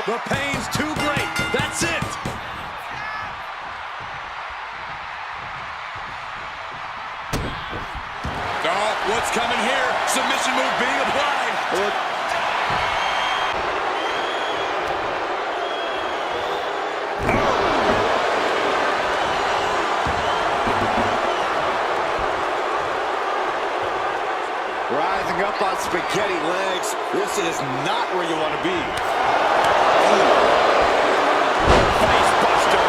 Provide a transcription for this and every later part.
The pain's too great. That's it. Oh, what's coming here? Submission move being applied. Rising up on spaghetti legs. This is not where you want to be. Face buster.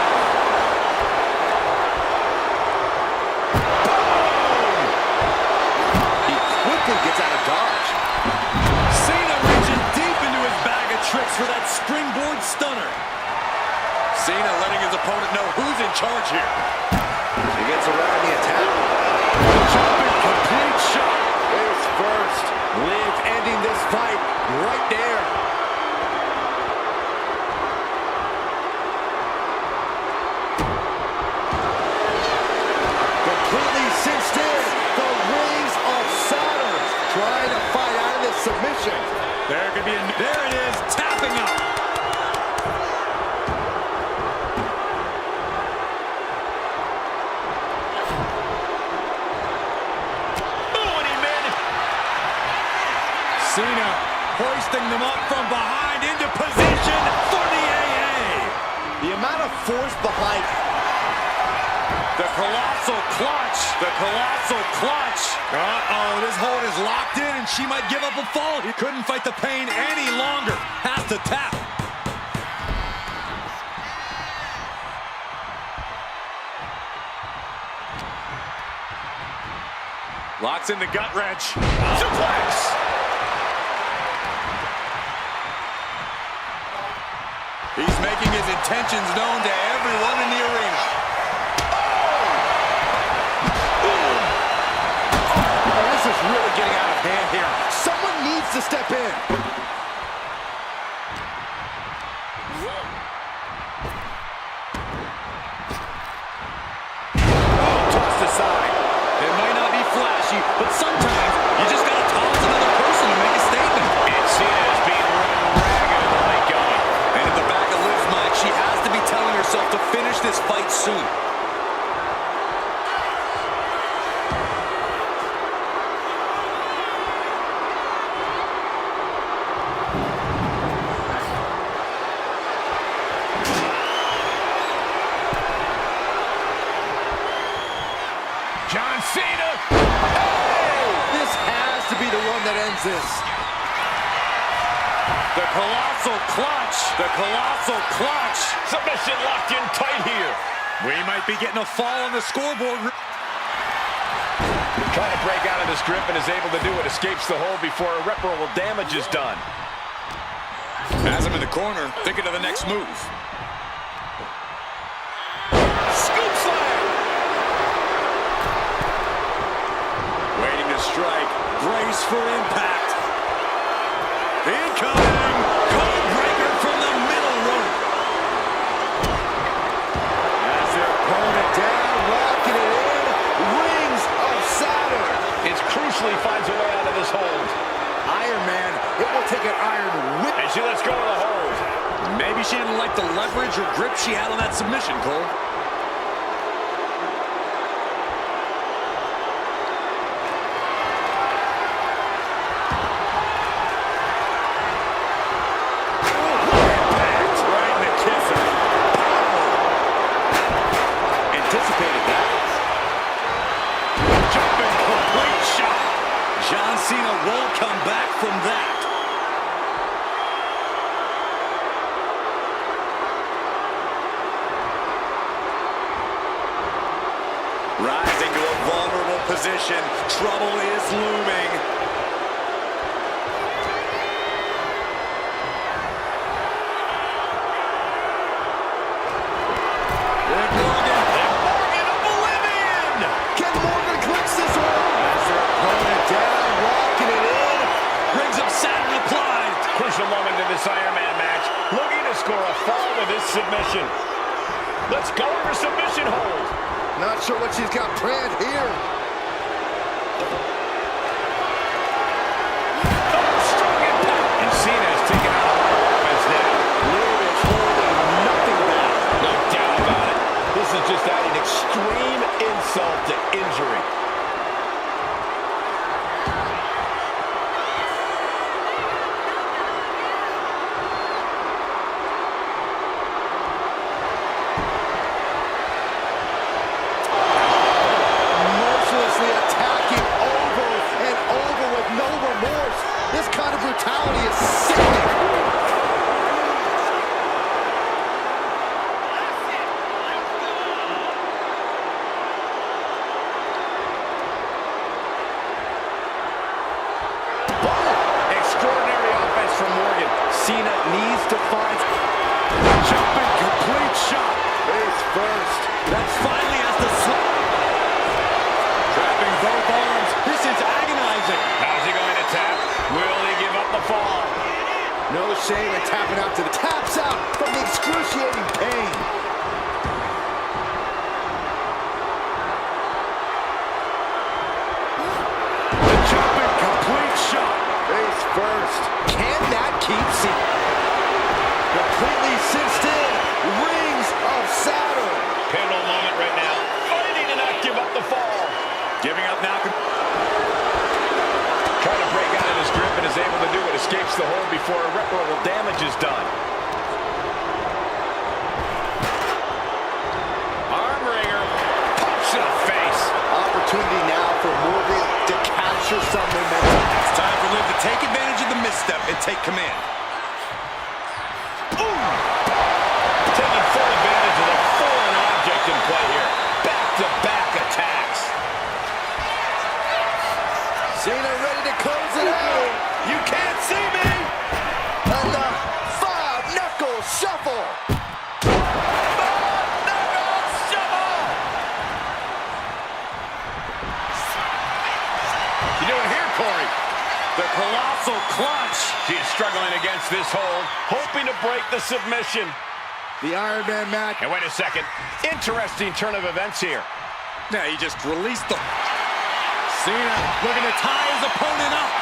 Boom! He quickly gets out of dodge. Cena reaching deep into his bag of tricks for that springboard stunner. Cena letting his opponent know who's in charge here. He gets around the attack. Jumping complete shot. Face first. Liv ending this fight right there. Completely cinched in. The rings of Saturn. Trying to fight out of this submission. There it is, tapping out. Cena hoisting them up from behind into position for the AA. The amount of force behind the colossal clutch. The colossal clutch. Uh-oh, this hold is locked in and she might give up a fall. He couldn't fight the pain any longer. Has to tap. Locks in the gut wrench. Suplex. He's making his intentions known to everyone in the arena. Oh, this is really getting out of hand here. Someone needs to step in. Oh, tossed aside. It might not be flashy, but sometimes you just gotta toss another person to make a statement. And Cena is being run ragged in the late going. And in the back of Liv's mind, she has to be telling herself to finish this fight soon. John Cena. Hey! This has to be the one that ends this. The colossal clutch. The colossal clutch. Submission locked in tight here. We might be getting a fall on the scoreboard. Trying to break out of this grip and is able to do it. Escapes the hold before irreparable damage is done. Has him in the corner, thinking of the next move. Scoop slam. Waiting to strike. Brace for impact. Incoming. Code breaker from the middle rope. As their opponent down, locking it in. Rings of Saturn. It's crucially finds a way out of this hold. Iron Man, it will take an iron whip. And she lets go of the hold. Maybe she didn't like the leverage or grip she had on that submission, Cole. Cena won't come back from that. Rising to a vulnerable position. Trouble is looming. Morgan oblivion. Can Morgan clinch this one? As their opponent down, locking it in. Rings of Saturn applied. Crucial moment in this Iron Man match. Looking to score a fall with this submission. Let's go for submission hold. Not sure what she's got planned here. Oh, strong impact. And Cena is taking out offense now. Liv coming out to the taps out from the excruciating pain. The jumping complete shot. Face first. Can that keep Cena? Completely cinched in. Rings of Saturn. Pivotal moment right now. Fighting to not give up the fall. Giving up now. Trying to break out of his grip and is able to do it. Escapes the hold before irreparable damage is done. Arm wringer. Punch to the face. Opportunity now for Morgan to capture some momentum. It's time for Liv to take advantage of the misstep and take command. Taking full advantage of the foreign object in play here. Back-to-back attacks. Cena ready to close it out. You can't see me! And the five-knuckle shuffle. You doing here, Corey? The colossal clutch. She's struggling against this hold, hoping to break the submission. The Iron Man match. And wait a second. Interesting turn of events here. Now he just released the... Cena looking to tie his opponent up.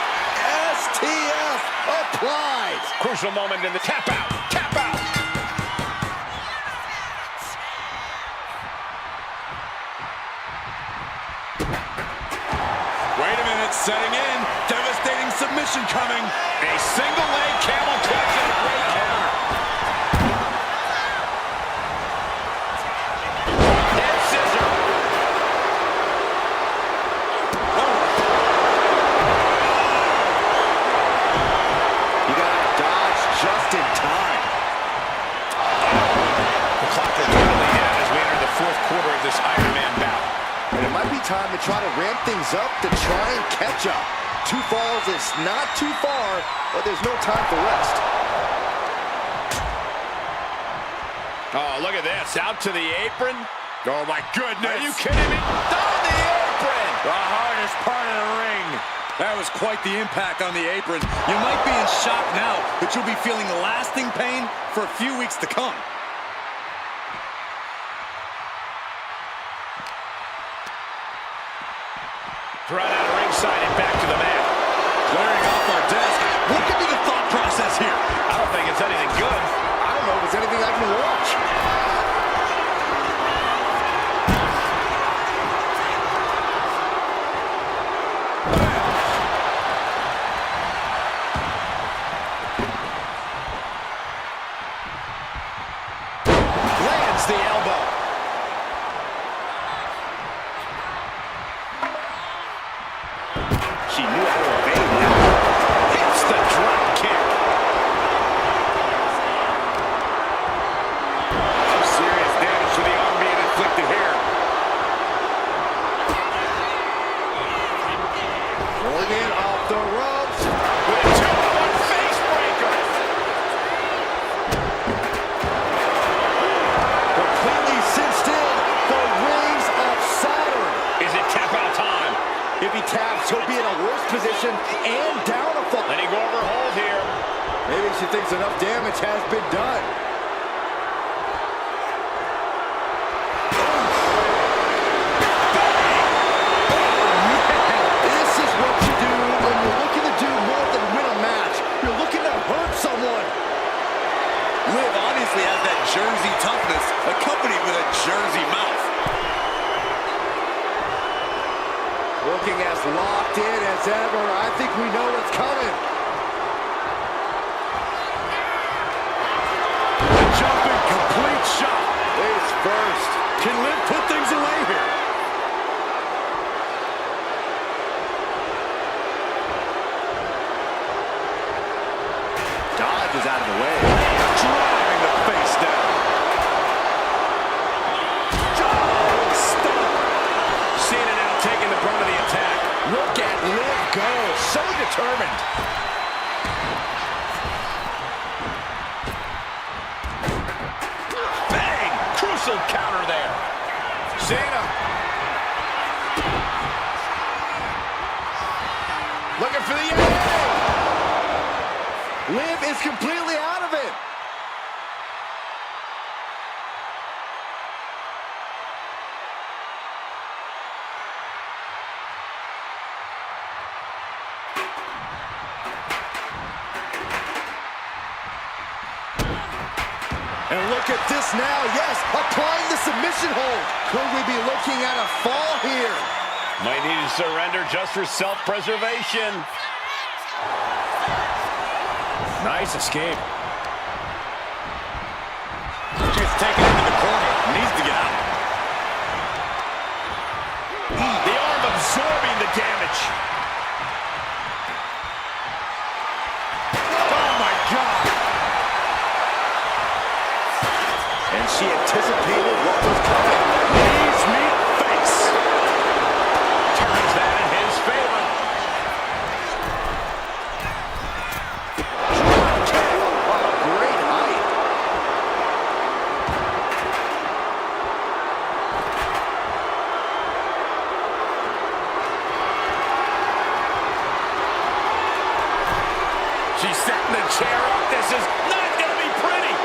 STF applied. Crucial moment in the tap out. Tap out. Wait a minute, setting in. Devastating submission coming. A single leg camel clutch and a great counter. Head scissor. You gotta dodge just in time. The clock is literally down as we enter the fourth quarter of this Iron Man bout. And it might be time to try to ramp things up to try and catch up. 2 falls is not too far, but there's no time for rest. Oh, look at this. Out to the apron. Oh, my goodness. Are you kidding me? Down the apron. The hardest part of the ring. That was quite the impact on the apron. You might be in shock now, but you'll be feeling lasting pain for a few weeks to come. Thrown out of ringside and back to the mat. Clearing off our desk. What could be the thought process here? I don't think it's anything good. I don't know if it's anything I can watch. Lands the elbow. She knew how to evade that. Hits the drop kick. Some serious damage to the arm being inflicted here. Morgan off the ropes. With a 2-on-1 face breaker. Completely cinched in for Rings of Saturn. Is it tap out time? If he taps, he'll be in a worse position and down a fall. Letting go over hold here. Maybe she thinks enough damage has been done. This is what you do when you're looking to do more than win a match. You're looking to hurt someone. Liv obviously has that Jersey toughness, accompanied with a Jersey mouth. Looking as locked in as ever. I think we know what's coming. The jumping complete shot. Face first. Can Liv put things away here? Dodge is out of the way. Driving the face down. Cena now taking the brunt of the attack. Look at Liv go. So determined. Bang! Crucial counter there. Cena. Looking for the end. Liv is completely out of it. And look at this now, yes, applying the submission hold. Could we be looking at a fall here? Might need to surrender just for self-preservation. Nice escape. She's taken into the corner. Needs to get out. The arm absorbing the damage. Oh, my God. And she anticipated what was coming. Knees meet face. Turns that in his favor. Drop kick. Oh, great height. She's setting the chair up. This is not going to be pretty.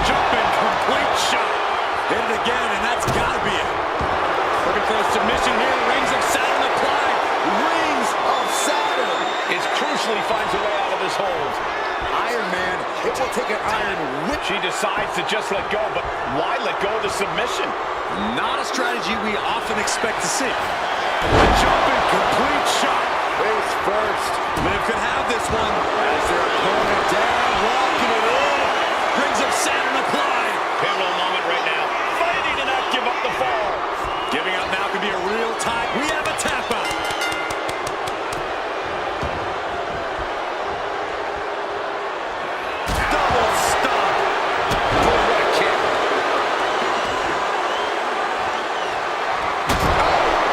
Jumping complete shot. Hit it again, and that's got to be it. Looking for a submission here. Rings of Saturn applied. Rings of Saturn. It crucially finds a way out of this hold. Iron Man, it will take an iron whip. She decides to just let go, but why let go of the submission? Not a strategy we often expect to see. A jumping complete shot. Face first. Liv could have this one. As their opponent down, locking it in. Rings of Saturn applied. Pivotal moment right now. Fighting to not give up the fall. Giving up now could be a real tie. We have a tap out. Double stop. Oh, what a kick.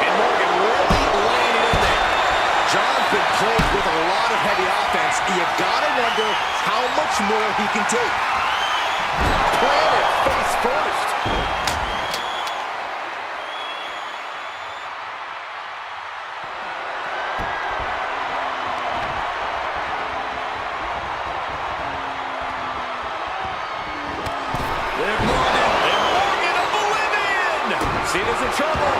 And Morgan really laying it in there. John's been plagued with a lot of heavy offense. You gotta wonder how much more he can take. Planted face first. Liv Morgan. And Morgan oblivion. Cena's in trouble.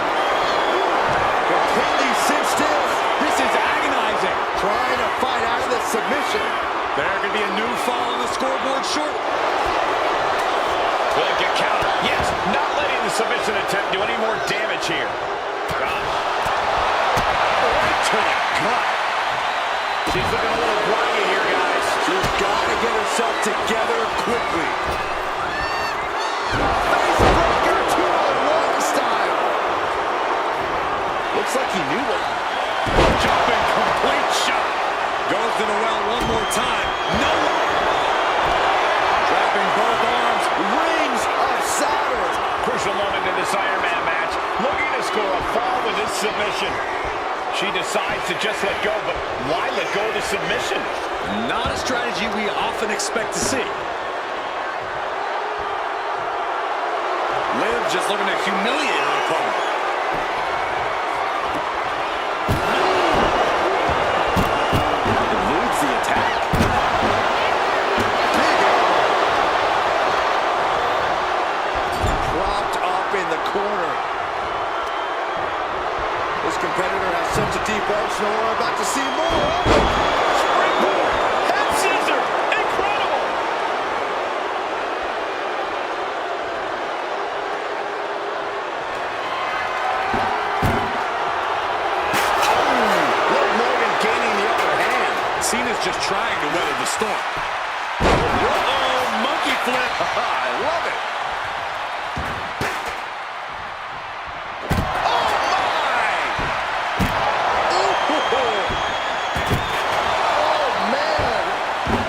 Completely cinched in. This is agonizing. Trying to fight out of this submission. There could be a new fall on the scoreboard short. Will it get counter? Yes, not letting the submission attempt do any more damage here. Right to the gut. She's looking a little grimy here, guys. She's gotta get herself together quickly. Face breaker 2-on-1 style. Looks like he knew it. Jumping complete shot. Goes to the well one more time. No. Trapping both arms. Rings of Saturn. Crucial moment in this Iron Man match. Looking to score a fall with this submission. She decides to just let go, but why let go of the submission? Not a strategy we often expect to see. Liv just looking to humiliate her opponent. Eludes the attack. Big elbow. Propped up in the corner. This competitor has such a deep arsenal. We're about to see more. Springboard, head scissor, incredible! Liv Morgan gaining the upper hand. Cena's just trying to weather the storm. Uh-oh, monkey flip. I love it.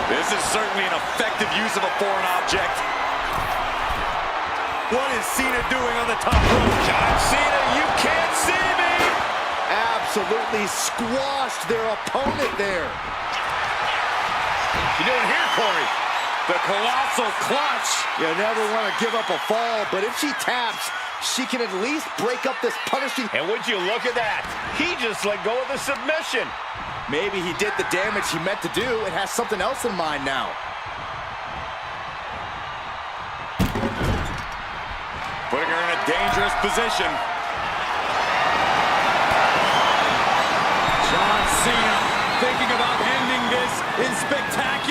This is certainly an effective use of a foreign object. What is Cena doing on the top rope? John Cena, you can't see me! Absolutely squashed their opponent there. You doing here, Corey? The colossal clutch. You never want to give up a fall, but if she taps, she can at least break up this punishing. And would you look at that? He just let go of the submission. Maybe he did the damage he meant to do and has something else in mind now. Putting her in a dangerous position. John Cena thinking about ending this in spectacular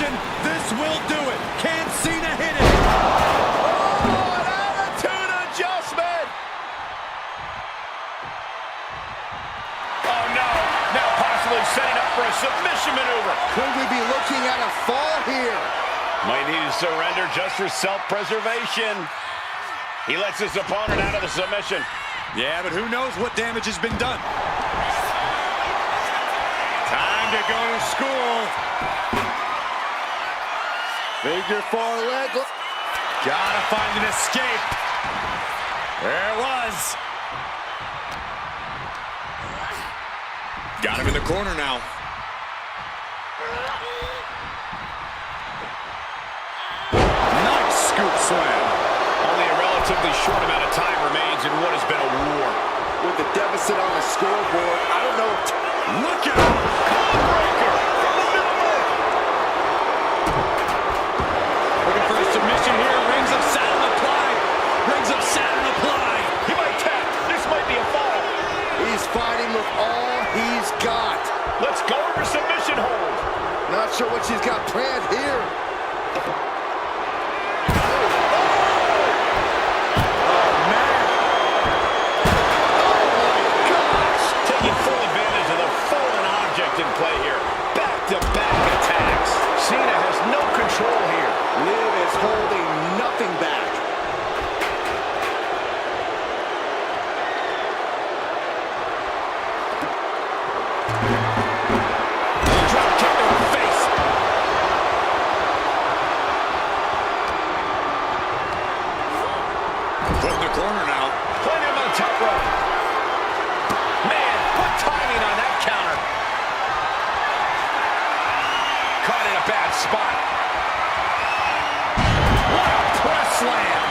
submission. This will do it. Can Cena hit it? Oh, an attitude adjustment. Oh, no. Now possibly setting up for a submission maneuver. Could we be looking at a fall here? Might need to surrender just for self-preservation. He lets his opponent out of the submission. Yeah, but who knows what damage has been done. Time to go to school. Figure four leg. Gotta find an escape. There it was. Got him in the corner now. Nice scoop slam. Only a relatively short amount of time remains in what has been a war. With the deficit on the scoreboard, I don't know. Look out! Breaker from the middle rope. Looking for a submission here. Rings of Saturn applied. Rings of Saturn applied. He might tap. This might be a fall. He's fighting with all he's got. Let's go for submission hold. Not sure what she's got planned here. In play here. Back-to-back attacks. Cena has no control here. Liv is holding nothing back. Drop kick to her face. Put in the corner now. Plenty him on the top rope. Man, what timing on that counter. Caught in a bad spot. What a press slam.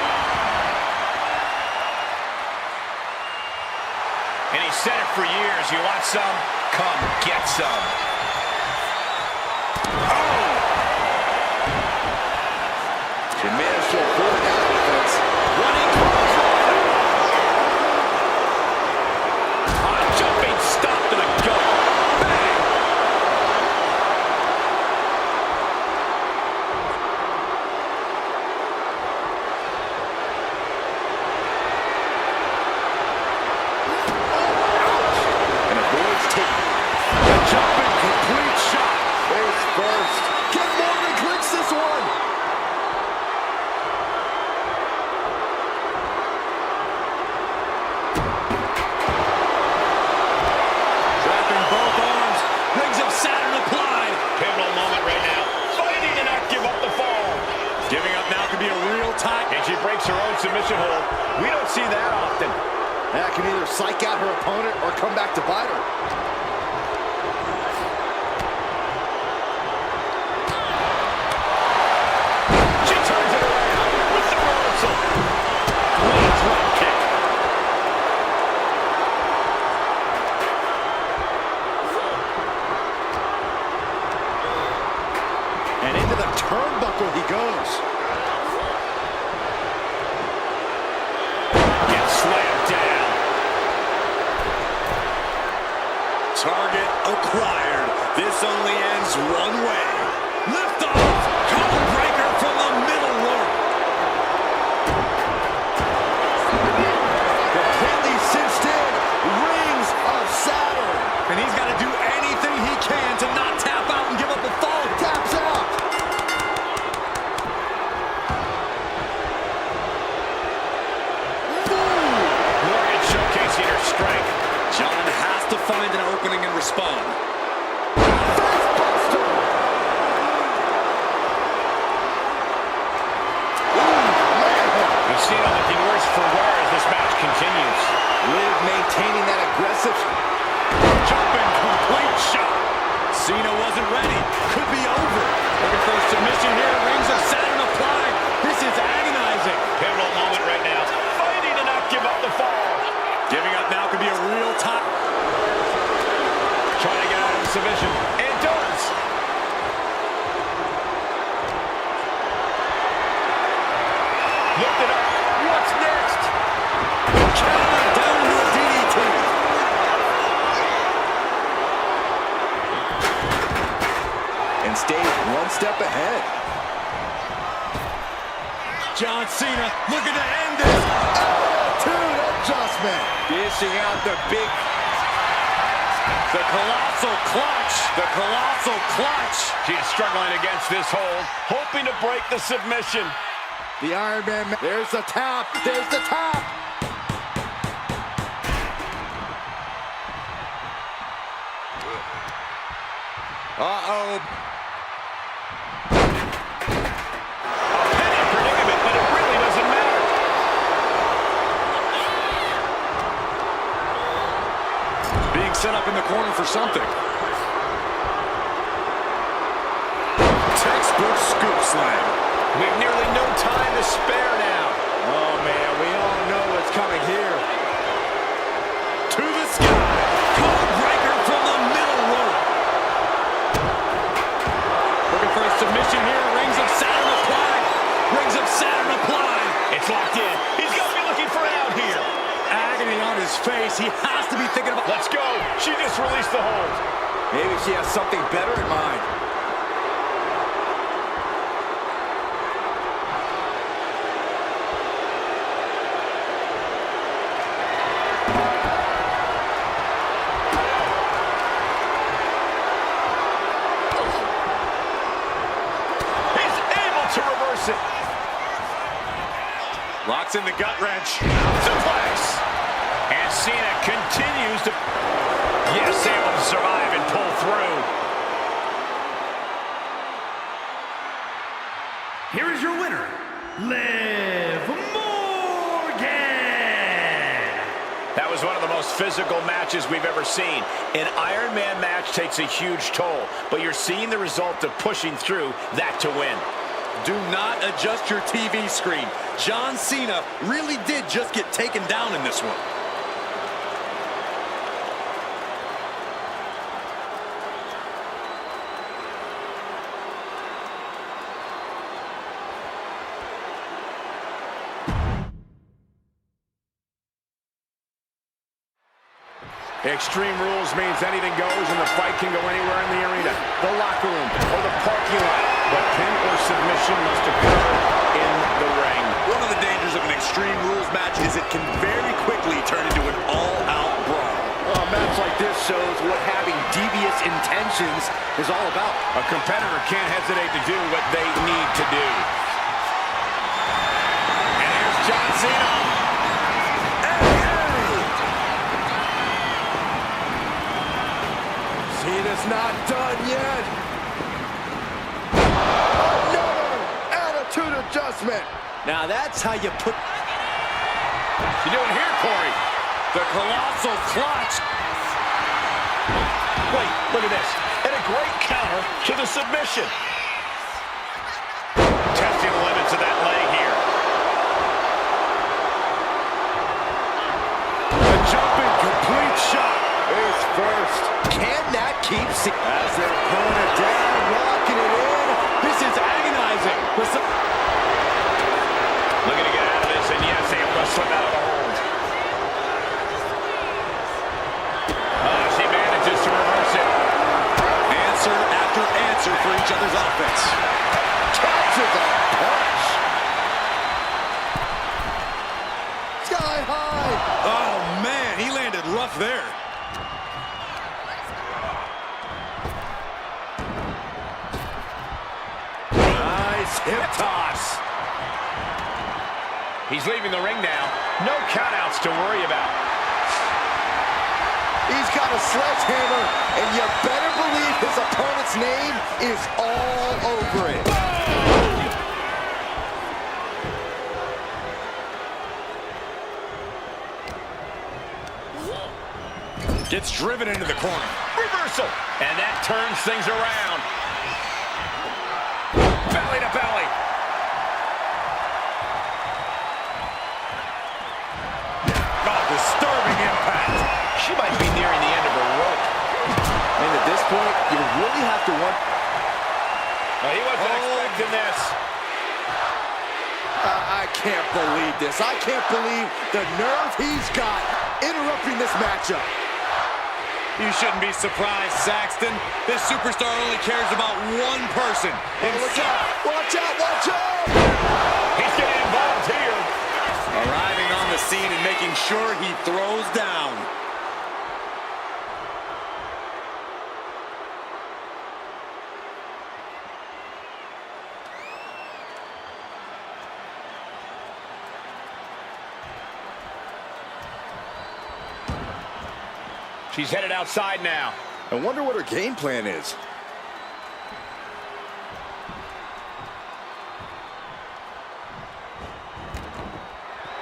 And he said it for years. You want some? Come get some. Oh! She managed to avoid that defense. Running crossbody. A jumping stop to the gut. Bang! And avoids taking The jumping complete shot. face first. Ken Morgan clicks this one. Dropping both arms. Rings of Saturn applied. Pivotal moment right now. Fighting to not give up the fall. Giving up now could be a real tie. And she breaks her own submission hold. We don't see that often. That can either psych out her opponent or come back to bite her. She turns it around with the reversal. Great drop kick. And into the turnbuckle he goes. Gets slammed down. Target acquired. This only ends one way. Lift off. Code breaker from the middle rope. Completely cinched in. Rings of Saturn. And he's got to do anything he can to not tap out and give up a fall. Taps out. Morgan showcasing her strength. John has to find an opening and respond. Facebuster. and stays one step ahead. John Cena looking to end this. Attitude adjustment. Dishing out the big... The colossal clutch. The colossal clutch. She's struggling against this hold, hoping to break the submission. The Iron Man. There's the tap. There's the tap. Uh-oh. A penny predicament, but it really doesn't matter. Being set up in the corner for something. Textbook scoop slam. We've nearly no time to spare now. Oh, man, we all know what's coming here. To the sky. Code breaker from the middle rope. Looking for a submission here. Rings of Saturn applied. Rings of Saturn applied. It's locked in. He's got to be looking for an out here. Agony on his face. He has to be thinking about... Let's go. She just released the hold. Maybe she has something better in mind. To reverse it. Locks in the gut wrench. Suplex. And Cena continues to... Yes, able to survive and pull through. Here is your winner, Liv Morgan. That was one of the most physical matches we've ever seen. An Iron Man match takes a huge toll, but you're seeing the result of pushing through that to win. Do not adjust your TV screen. John Cena really did just get taken down in this one. Extreme Rules means anything goes and the fight can go anywhere in the arena, the locker room, or the parking lot. But pin or submission must occur in the ring. One of the dangers of an Extreme Rules match is it can very quickly turn into an all-out brawl. A match like this shows what having devious intentions is all about. A competitor can't hesitate to do what they need to do. And here's John Cena. Cena's not done yet. Another attitude adjustment. Now that's how you put... You doing here, Corey? The colossal clutch. Wait, look at this. And a great counter to the submission. Testing the limits of that leg here. The jumping complete shot. Is first. Can that keep... As they're pulling it down, locking it in. This is agonizing. Looking to get out of this, and yes, they able to slip out of the hold. She manages to reverse it. Answer after answer for each other's offense. Catches a punch. Sky high. Oh, man, he landed rough there. Nice hip toss. He's leaving the ring now. No countouts to worry about. He's got a sledgehammer, and you better believe his opponent's name is all over it. Gets driven into the corner. Reversal. And that turns things around. Belly to belly. Oh, disturbing impact. She might be nearing the end of her rope. And at this point, you really have to wonder... He wasn't expecting this. I can't believe this. I can't believe the nerve he's got interrupting this matchup. You shouldn't be surprised, Saxton. This superstar only cares about one person. Watch out! Watch out! Watch out! He's getting involved here. Arriving on the scene and making sure he throws down. She's headed outside now. I wonder what her game plan is.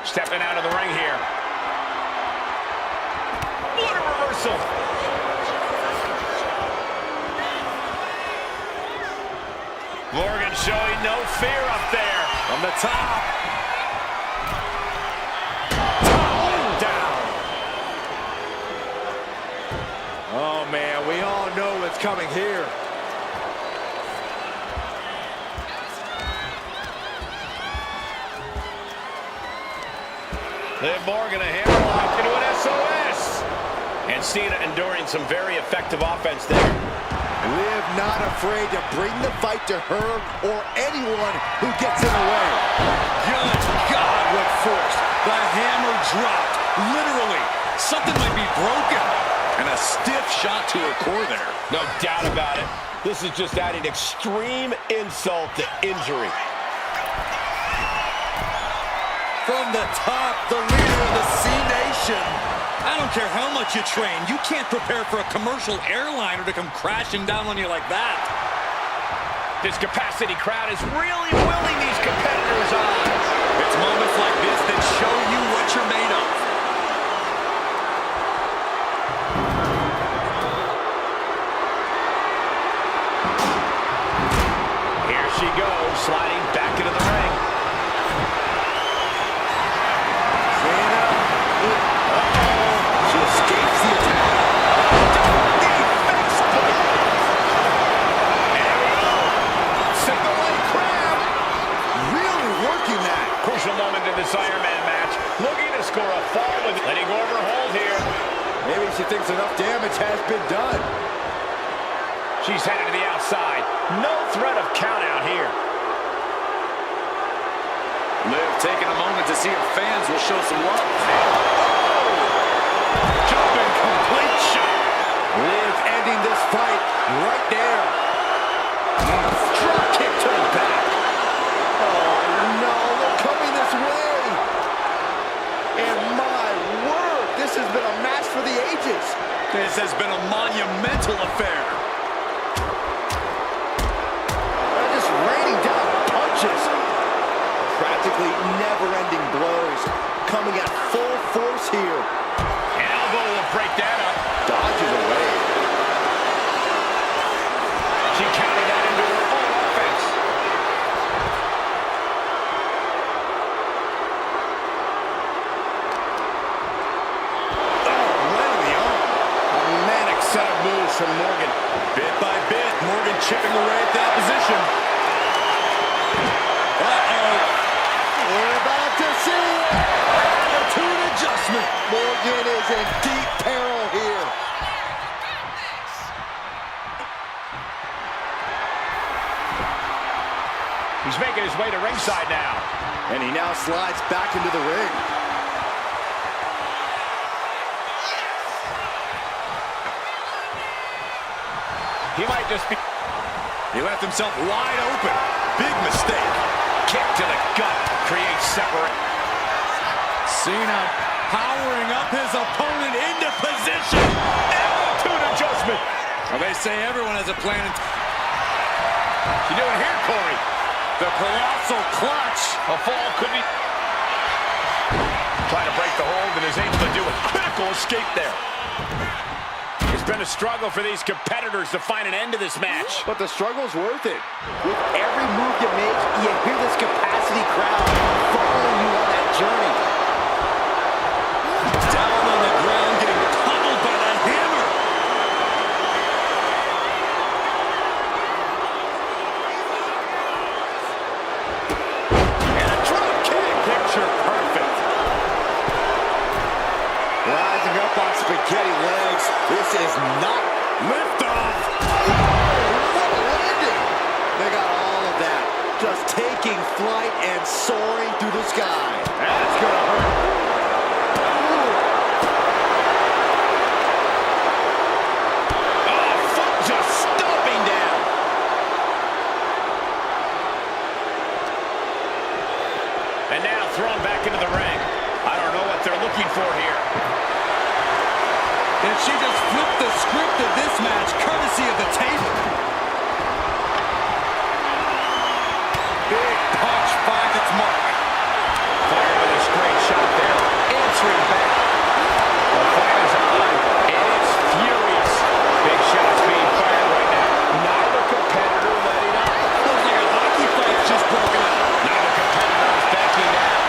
Stepping out of the ring here. What a reversal. Morgan showing no fear up there. From the top. Oh, man, we all know what's coming here. Liv Morgan, a hammerlock into an SOS. And Cena enduring some very effective offense there. Liv not afraid to bring the fight to her or anyone who gets in the way. Good God, what force. The hammer dropped. Literally. Something might be broken. And a stiff shot to her core there. No doubt about it. This is just adding extreme insult to injury. From the top, the leader of the C-Nation. I don't care how much you train. You can't prepare for a commercial airliner to come crashing down on you like that. This capacity crowd is really willing these competitors on. It's moments like this that show you what you're made of. Here she goes, sliding back into the ring. Cena. She escapes the attack. Single leg crab. Really working that. Crucial moment in this Iron Man match. Looking to score a fall with letting go of her hold here. Maybe she thinks enough damage has been done. She's headed to the outside. No threat of count out here. Liv taking a moment to see if fans will show some love. Jumping complete shot. Liv ending this fight right there. Drop kick to the back. Oh, no, they're coming this way. And my word, this has been a match for the ages. This has been a monumental affair. They're just raining down punches. Practically never-ending blows coming at full force here. An elbow will break that up. Dodges away. She countered that into her own offense. Oh, right in the arm. A manic set of moves from Morgan. Bit by bit, Morgan chipping away at the opposition. Uh-oh. We're about to see it. Attitude adjustment. Morgan is in deep peril here. He's making his way to ringside now. And he now slides back into the ring. He might just be... He left himself wide open. Big mistake. Kick to the gut creates separate. Cena powering up his opponent into position. Attitude adjustment. Well, they say everyone has a plan. You doing here, Corey? The colossal clutch. A fall could be... Trying to break the hold and is able to do a critical escape there. It's been a struggle for these competitors to find an end to this match. But the struggle's worth it. With every move you make, you hear this capacity crowd following you on that journey. Down on the ground, getting pummeled by that hammer. And a drop kick. Picture perfect. Rising up on spaghetti legs. This is does not Lift off. what a landing. They got all of that. Just taking flight and soaring through the sky. That's gonna hurt. Oh, foot just stomping down. And now thrown back into the ring. I don't know what they're looking for here. And she just flipped the script of this match, courtesy of the tape. Big punch finds its mark. Fired with a straight shot there. Answering back. The fight is on, and it's furious. Big shots being fired right now. Neither competitor letting up. Looks like a hockey fight's just broken out. Neither competitor is backing down.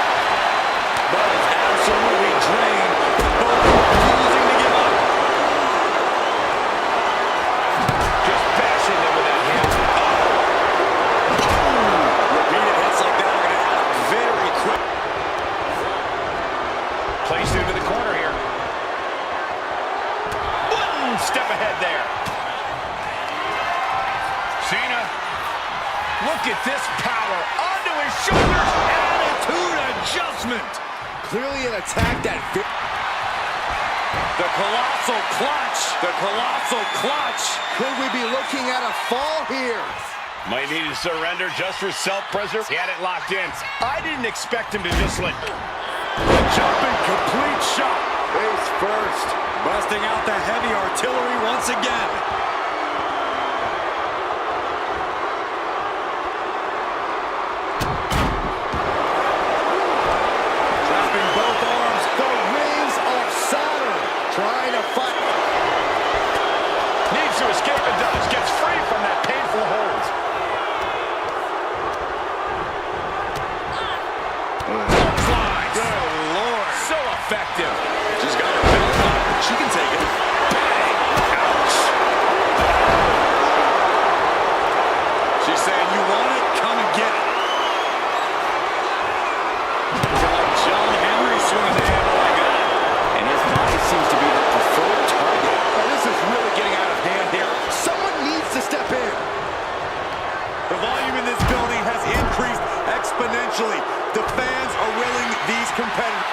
But it's absolutely drained. Both refusing to give up. Just bashing them with that hand. Repeated hits like that are going to add up very quick. Placed into the corner here. One step ahead there. Cena. Look at this power. Onto his shoulders. Attitude adjustment. Clearly an attack that The colossal clutch. The colossal clutch. could we be looking at a fall here? Might need to surrender just for self-preservation. He had it locked in. I didn't expect him to just let... Jumping complete shot. Face first. Busting out the heavy artillery once again. Trapping both arms. The rings of Saturn. Trying to fight. Needs to escape and does. Gets free from that painful hold. Clotheslines. Good Lord. So effective. She's got her built up. She can take it. Bang. Ouch. She's saying, you want it? Come and get it. Looking like John Henry swinging the hammer like that. And his body seems to be the preferred target. Oh, this is really getting out of hand here. Someone needs to step in. The volume in this building has increased exponentially. The fans are willing these competitors.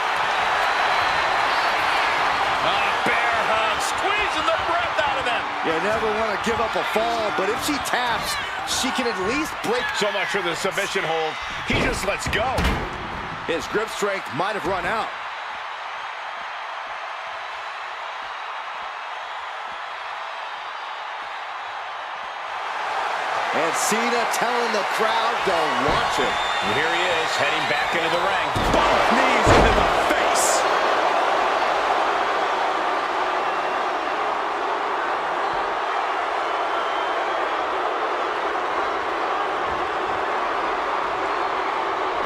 Bear hug. Squeezing the breath out of them. You never want to give up a fall, but if she taps, she can at least break. So much for the submission hold. He just lets go. His grip strength might have run out. And Cena telling the crowd to watch him. And here he is, heading back into the ring. Both knees into the face.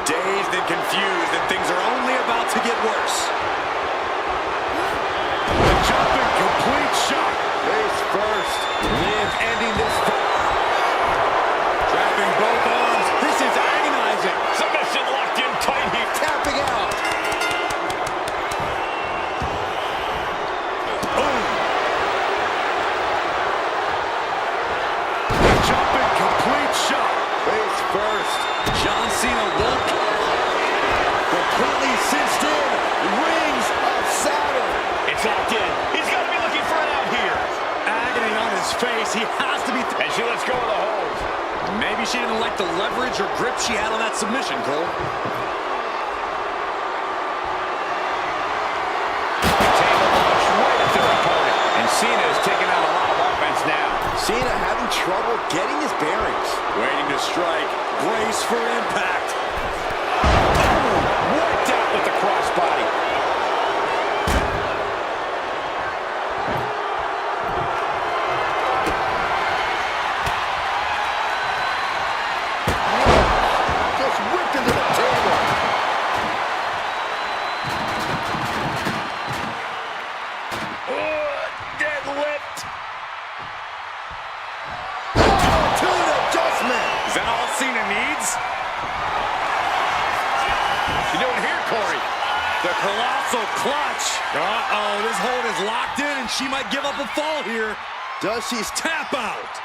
Dazed and confused, and things are only about to get worse. The jumping complete shot. Face first. Liv ending this fight. Trapping both arms. This is agonizing. Submission locked in tight. He Tapping out. Jumping complete shot. Face first. John Cena woke. Completely cinched in. Rings of Saturn. It's locked in. He's got to be looking for it out here. Agony on his face. He has to be. And she lets go of the hold. Maybe she didn't like the leverage or grip she had on that submission, Cole. Table launch right at their opponent. And Cena is taking out a lot of offense now. Cena having trouble getting his bearings. Waiting to strike. Brace for impact. Wiped out with the crossbody. Just whipped into the table. Deadlift. Attitude adjustment. Is that all Cena needs? You doing here, Corey? The colossal clutch. Uh-oh, this hold is locked in, and she might give up a fall here. Does she Tap out.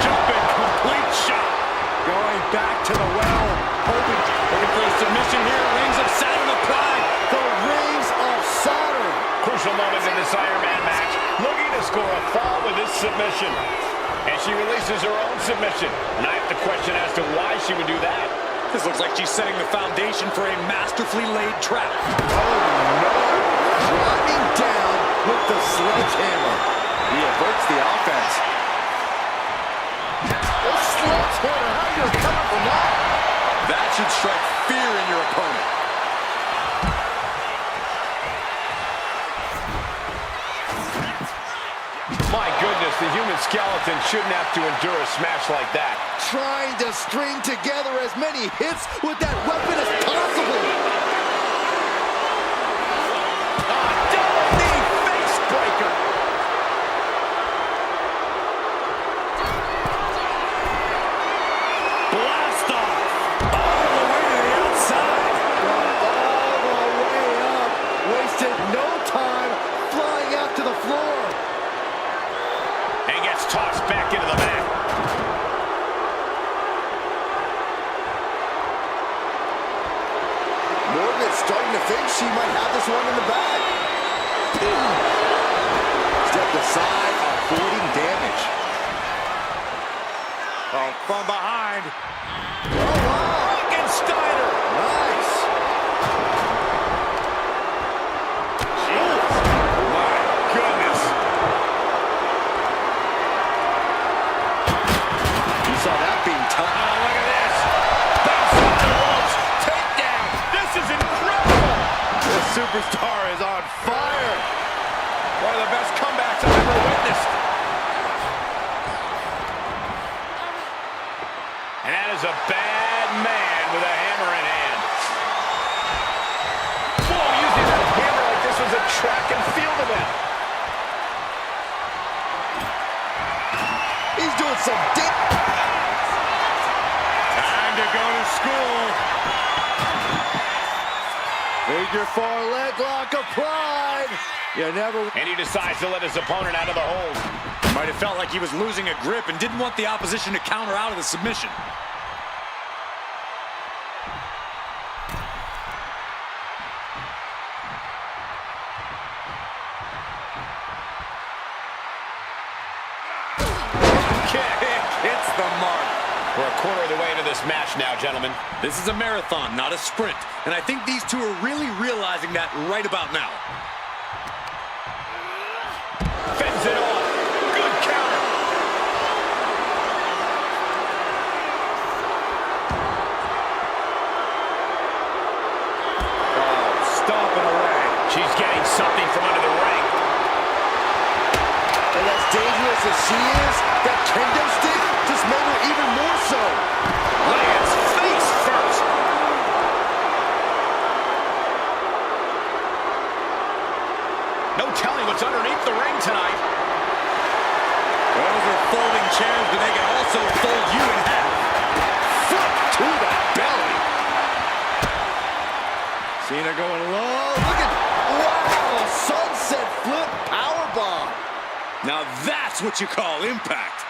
Jumping complete shot. going back to the well? Looking for a submission here. Rings of Saturn applied. The rings of Saturn. Crucial moment in this Iron Man match. Looking to score a fall with this submission. And she releases her own submission. And I have to question as to why she would do that. This looks like she's setting the foundation for a masterfully laid trap. Oh, no. Driving down with the sledgehammer. He averts the offense. The sledgehammer, how do you recover from that? That should strike fear in your opponent. My goodness, the human skeleton shouldn't have to endure a smash like that. Trying to string together as many hits with that weapon as possible. Double knee face breaker. Blast off. All the way to the outside. All the way up. Wasted no time flying out to the floor. And gets tossed back into the mat. Morgan's starting to think she might have this one in the bag. Stepped aside, avoiding damage. Oh, from behind. Oh, wow. Frankensteiner. Nice. My goodness. You saw that being tough. Oh, look at this. Bounce off the ropes. Takedown. This is incredible. This superstar is on fire. One of the best comebacks I've ever witnessed. And that is a bad man with a hammer in hand. Whoa, using that hammer like this was a track and field event. He's doing some dick. Time to go to school. Figure four leg lock applied. You never... And he decides to let his opponent out of the hold. Might have felt like he was losing a grip and didn't want the opposition to counter out of the submission. Kick. Hits the mark. We're a quarter of the way into this match now, gentlemen. This is a marathon, not a sprint. And I think these two are really realizing that right about now. Fends it off. Good counter. Stomping away. She's getting something from under the ring. And as dangerous as she is, that kendo stick just made her even more so. Lands face first. No telling what's underneath the ring tonight. Those are folding chairs, but they can also fold you in half. Foot to the belly. Cena going low. Look at, wow, sunset flip powerbomb. Now that's what you call impact.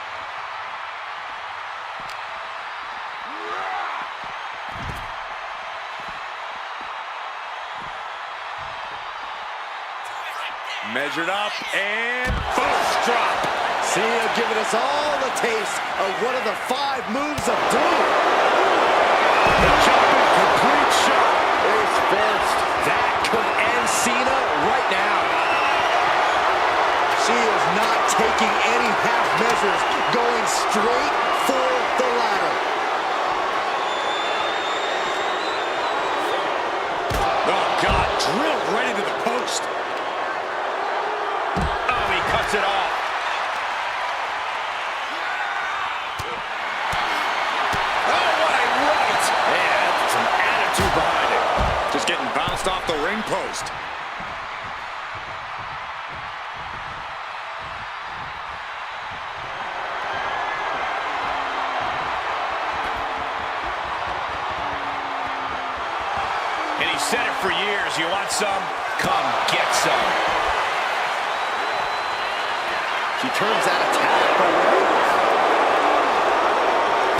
Measured up and first drop. Cena giving us all the taste of one of the 5 moves of doom. The jumping complete shot. Face first. That could end Cena right now. She is not taking any half measures, going straight for the ladder. Oh, God, drilled right into the post. Oh, he cuts it off. Oh, what a right. Yeah, that's some attitude behind it. Just getting bounced off the ring post. for years. You want some? Come get some. She turns that attack away.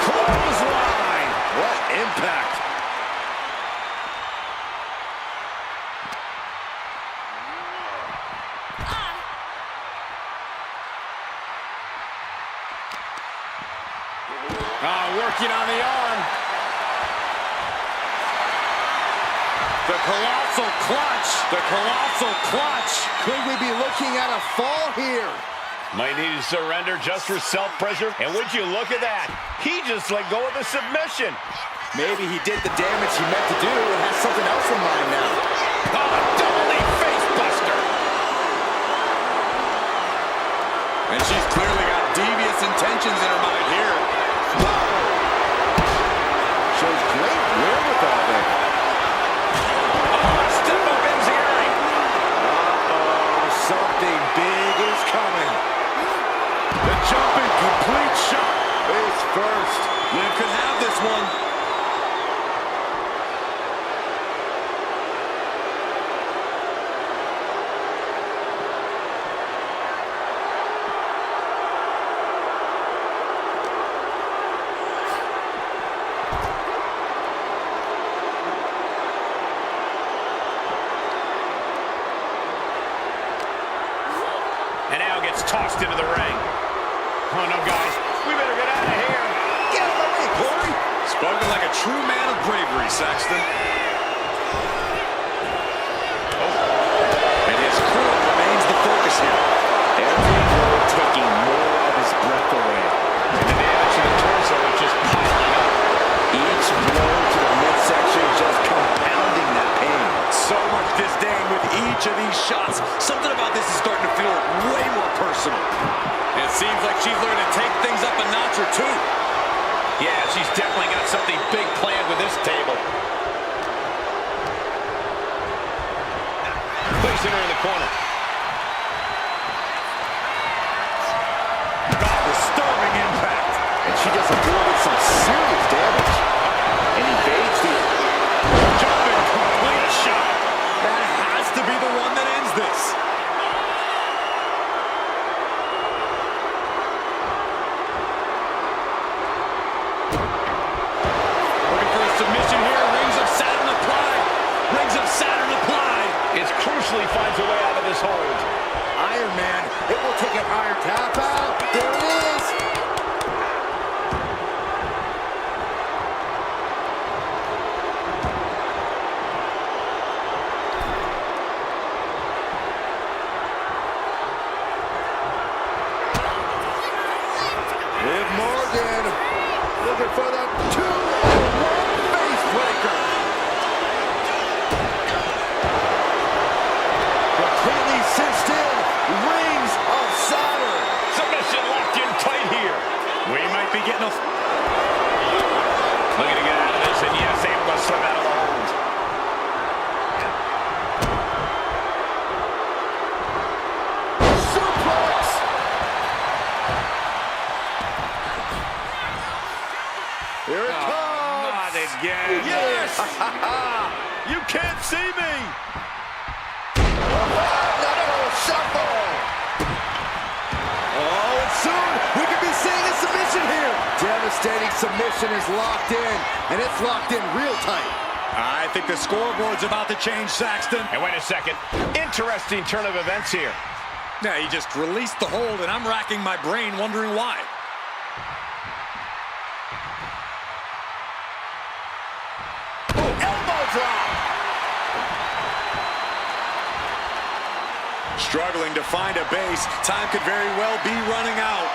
Clothesline. What impact. Working on the arm. The colossal clutch. The colossal clutch. Could we be looking at a fall here? Might need to surrender just for self-preservation. And would you look at that? He just let go of the submission. Maybe he did the damage he meant to do and has something else in mind now. Oh, double knee face buster. And she's clearly got devious intentions in her mind here. Shows great wherewithal there. Oh, step up Enziguri. Uh-oh, something big is coming. The jumping complete shot. Face first. Liv could have this one. And now gets tossed into the ring. Oh, no, guys. We better get out of here. Get out of the way, Corey. Spoken like a true man of bravery, Saxton. And his core remains the focus here. Every blow taking more of his breath away. And the damage to the torso is just piling up. Each blow to the midsection just compounding that pain. So much disdain with each of these shots. Something about this is starting to feel way more personal. It seems like she's learned to take things up a notch or two. Yeah, she's definitely got something big planned with this table. Placing her in the corner. Disturbing impact. And she just avoided some serious damage. And evades the Jumping complete shot. That has to be the one that ends this. Looking for a submission here. Rings of Saturn applied. Rings of Saturn applied. It crucially finds a way out of this hold. Iron Man. It will take an iron tap out. There it is. Liv Morgan looking for the 2-on-1 face breaker. Completely cinched in. Rings of Saturn. Submission locked in tight here. We might be getting a... Looking to get out of this, and yes, able to slip out of the hold. Suplex. Here it comes. Not again. Yes. You can't see me. Another shuffle. Oh, and soon we could be seeing a submission here. Devastating submission is locked in, and it's locked in real tight. I think the scoreboard's about to change, Saxton. And wait a second. Interesting turn of events here. Yeah, he just released the hold, and I'm racking my brain wondering why. Elbow drop. Struggling to find a base. Time could very well be running out.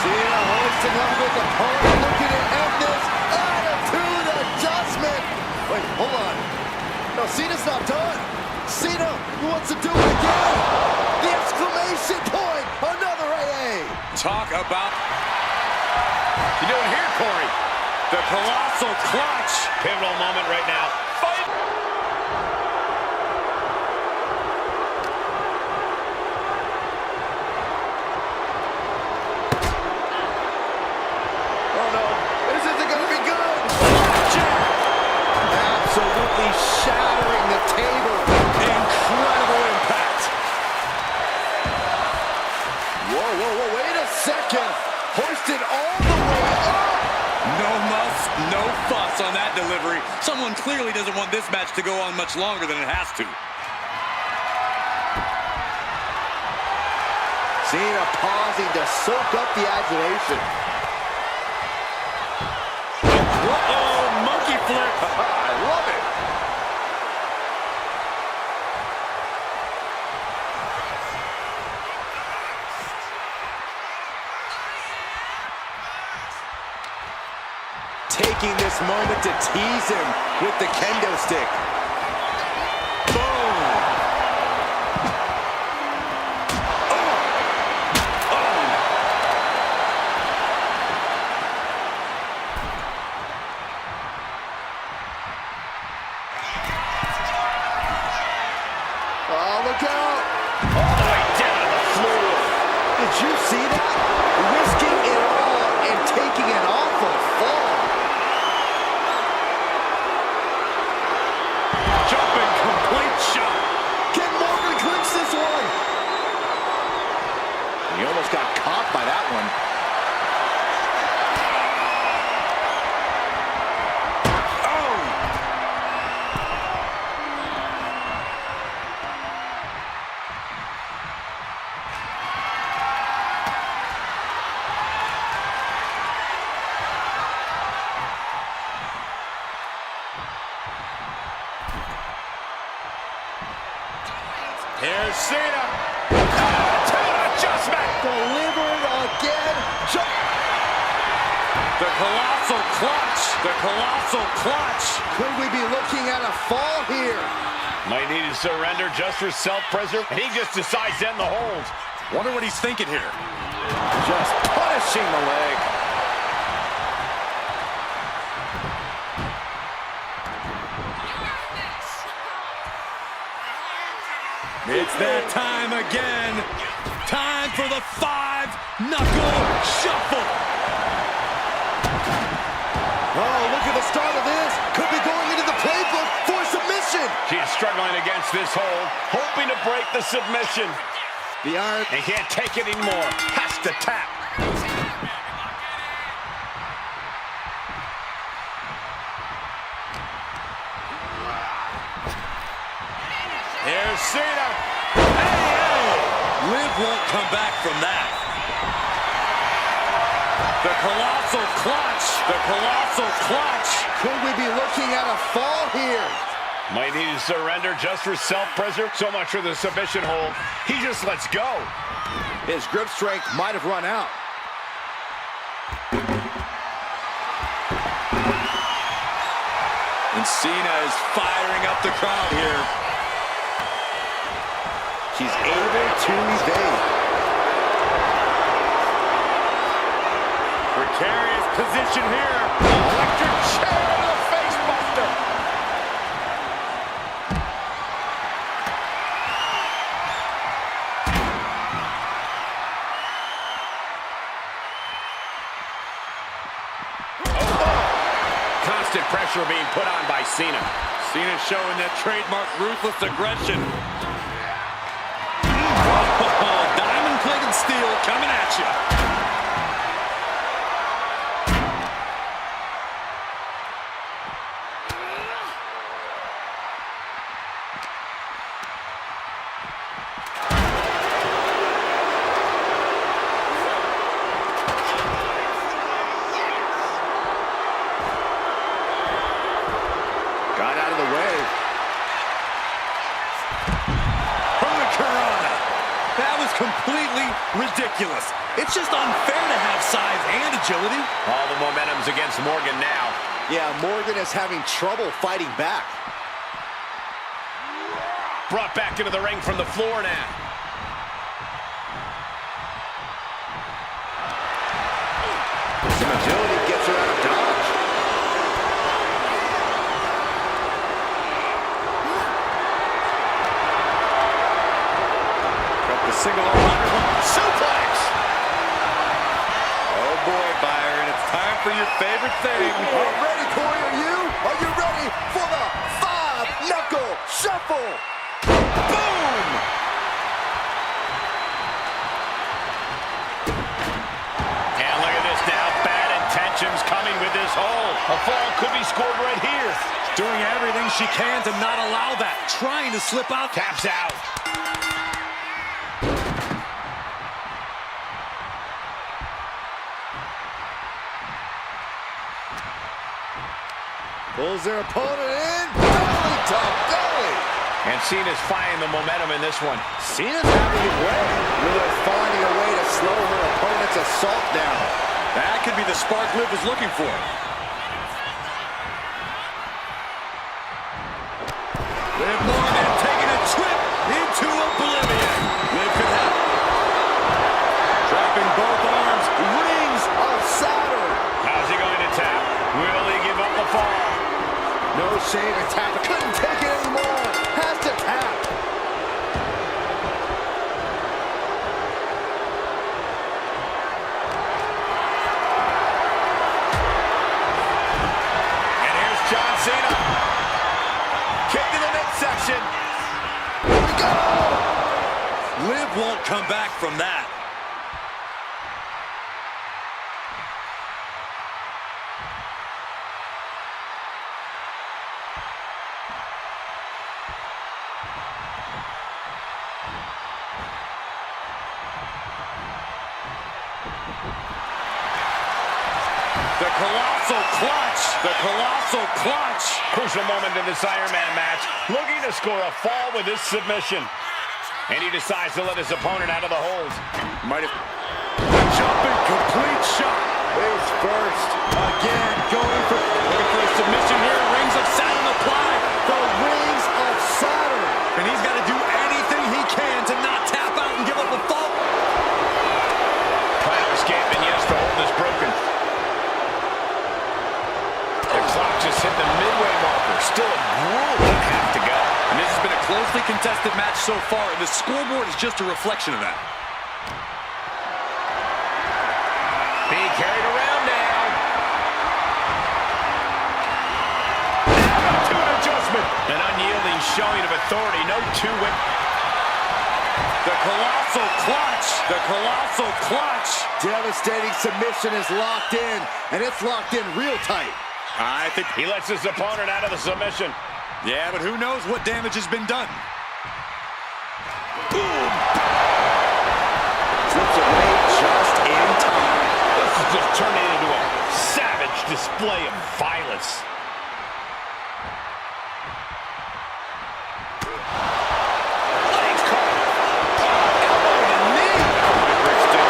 Cena hoisting up his opponent, looking to end this. Attitude adjustment. Wait, hold on. No, Cena's not done. Cena wants to do it again. The exclamation point. Another AA. Talk about You doing here, Corey? the colossal clutch. Pivotal moment right now. Fight! Oh no, this isn't gonna be good. delivery. Someone clearly doesn't want this match to go on much longer than it has to. Cena pausing to soak up the adulation. Uh-oh, monkey flip. I love it. Taking this moment to tease him with the kendo stick. Boom! Oh, look out! All the way down to the floor. Did you see that? Risking it all and taking an awful fall. Jumping complete shot. Can Morgan clinch this one? He almost got caught by that one. Here's Cena. Adjustment. Delivered again. The colossal clutch. The colossal clutch. Could we be looking at a fall here? Might need to surrender just for self-preservation. And he just decides to end the hold. Wonder what he's thinking here. Just punishing the leg. It's that time again. Time for the 5-knuckle shuffle. Oh, look at the start of this. Could be going into the playbook for submission. She's struggling against this hold, hoping to break the submission. The iron. And can't take it anymore. Has to tap. Here's Cena. Hey! Liv won't come back from that. The colossal clutch. The colossal clutch. Could we be looking at a fall here? Might need to surrender just for self-preservation. So much for the submission hold. He just lets go. His grip strength might have run out. And Cena is firing up the crowd here. She's able to evade. Precarious position here. Electric chair to the face buster. Constant pressure being put on by Cena. Cena showing that trademark ruthless aggression. Diamond-plated steel coming at you. Got out of the way. That was completely ridiculous. It's just unfair to have size and agility. All the momentum's against Morgan now. Yeah, Morgan is having trouble fighting back. Brought back into the ring from the floor now. Some agility gets her out of dodge. Single arm suplex. Oh boy, Byron, it's time for your favorite thing. Ready, Corey? Are you ready for the 5-knuckle shuffle? Boom! And look at this now. Bad intentions coming with this hold. A fall could be scored right here. Doing everything she can to not allow that. Trying to slip out. Taps out. Pulls their opponent in. Belly to belly. And Cena's finding the momentum in this one. Cena's having it way. Really finding a way to slow her opponent's assault down. That could be the spark Liv was looking for. Liv Morgan taking a trip into oblivion. Liv could have it. Trapping both arms. Rings of Saturn. How's he going to tap? Will he give up the fall? No shame to tap. Couldn't take it anymore. Has to tap. And here's John Cena. Kick to the midsection. Here we go. Liv won't come back from that. The colossal clutch. The colossal clutch. Crucial moment in this Iron Man match. Looking to score a fall with this submission. And he decides to let his opponent out of the hold. Might have. Jumping complete shot. Face first. Again, Looking for a submission here. Rings of Saturn applied. the rings of Saturn. And he's got to do anything he can to not tap out and give up a fall. Plan of escape, and yes, the hold is broken. The clock just hit the midway marker. Still a grueling half to go. And this has been a closely contested match so far, and the scoreboard is just a reflection of that. Being carried around now. Attitude adjustment. An unyielding showing of authority. No two-way. The colossal clutch. The colossal clutch. Devastating submission is locked in, and it's locked in real tight. I think. He lets his opponent out of the submission. Yeah, but who knows what damage has been done. Boom. Flips away just in time. This is just turning into a savage display of violence. Legs caught. Elbow to knee.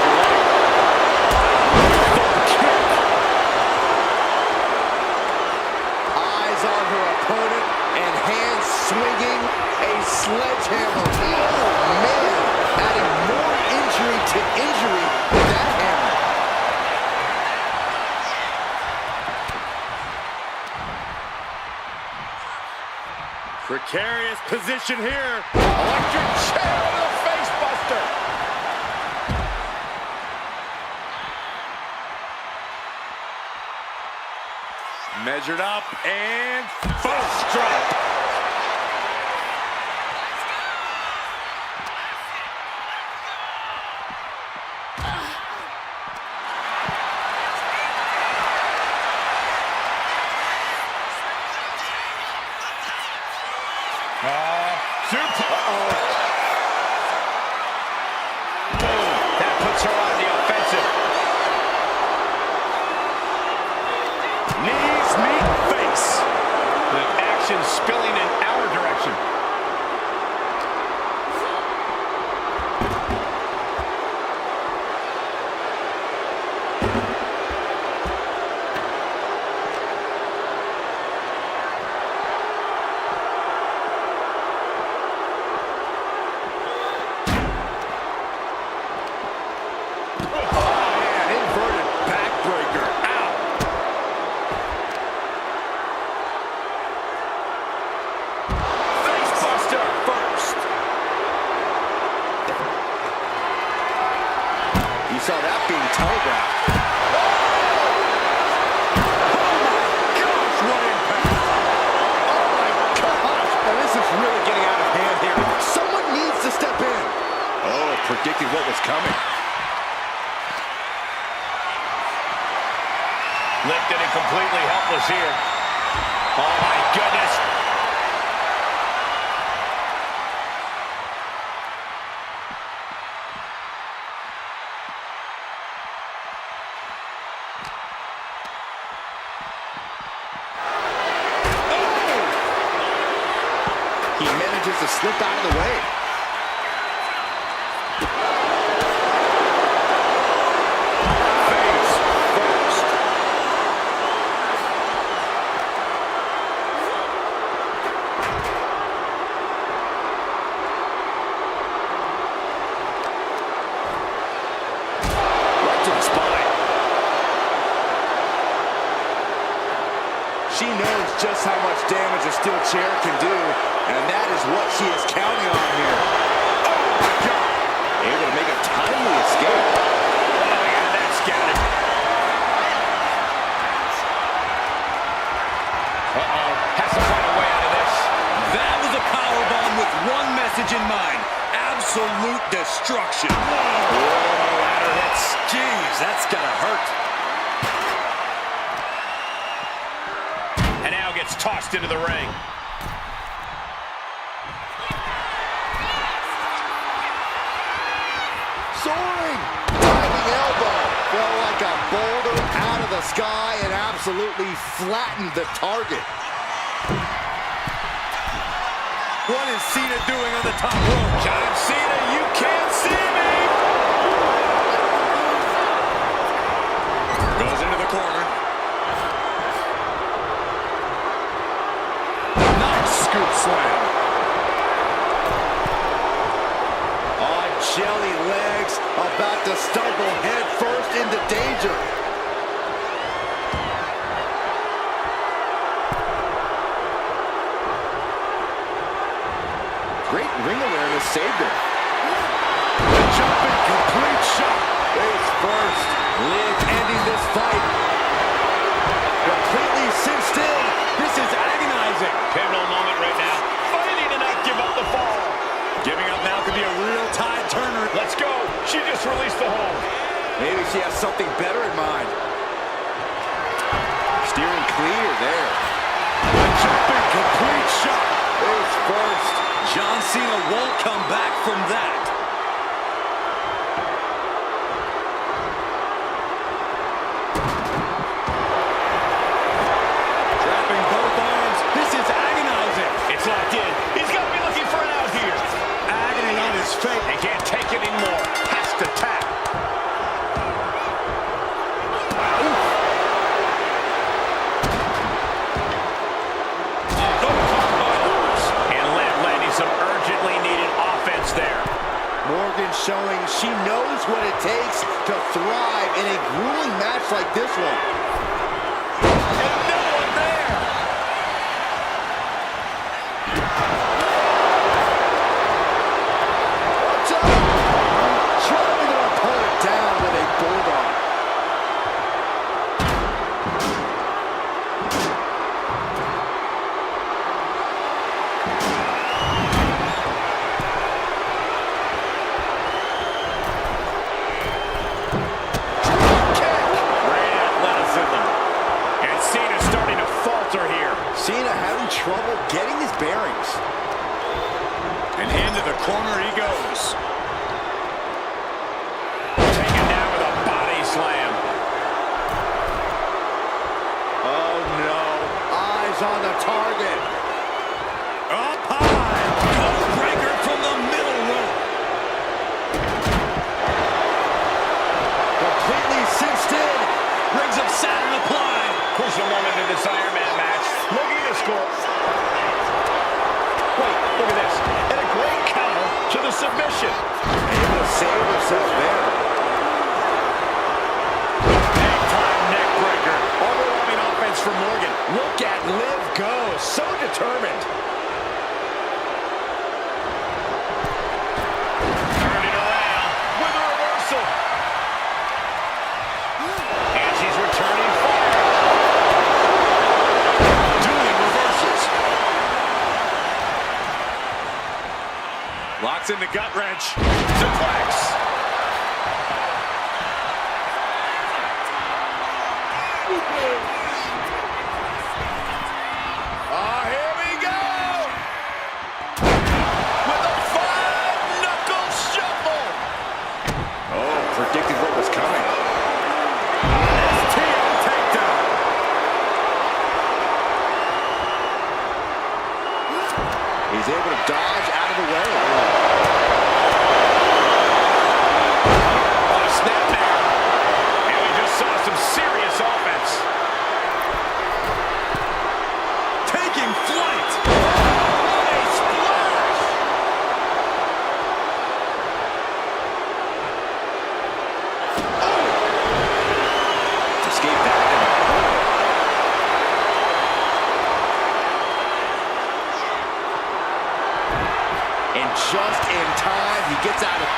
Eyes on her opponent and hands swinging a sledgehammer. Oh, man. Adding more injury to injury with that hammer. Precarious position here. Electric chair to the face buster. Measured up and First drop. That puts her on the offensive. Knees meet face. The action spilling in our direction. Man, inverted backbreaker. Ow. Face buster first. You saw that being telegraphed. gosh, what impact. Oh my gosh! And this is really getting out of hand here. Someone needs to step in. Oh, predicted what was coming. Lifted and completely helpless here. Oh, my goodness. He manages to slip out of the way. Face first. Right to the spine. She knows just how much damage a steel chair can do, and that is what she is counting on here. Oh, my God. Able to make a timely escape. Oh, yeah, that's got it. Uh-oh, has to find a way out of this. That was a powerbomb with one message in mind. Absolute destruction. Whoa, ladder hits. Jeez, that's gotta hurt. And now gets tossed into the ring. Soaring! Diving elbow. Fell like a boulder out of the sky and absolutely flattened the target. What is Cena doing on the top rope? John Cena, you can't see me! Goes into the corner. Nice scoop slam. On jelly legs, about to stumble head first into danger. Great ring awareness saved her. The jumping complete shot. Face first. Liv ending this fight. Completely cinched in. This is agonizing. Pivotal moment right now. Fighting to not give up the fall. Giving up now could be a real tide turner. Let's go. She just released the hold. Maybe she has something better in mind. Steering clear there. The jumping complete shot. Face first. John Cena won't come back from that. Trapping both arms. This is agonizing. It's locked in. He's got to be looking for an out here. Agony on his face. He can't take it anymore. Has to tap. And landing some urgently needed offense there. Morgan showing she knows what it takes to thrive in a grueling match like this one. And no one there. Watch out! Driving their opponent down with a bulldog. Great athleticism. And Cena's starting to falter here. Cena having trouble getting his bearings. And into the corner he goes. Taken down with a body slam. Oh no, eyes on the target. Up high. Code breaker from the middle rope. Completely cinched in. Rings of Saturn applied. Crucial moment in this Iron Man match. Looking to score. Wait, look at this. And a great counter to the submission. Able to save herself there. Big time neck breaker. Overwhelming offense for Morgan. Look at Liv go, so determined. Turned it around with a reversal. And she's returning fire. Doing reversals. Locks in the gut wrench. Suplex. predicted what was coming. STO takedown. He's able to dodge out of the way. Oh, snap there. And we just saw some serious offense. Taking flight. What a splash. Escape that. And just in time, he gets out of...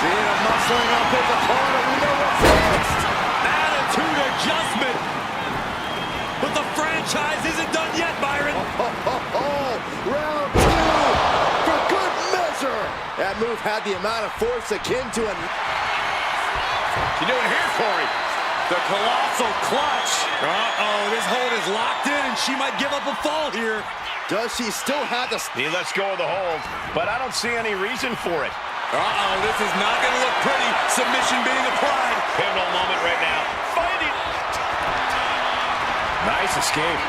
Cena muscling up his opponent. We know what's next. Attitude adjustment. But the franchise isn't done yet, Byron. Round two for good measure. That move had the amount of force akin to a... You doing here, Corey? The colossal clutch. Uh-oh, this hold is locked in, and she might give up a fall here. Does she still have the... He lets go of the hold, but I don't see any reason for it. Uh-oh, this is not going to look pretty. Submission being applied. Pivotal moment right now. Fighting. Nice escape.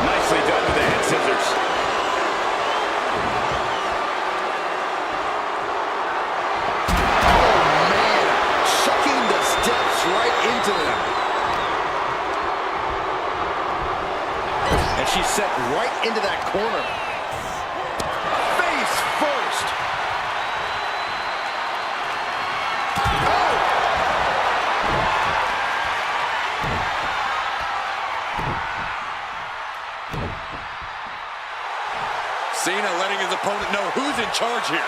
Nicely done with the head scissors. Oh, man. Chucking the steps right into them. And she's set right into that corner. Face first. Oh! Cena letting his opponent know who's in charge here.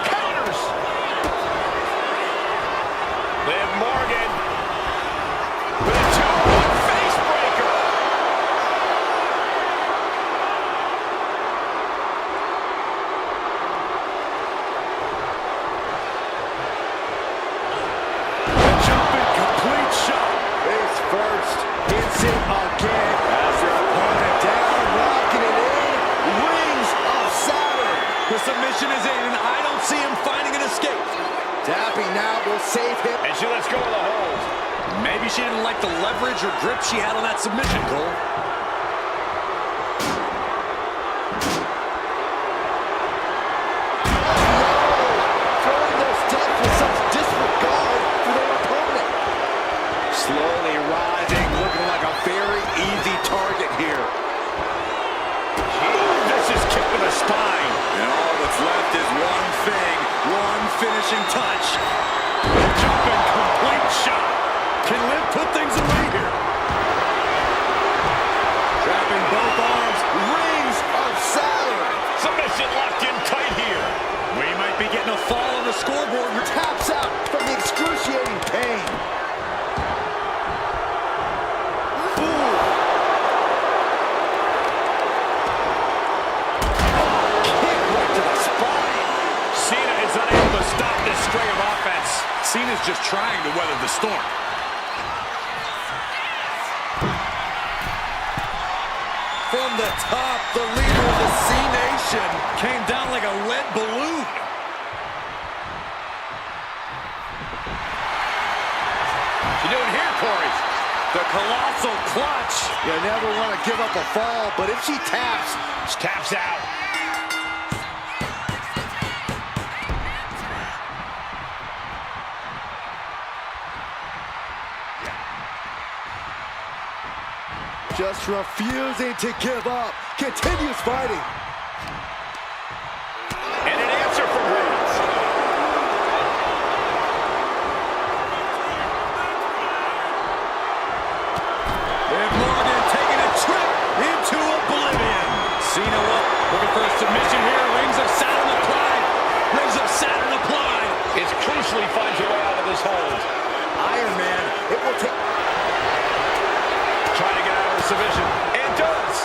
Counters. Liv Morgan with a 2-1 face breaker. The jumping complete shot. Face first. Hits it again. Has their opponent down. Locking it in. Rings of Saturn. The submission is in, and I don't see him finding an escape. Tapping now will save him. And she lets go of the hold. Maybe she didn't like the leverage or grip she had on that submission, Cole. Throwing those steps with such disregard for their opponent. Slowly rising, looking like a very easy target here. This is kick to the spine. And all that's left is one thing, one finishing touch. The jumping complete shot. Can Liv put things away here? Trapping both arms. Rings of Saturn. Submission locked in tight here. We might be getting a fall on the scoreboard. Taps out from the excruciating pain. Ooh. Kick right to the spine. Cena is unable to stop this string of offense. Cena's just trying to weather the storm. From the top, the leader of the C-Nation came down like a lead balloon. What you doing here, Corey? The colossal clutch. You never want to give up a fall, but if she taps, She taps out. just refusing to give up, continues fighting. And an answer from Reigns. Liv Morgan taking a trip into oblivion. Cena looking for a submission here. Rings of Saturn applied. Rings of Saturn applied. It's crucially finds a way out of this hold. Iron Man, it will take... Trying to get out of the submission. And does.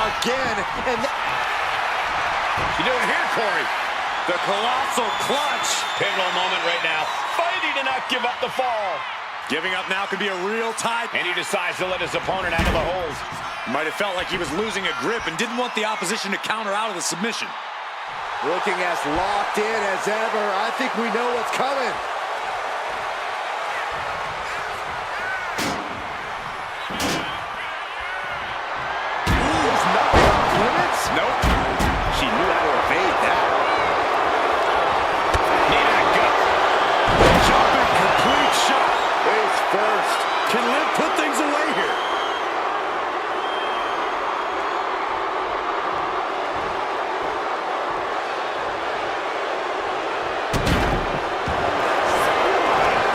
again, and You doing here, Corey? The colossal clutch. Pivotal moment right now. Fighting to not give up the fall. Giving up now could be a real tie. And he decides to let his opponent out of the holes. Might have felt like he was losing a grip and didn't want the opposition to counter out of the submission. looking as locked in as ever. I think we know what's coming. He's not off limits. Nope. She knew how to evade that. Need a gut. Jumping complete shot. Face first. Can Liv put things away here?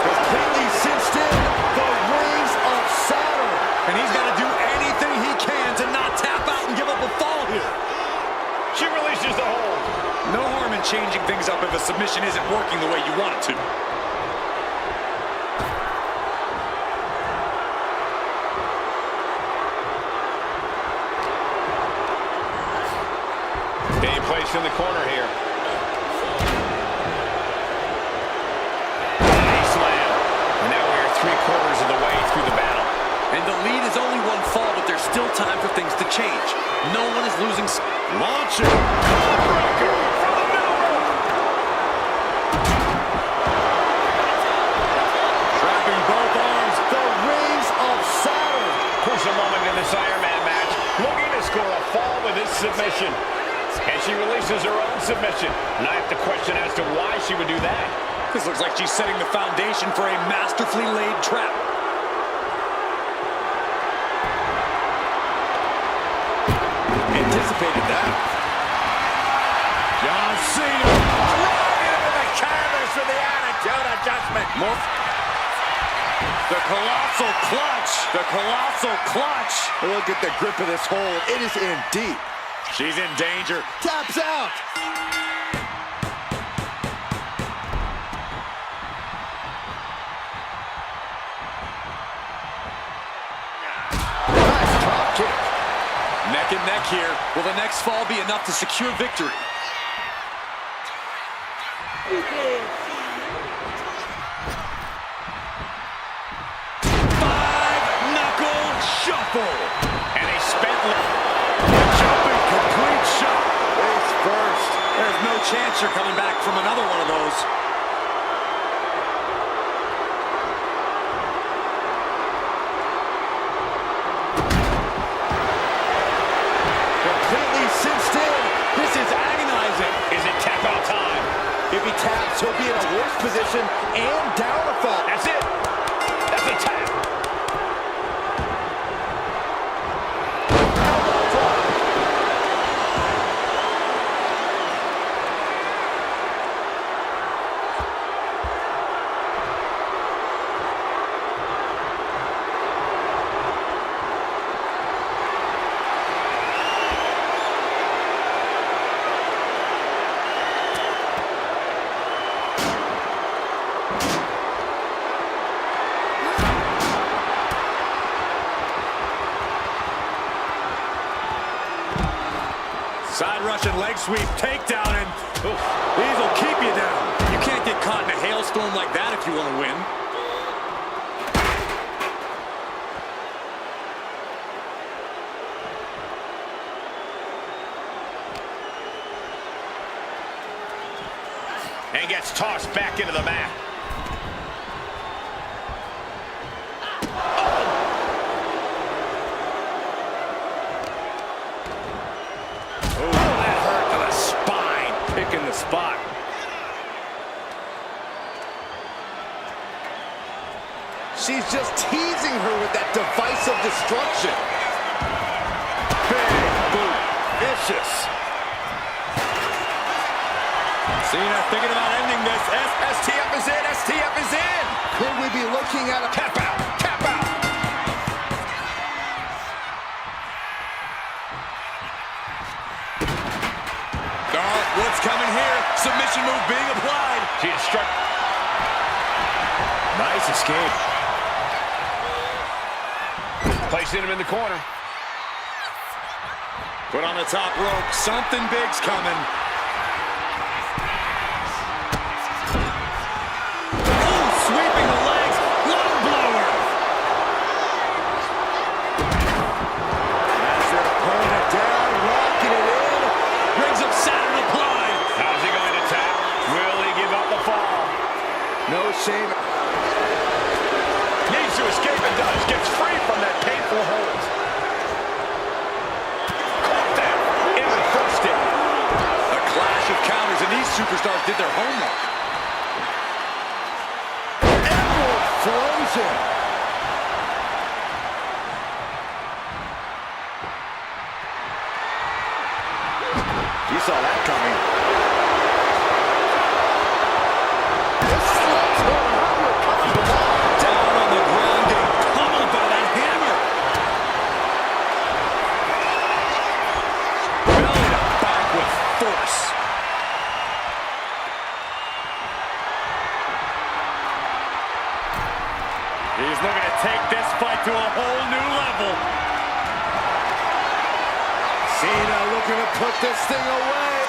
Completely cinched in the rings of Saturn. And he's got to do anything he can to not tap out and give up a fall here. She releases the hold. No harm in changing things up if a submission isn't working the way you want it to. Being placed in the corner here. Knee slam. And now we're 3/4 of the way through the battle. And the lead is only one fall, but there's still time for things to change. No one is losing. Launching. Breaker from the middle rope. Trapping both arms. The rings of Saturn. Crucial moment in this Iron Man match. Looking to score a fall with this submission. And she releases her own submission. And I have to question as to why she would do that. This looks like she's setting the foundation for a masterfully laid trap. Anticipated that. John Cena. Right into the canvas for the attitude adjustment. More. The colossal clutch. The colossal clutch. Look at the grip of this hold. It is in deep. She's in danger. Taps out. Nice top kick. Neck and neck here. Will the next fall be enough to secure victory? Five-knuckle shuffle. And a spent Jumping complete shot. Face first. There's no chance you're coming back from another one of those. Completely cinched in. This is agonizing. Is it tap out time? If he taps, he'll be in a worse position and down a fall. That's it. That's a tap. Elbow drop. Side Russian leg sweep, takedown, and these will keep you down. You can't get caught in a hailstorm like that if you want to win. And gets tossed back into the mat. Oh, that hurt to the spine. Picking the spot. She's just teasing her with that device of destruction. Big boot. Vicious. Cena thinking about ending this. STF is in. STF is in. Could we be looking at a Tap out. Tap out. Oh, what's coming here? Submission move being applied. She is struck. Nice escape. Placing him in the corner. Put on the top rope. Something big's coming. Oh, sweeping the legs. Lung blower. Has their opponent down, locking it in. Brings up Saturn applied. How's he going to tap? Will he give up the fall? No shame. Needs to escape and does. Gets free from that painful hold. Caught that in the first hit. A clash of counters, and these superstars did their homework. Emerald Frozen. You saw that coming. This slopes going onward, comes the ball. Down on the ground, getting pummeled by that hammer. Belly to back with force. He's looking to take this fight to a whole new level. Cena looking to put this thing away.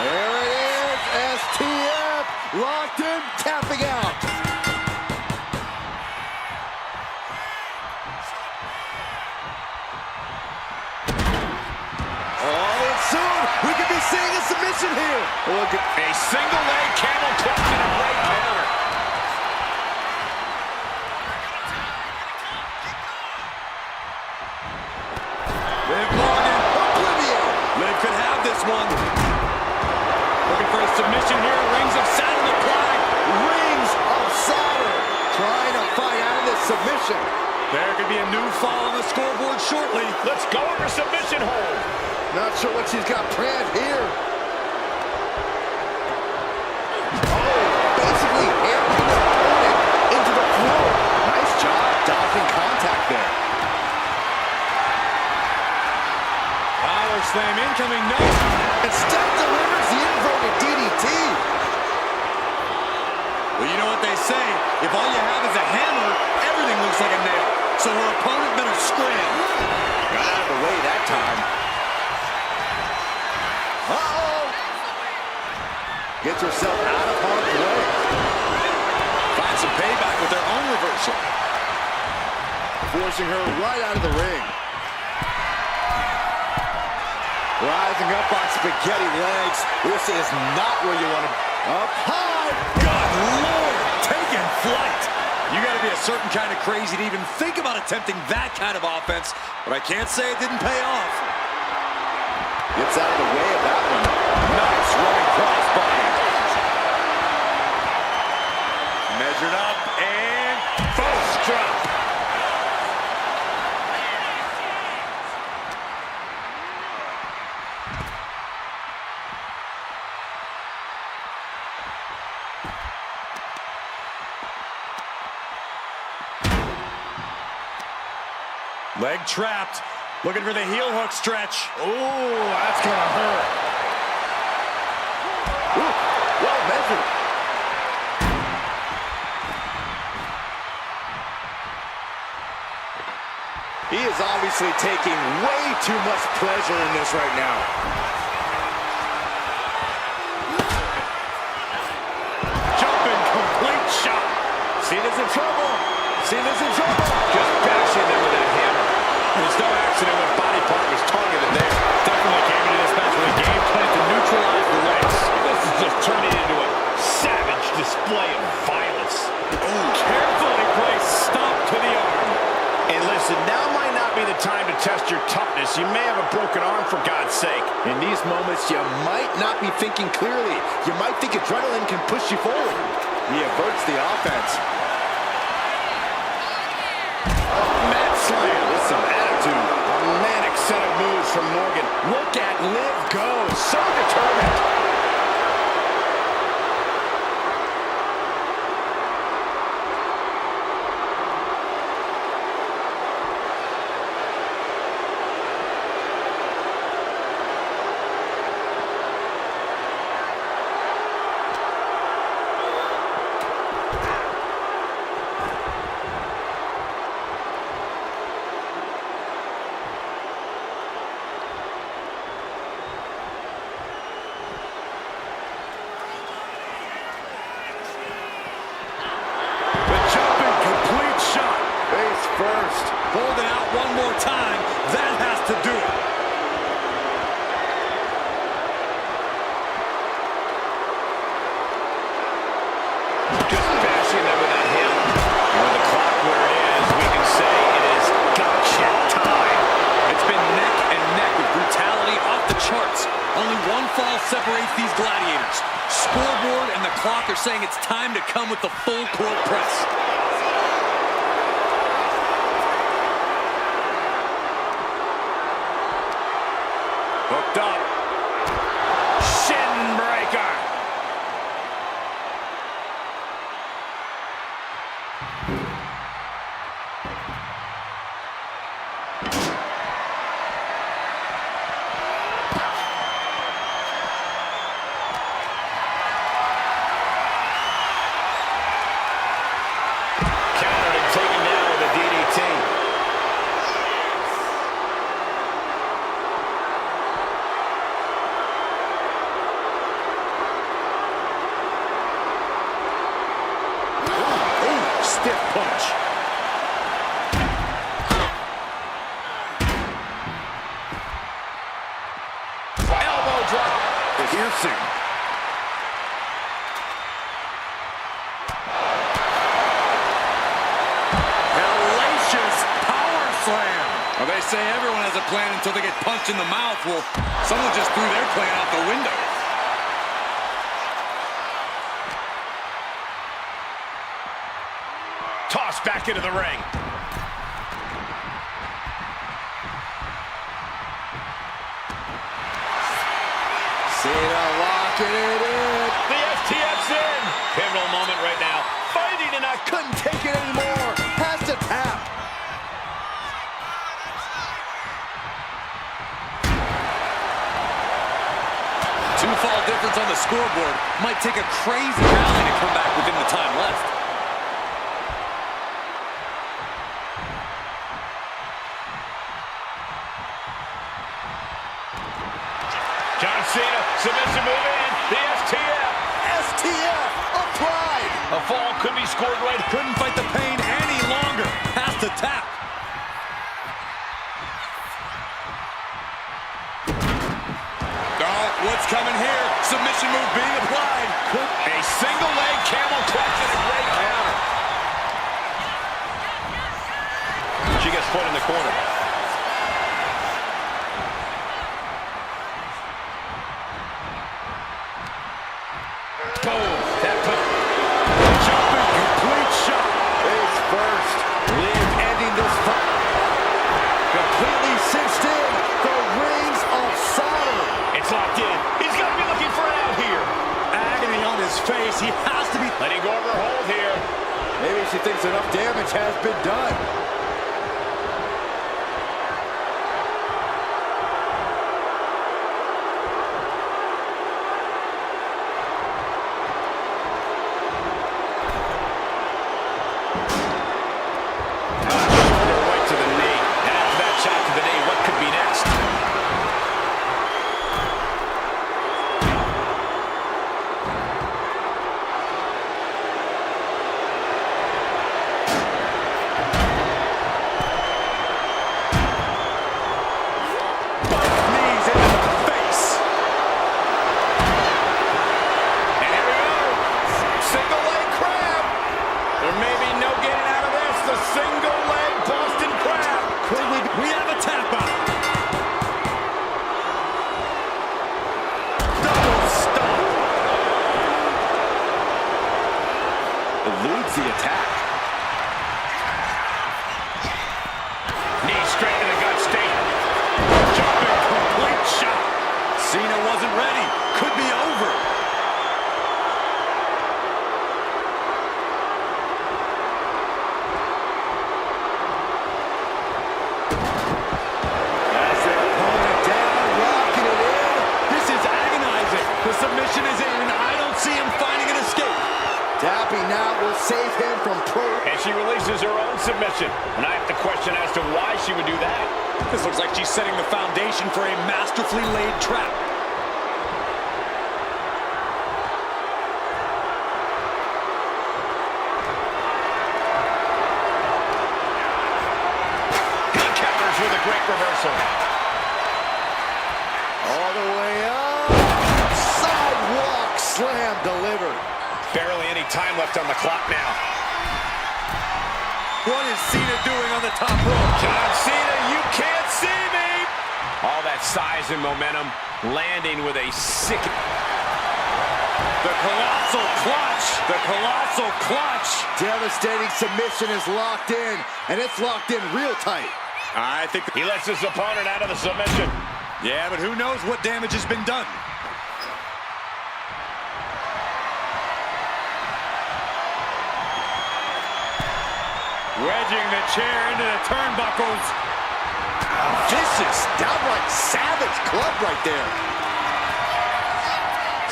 There it is, STF, locked in, tapping out. Oh, and soon we could be seeing a submission here. Look at A single leg camel clutch and a right counter. Liv Morgan. Oblivion. Liv could have this one. Looking for a submission here. Rings of Saturn applied. Rings of Saturn trying to fight out of this submission. There could be a new fall on the scoreboard shortly. Let's go over submission hold. Not sure what she's got planned here. Oh, basically hammering the opponent into the floor. Nice job dodging contact there. Power slam incoming. No. Instead delivers the inverted DDT. Well, you know what they say. If all you have is a hammer, everything looks like a nail. So her opponent better scram. Got out of the way that time. Uh-oh. Gets herself out of harm's way. Finds some payback with their own reversal. Forcing her right out of the ring. Rising up on spaghetti legs. This is not where you want to... Up high. Good Lord, taking flight. You got to be a certain kind of crazy to even think about attempting that kind of offense, but I can't say it didn't pay off. Gets out of the way of that one. Nice running crossbody. Measured up and first drop. Leg trapped. Looking for the heel hook stretch. Oh, that's gonna hurt. Ooh, well measured. He is obviously taking way too much pleasure in this right now. Jumping complete shot. Cena's in trouble. Cena's in trouble. Just bashing them with that hammer. There's no accident when body part was targeted there. Definitely came into this match with a game plan to neutralize the legs. This is just turning into a savage display of violence. Oh, carefully placed stomp to the arm. And listen, now might not be the time to test your toughness. You may have a broken arm, for God's sake. In these moments, you might not be thinking clearly. You might think adrenaline can push you forward. He averts the offense. Mat slam with some attitude. A manic set of moves from Morgan. Look at Liv go. So determined. time, that has to do it. Just bashing them with that hip. And with the clock where it is, we can say it is gotcha time. It's been neck and neck with brutality off the charts. Only one fall separates these gladiators. Scoreboard and the clock are saying it's time to come with the full court press. Hooked up. Shin breaker. Countered and taken down with a DDT. Stiff punch. Elbow drop. Piercing. Hellacious power slam. Well, they say everyone has a plan until they get punched in the mouth. Well, someone just threw their plan out the window. Tossed back into the ring. Cena locking it in. The STF's in. Pivotal moment right now. Fighting and I couldn't take it anymore. Has to tap. Two-fall difference on the scoreboard. Might take a crazy rally to come back within the time left. John Cena, submission move in. The STF. STF applied. A fall could be scored right. Couldn't fight the pain any longer. Has to tap. Oh, what's coming here? Submission move being applied. A single leg camel clutch and a great counter. She gets put in the corner. Boom. That put Jumping complete shot. Face first. Liv ending this fight. Completely cinched in. The rings of solder. It's locked in. He's got to be looking for an out here. Agony on his face. He has to be. Letting go of her hold here. Maybe she thinks enough damage has been done. Shoulder right to the knee. And after that shot to the knee, what could be next? Both knees into the face. And here we go. Single leg crab. There may be no getting out of this. The single leg Boston crab. Could we have a tap out. Double stomp. Eludes the attack. Knee straight to the gut state. Jumping complete shot. Cena wasn't ready. Could be over. As their opponent down, locking it in. This is agonizing. The submission is in. I don't see him finding an escape. Tapping now will save him from pro. And she releases her own submission. And I have to question as to why she would do that. This looks like she's setting the foundation for a masterfully laid trap. He counters with a reversal. All the way up. Sidewalk slam delivered. Barely any time left on the clock now. What is Cena doing on the top rope? John Cena, you can't see me! All that size and momentum, landing with a sick... The colossal clutch! The colossal clutch! Devastating submission is locked in, and it's locked in real tight. I think He lets his opponent out of the submission. yeah, but who knows what damage has been done. Wedging the chair into the turnbuckles. Vicious, downright savage club right there.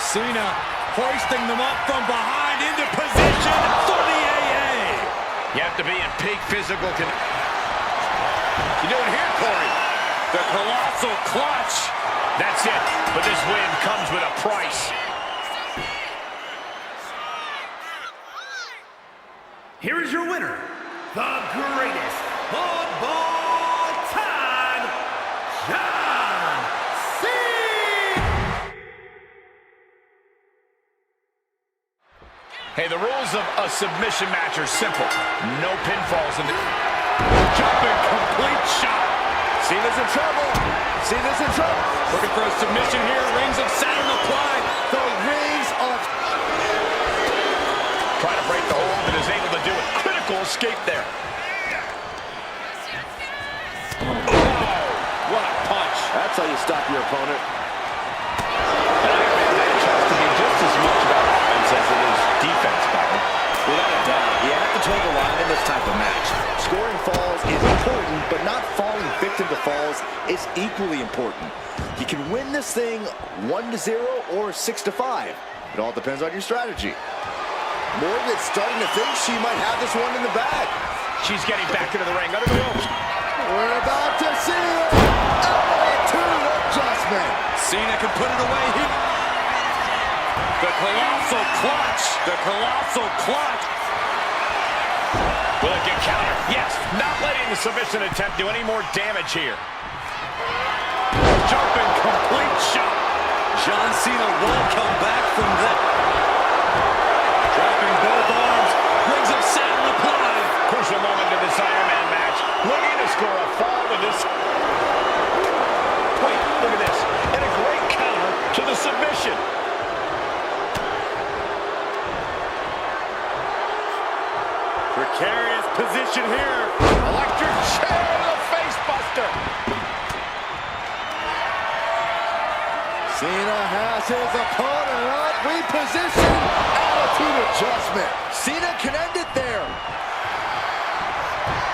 Cena hoisting them up from behind into position for the AA. You have to be in peak physical condition. You doing here, Corey? The colossal clutch. That's it, but this win comes with a price. Here is your winner, the greatest of all time, John Cena! Hey, the rules of a submission match are simple. No pinfalls in the... Jumping complete shot. Cena's in trouble. Cena's in trouble. Looking for a submission here. Rings of Saturn applied. The rings of... Trying to break the hold and is able to do it. Critical escape there. What a punch. That's how you stop your opponent. An Iron Man match has to be just as much about offense as it is defense, Byron. Without a doubt, you have to toe the line in this type of match. Scoring falls is important, but not falling victim to falls is equally important. You can win this thing 1-0 or 6-5. It all depends on your strategy. Morgan's starting to think she might have this one in the bag. She's getting back into the ring under the ropes. We're about to see it. Attitude adjustment. Cena can put it away here. The colossal clutch. The colossal clutch. Will it get countered? Yes, not letting the submission attempt do any more damage here. Jumping complete shot. John Cena won't come back from that. Dropping both arms. Rings of Saturn applied. Crucial moment in this Iron Man match. Looking to score a fall with this. Wait, look at this. And a great counter to the submission. Precarious position here. Electric chair, the face buster. Cena has his opponent up. Reposition. Attitude adjustment. Cena can end it there.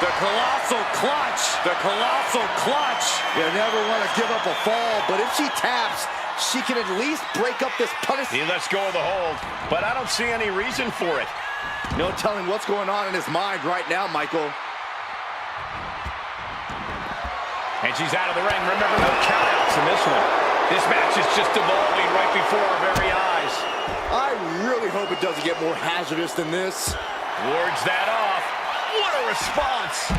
The colossal clutch. The colossal clutch. You never want to give up a fall, but if she taps, she can at least break up this punishment. He lets go of the hold, but I don't see any reason for it. No telling what's going on in his mind right now, Michael. And she's out of the ring. Remember, no countouts in this one. This match is just evolving right before our very eyes. I really hope it doesn't get more hazardous than this. Wards that off. What a response.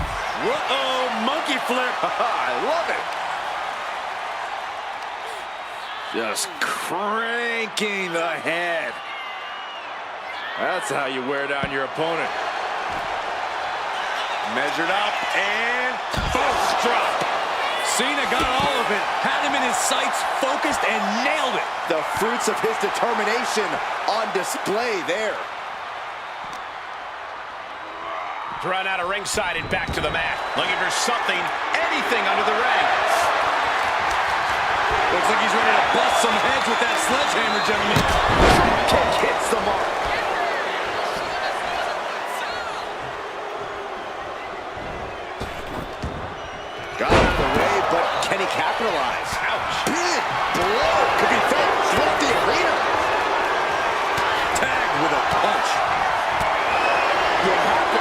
Uh-oh, monkey flip. I love it. Just cranking the head. That's how you wear down your opponent. Measured up and false drop. Cena got all of it. Had him in his sights, focused, and nailed it. The fruits of his determination on display there. Run out of ringside and back to the mat. Looking for something, anything under the ring. Looks like he's ready to bust some heads with that sledgehammer, gentlemen. Kick hits the mark. Got out of the way, but can he capitalize? Ouch. Big blow. Could be felt throughout the arena. Tagged with a punch. You have to.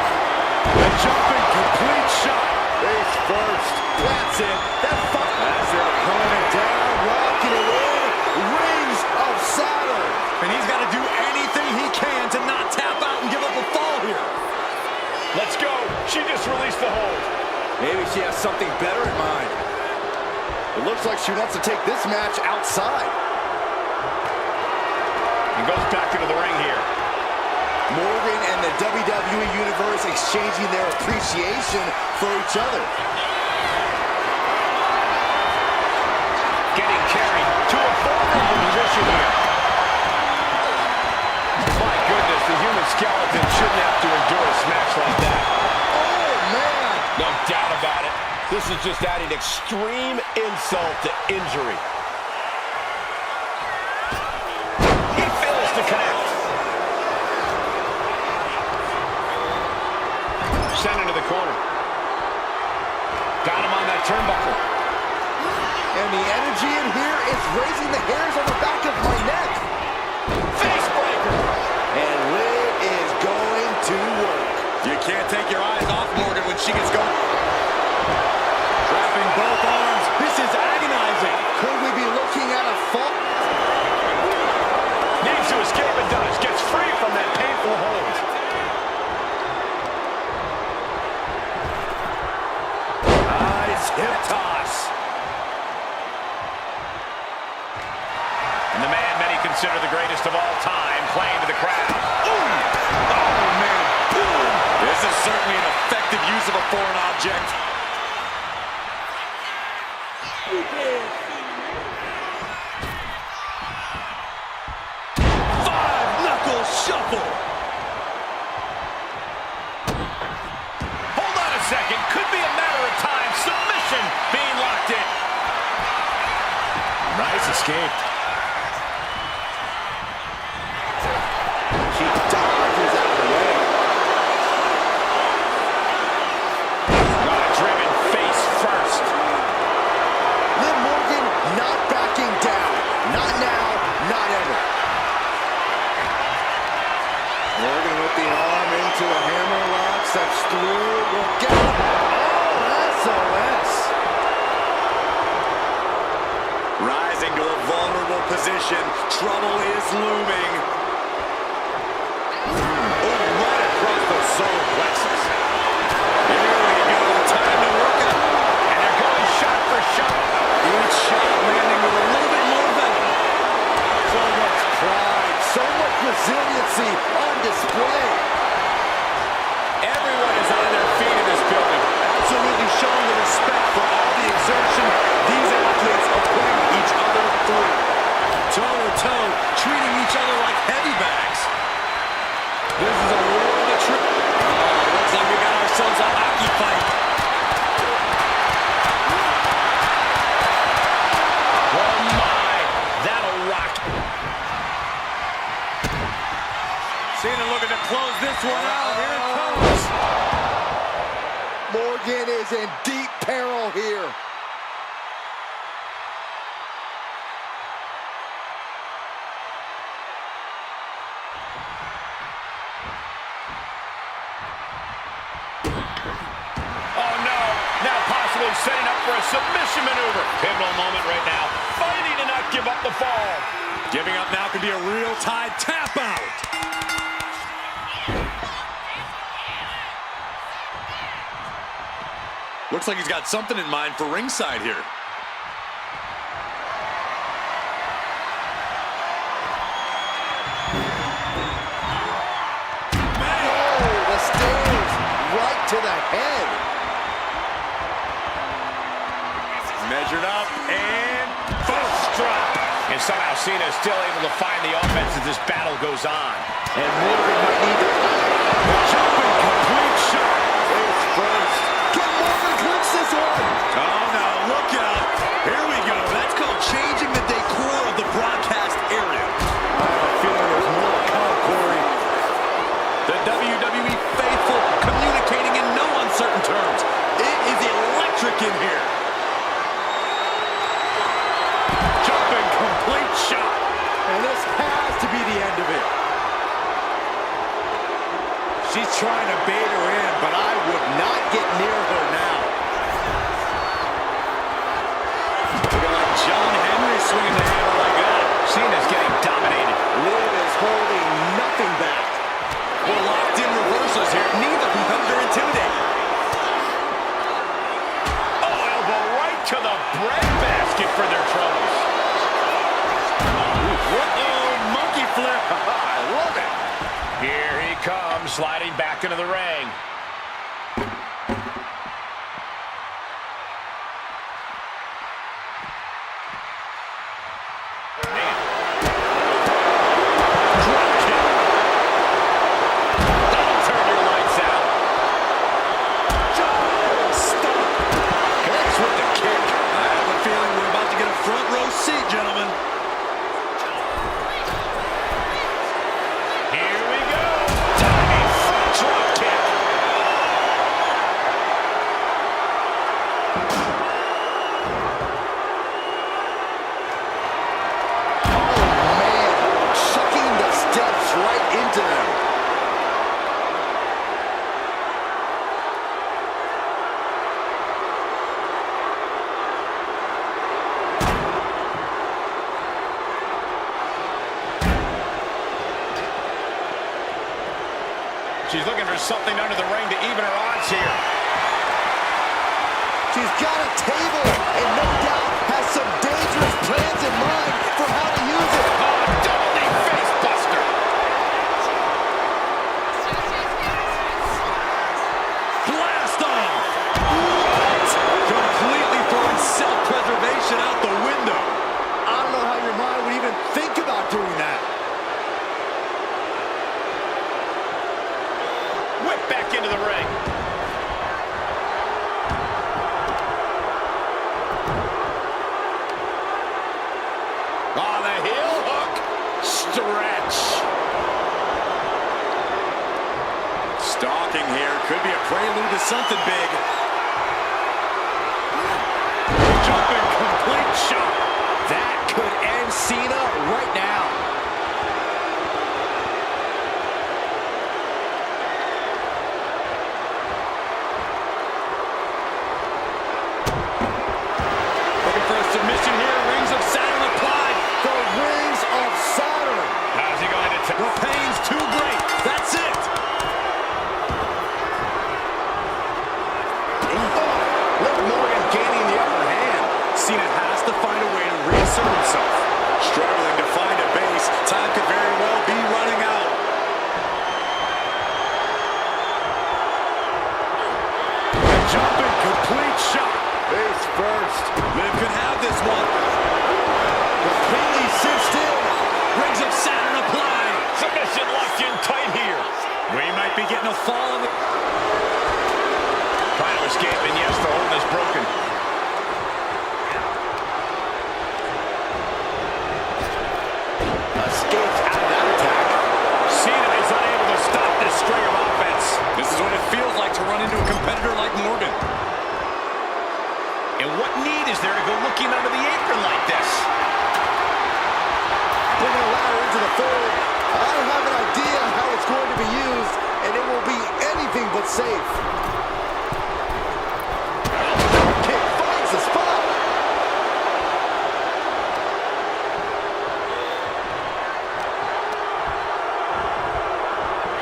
A jumping complete shot. Face first. That's it. That's it. Opponent down, walking it in. Rings of Saturn. And he's got to do anything he can to not tap out and give up a fall here. Let's go. She just released the hold. Maybe she has something better in mind. It looks like she wants to take this match outside. And goes back into the ring here. Morgan and the WWE Universe exchanging their appreciation for each other. Getting carried to a vulnerable position here. My goodness, the human skeleton shouldn't have to endure a smash like that. Oh, man. No doubt about it. This is just adding extreme insult to injury. He fails to connect. Sent into the corner. Got him on that turnbuckle. And the energy in here is raising the hairs on the back of my neck. Face breaker. And Liv is going to work. You can't take your eyes off Morgan when she gets going. Trapping both arms. This is agonizing. Could we be looking at a fall? Needs to escape and does. Gets free from that painful hold. Nice hip toss. And the man many consider the greatest of all time playing to the crowd. Ooh. Oh, man. Boom. This is certainly an effective use of a foreign object. Five-knuckle shuffle. Hold on a second. Could be a matter of time. Submission being locked in. Nice escape. She dodges out of the way. Driven face first. Liv Morgan not backing down. Not now, not ever. Morgan with the arm into a hammerlock. Steps through. Will get it. Oh, SOS. Rising to a vulnerable position. Trouble is looming. Oh, right across the solar plexus. Here we go. Time to work it. And they're going shot for shot. Each shot landing with a little bit more venom. So much pride. So much resiliency on display. Everyone is on their feet in this building. Absolutely showing the respect for all the exertion these athletes are putting each other through. Toe to toe, treating each other like heavy bags. This is a world of truth. Looks like we got ourselves a hockey fight. Oh my, that'll rock. Cena looking to close this one out. Here it comes. Morgan is in deep peril here. Oh no, now possibly setting up for a submission maneuver. Pivotal moment right now. Fighting to not give up the fall. Giving up now could be a real tide tap out. Looks like he's got something in mind for ringside here. Oh, the stairs right to the head. Measured up and First drop. And somehow Cena is still able to find the offense as this battle goes on. And Morgan might need to jumping complete shot. face first. Can Morgan clinch this one? Oh no, look out. Here we go. That's called changing the decor of the broadcast area. I have a feeling there's more to come, Corey. The WWE faithful communicating in no uncertain terms. It is electric in here. Jumping complete shot. And this has to be the end of it. She's trying to bait her in, but I would not get near her now. Looking like John Henry swinging the hammer like that. Cena's getting dominated. Liv is holding nothing back. We're locked in reversals here. Neither competitor intimidated. Oh, elbow right to the breadbasket. comes sliding back into the ring. She's looking for something under the ring to even her odds here. She's got a table and no doubt has some dangerous plans in mind for how to use it. Oh, double knee face buster. Blast off! What? Completely throwing self-preservation out the window. I don't know how your mind would even think about doing that. Whip back into the ring. On the heel hook. Stretch. Stalking here. Could be a prelude to something big. Jumping complete shot. That could end Cena right now. Looking for a submission here. Rings of Saturn applied. The rings of Saturn. How's he going to take? The pain's too great. That's it. Liv Morgan gaining the upper hand. Cena has to find a way to reassert himself. Struggling to find a base. Time could very well be running out. A jumping complete shot. Face first. Liv could have this one. Completely cinched in. Rings of Saturn applied. Submission locked in tight here. We might be getting a fall in the... Trying to escape, and yes, the hold is broken. Escapes out of that attack. Cena is unable to stop this string of offense. This is what it feels like to run into a competitor like Morgan. And what need is there to go looking under the apron like this? Bringing a ladder into the fold. I have an idea how it's going to be used, and it will be anything but safe. Kick finds the spot.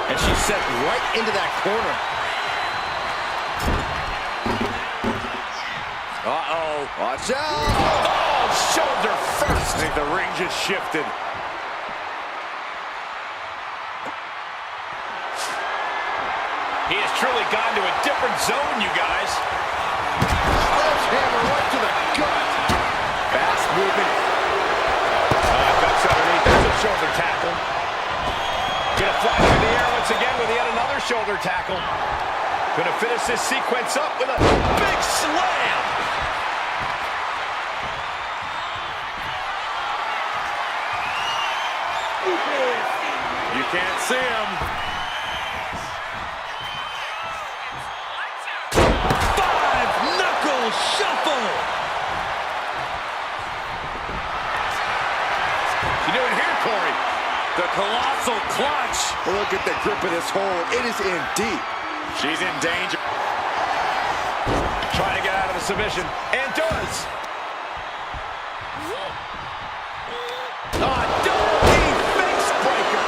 And she's set right into that corner. Uh-oh. Watch out. Oh, shoulder first. I think the ring just shifted. He has truly gone to a different zone, you guys. Sledgehammer right to the gut. Fast moving. That's underneath. There's a shoulder tackle. Gonna fly through the air once again with yet another shoulder tackle. Gonna finish this sequence up with a big slam. You can't see him. Five-knuckle shuffle. You doing here, Corey? The colossal clutch. Look at the grip of this hold. It is in deep. She's in danger. Trying to get out of the submission, and does. Double knee face breaker.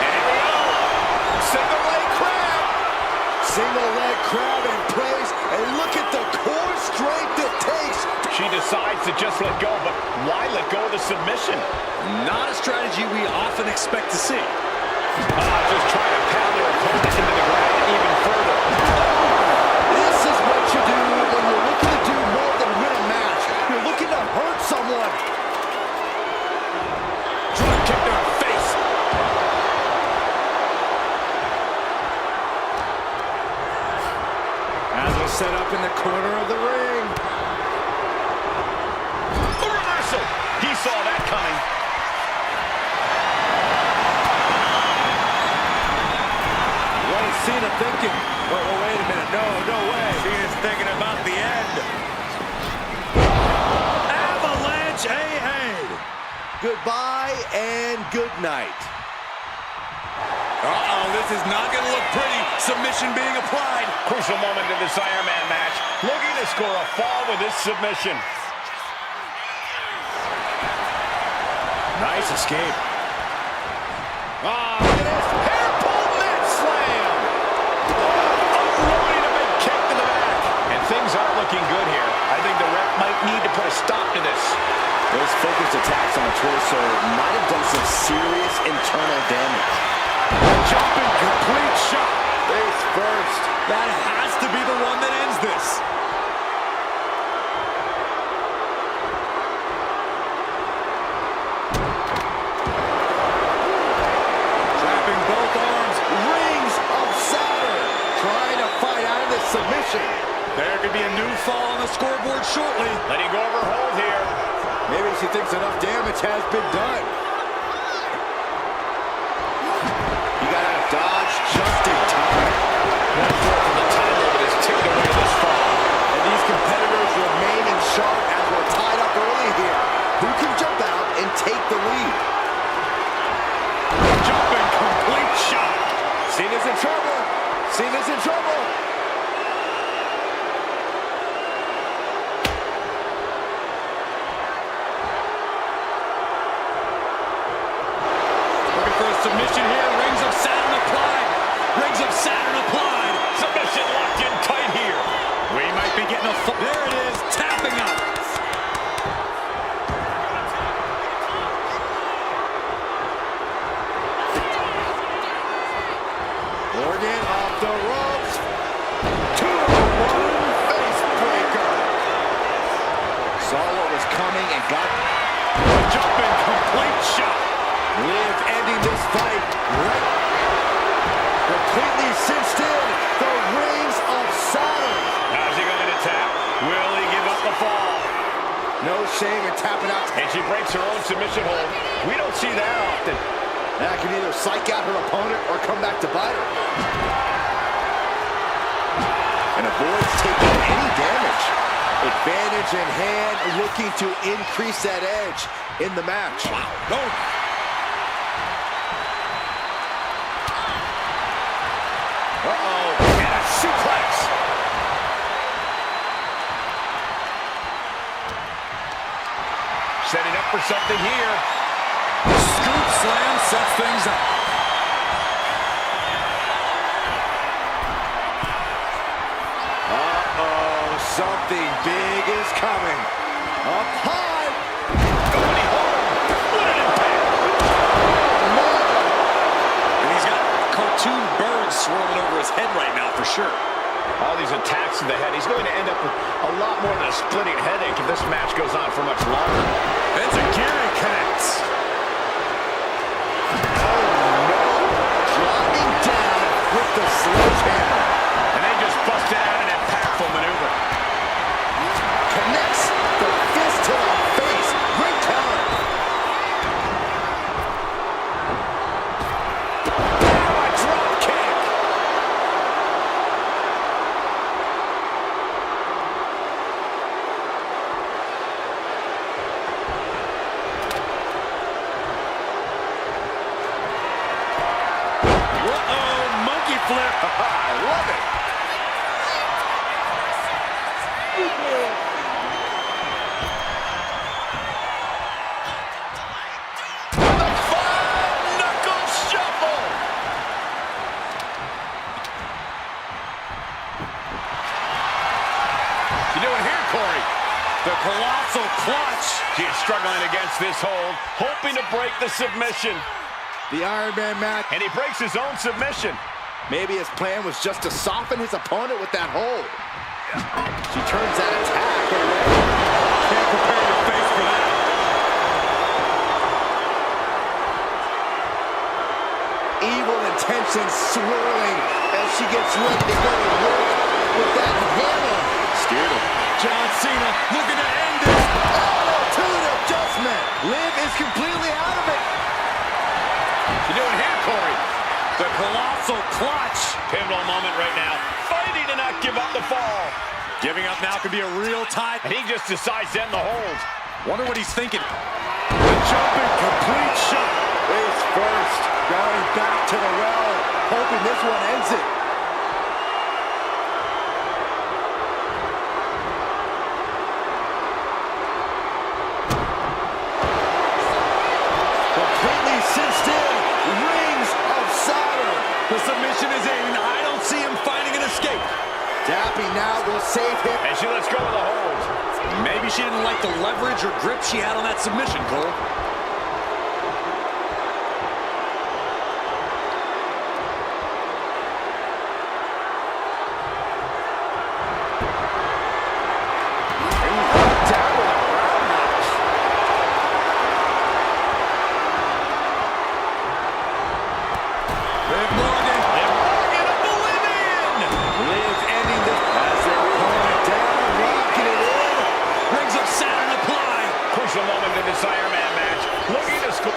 And here we go. Single leg crab. Single leg crab in place. And look at the core strength it takes. She decides to just let go, but why let go of the submission? Not a strategy we often expect to see. Just trying to pound their opponent into the ground even further. This is what you do when you're looking to do more than win a match. You're looking to hurt someone. Drop kick to her face. As a set up in the corner of the ring. A reversal. He saw that coming. What is Cena thinking? Oh, wait a minute. No way. Cena's thinking about the end. Avalanche AA. Goodbye and good night. Uh-oh, this is not going to look pretty. Submission being applied. Crucial moment in this Iron Man match. Looking to score a fall with this submission. Nice escape. Look at this. Hair pull net slam. Unloading a big kick to the back. And things aren't looking good here. I think the ref might need to put a stop to this. Those focused attacks on the torso might have done some serious internal damage. Jumping complete shot. Face first. That has to be the one that ends this. Trapping both arms. Rings of Saturn. Trying to fight out of this submission. There could be a new fall on the scoreboard shortly. Letting go of her hold here. Maybe she thinks enough damage has been done. He got out of dodge just in time. 1/4 of the time limit is ticked away this fall. And these competitors remaining sharp as we're tied up early here. Who can jump out and take the lead? Jumping complete shot. Cena's in trouble. Cena's in trouble. Looking for a submission here. Rings of Saturn applied. Rings of Saturn applied. Submission locked in tight here. We might be getting a... There it is. Tapping out. Morgan off the ropes. 2-1 face breaker. Saw what was coming and got Jumping complete shot. Liv ending this fight right. Completely cinched in the rings of Saturn. How's he going to tap? Will he give up the fall? No shame in tapping out. And she breaks her own submission hold. We don't see that often. That can either psych out her opponent or come back to bite her. And avoids taking any damage. Advantage in hand, looking to increase that edge in the match. Wow. No. Uh-oh. And a suplex. Setting up for something here. Scoop slam sets things up. Uh-oh. Something big is coming. Up high. Nobody home. What an impact. And he's got cartoon birds swirling over his head right now for sure. All these attacks to the head. He's going to end up with a lot more than a splitting headache if this match goes on for much longer. It's a Gary connects. Dropping down with the sledgehammer. And they just busted out an impactful maneuver. Connects the fist to the face. Great counter. Now a drop kick. Uh-oh, monkey flip. I love it. Knuckle shuffle. You doing here, Corey? The colossal clutch. She's struggling against this hold, hoping to break the submission. The Iron Man match. And he breaks his own submission. Maybe his plan was just to soften his opponent with that hold. She turns that attack away. Can't prepare your face for that. Evil intentions swirling as she gets ready to go to work with that hammer. Scared him. John Cena looking to end this. Attitude adjustment. Liv is completely out of it. What's he doing here, Corey? The colossal clutch. Pivotal moment right now. Fighting to not give up the fall. Giving up now could be a real tie. And he just decides to end the hold. Wonder what he's thinking. The jumping complete shot. Face first. Going back to the well. Hoping this one ends it. Completely cinched in. Rings of solder. The submission is in. I don't see him finding an escape. Dappy now will save him. And she lets go of the hold. Maybe she didn't like the leverage or grip she had on that submission, Cole.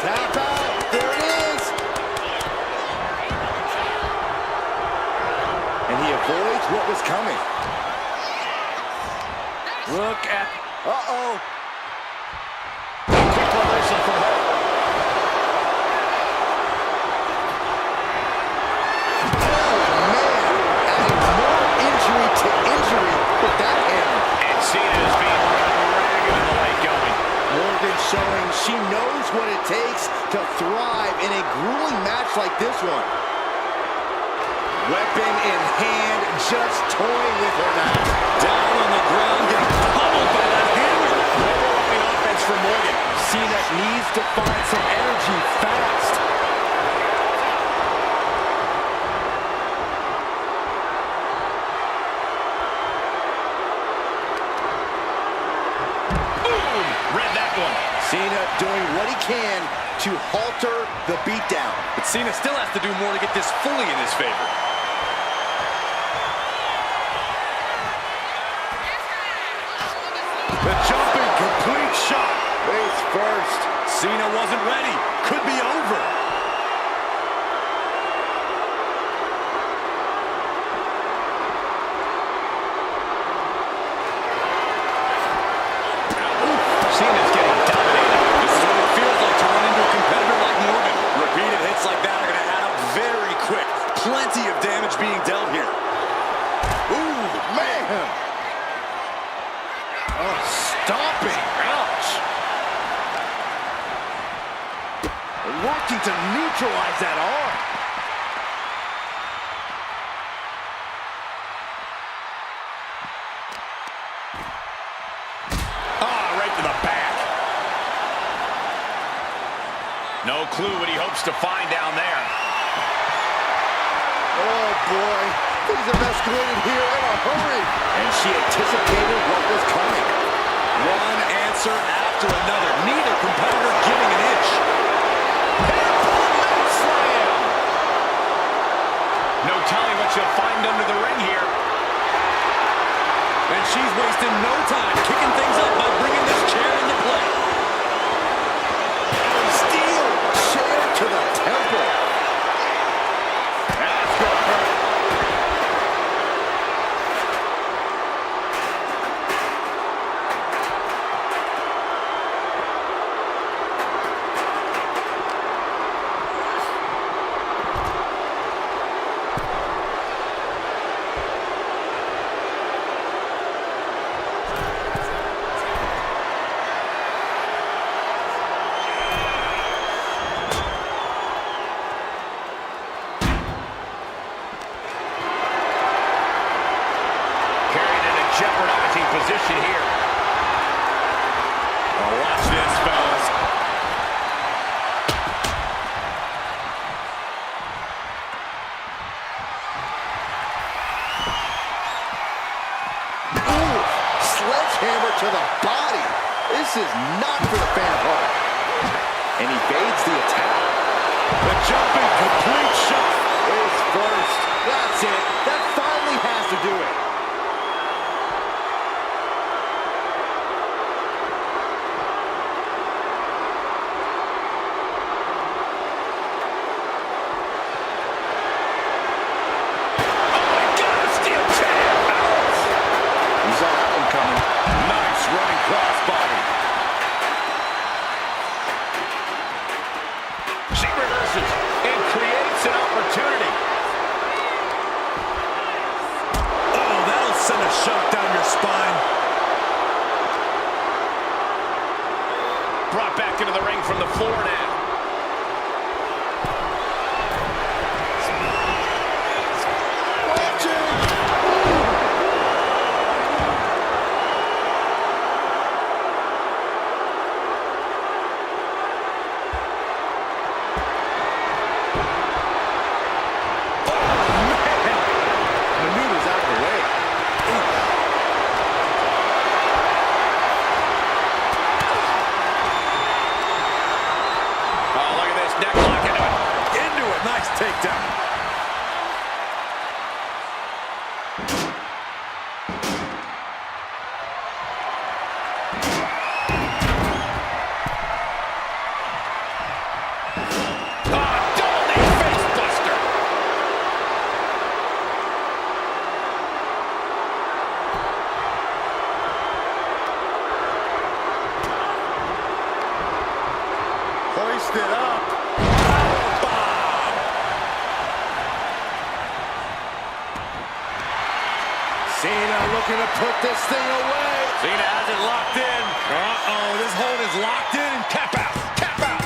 Tap out. There it is. And he avoids what was coming. Look at... Uh-oh. Quick reversal from her. Oh, man. Adding more injury to injury with that hammer. And Cena is being run ragged in the late going. Morgan showing she knows what it takes to thrive in a grueling match like this one. Weapon in hand, just toying with her now. Down on the ground, getting pummeled by that hammer. Overwhelming offense for Morgan. Cena needs to find some energy fast. Boom! Read that one. Cena doing what he can to halter the beatdown. But Cena still has to do more to get this fully in his favor. The jumping complete shot. Face first. Cena wasn't ready. Could be over. Cena's getting dominated. This is what it feels like to run into a competitor like Morgan. Repeated hits like that are going to add up very quick. Plenty of damage being dealt here. Ooh, man. Oh, stomping. Ouch. Working to neutralize that arm. Right to the back. No clue what he hopes to find down there. Oh, boy. Things have escalated here in a hurry. And she anticipated what was coming. One answer after another. Neither competitor giving an inch. Slam! No telling what she'll find under the ring here. And she's wasting no time kicking things up by bringing this chair into play. Steel chair to the temple. That's gonna hurt. Jeopardizing position here. Oh, watch this, fellas. Jackhammer to the body. This is not for the faint of heart. And he evades the attack. The jumping complete shot is first. That's it. That finally has to do it. Shot down your spine. Brought back into the ring from the floor now. Takedown. Hoist it up. Cena looking to put this thing away. Cena has it locked in. Uh-oh, this hold is locked in and tap out. Tap out.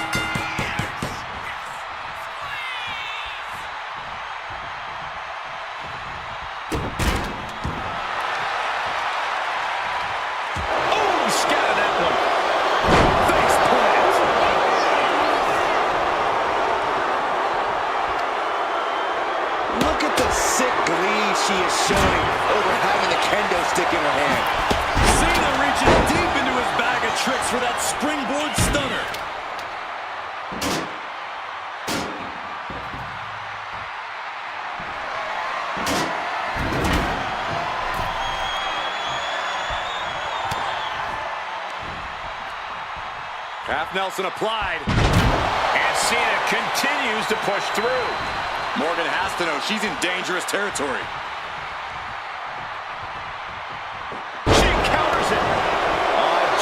Oh, scattered that one. Face plant. Look at the sick glee she is showing over having the kendo stick in her hand. Cena reaching deep into his bag of tricks for that springboard stunner. Half Nelson applied. And Cena continues to push through. Morgan has to know she's in dangerous territory.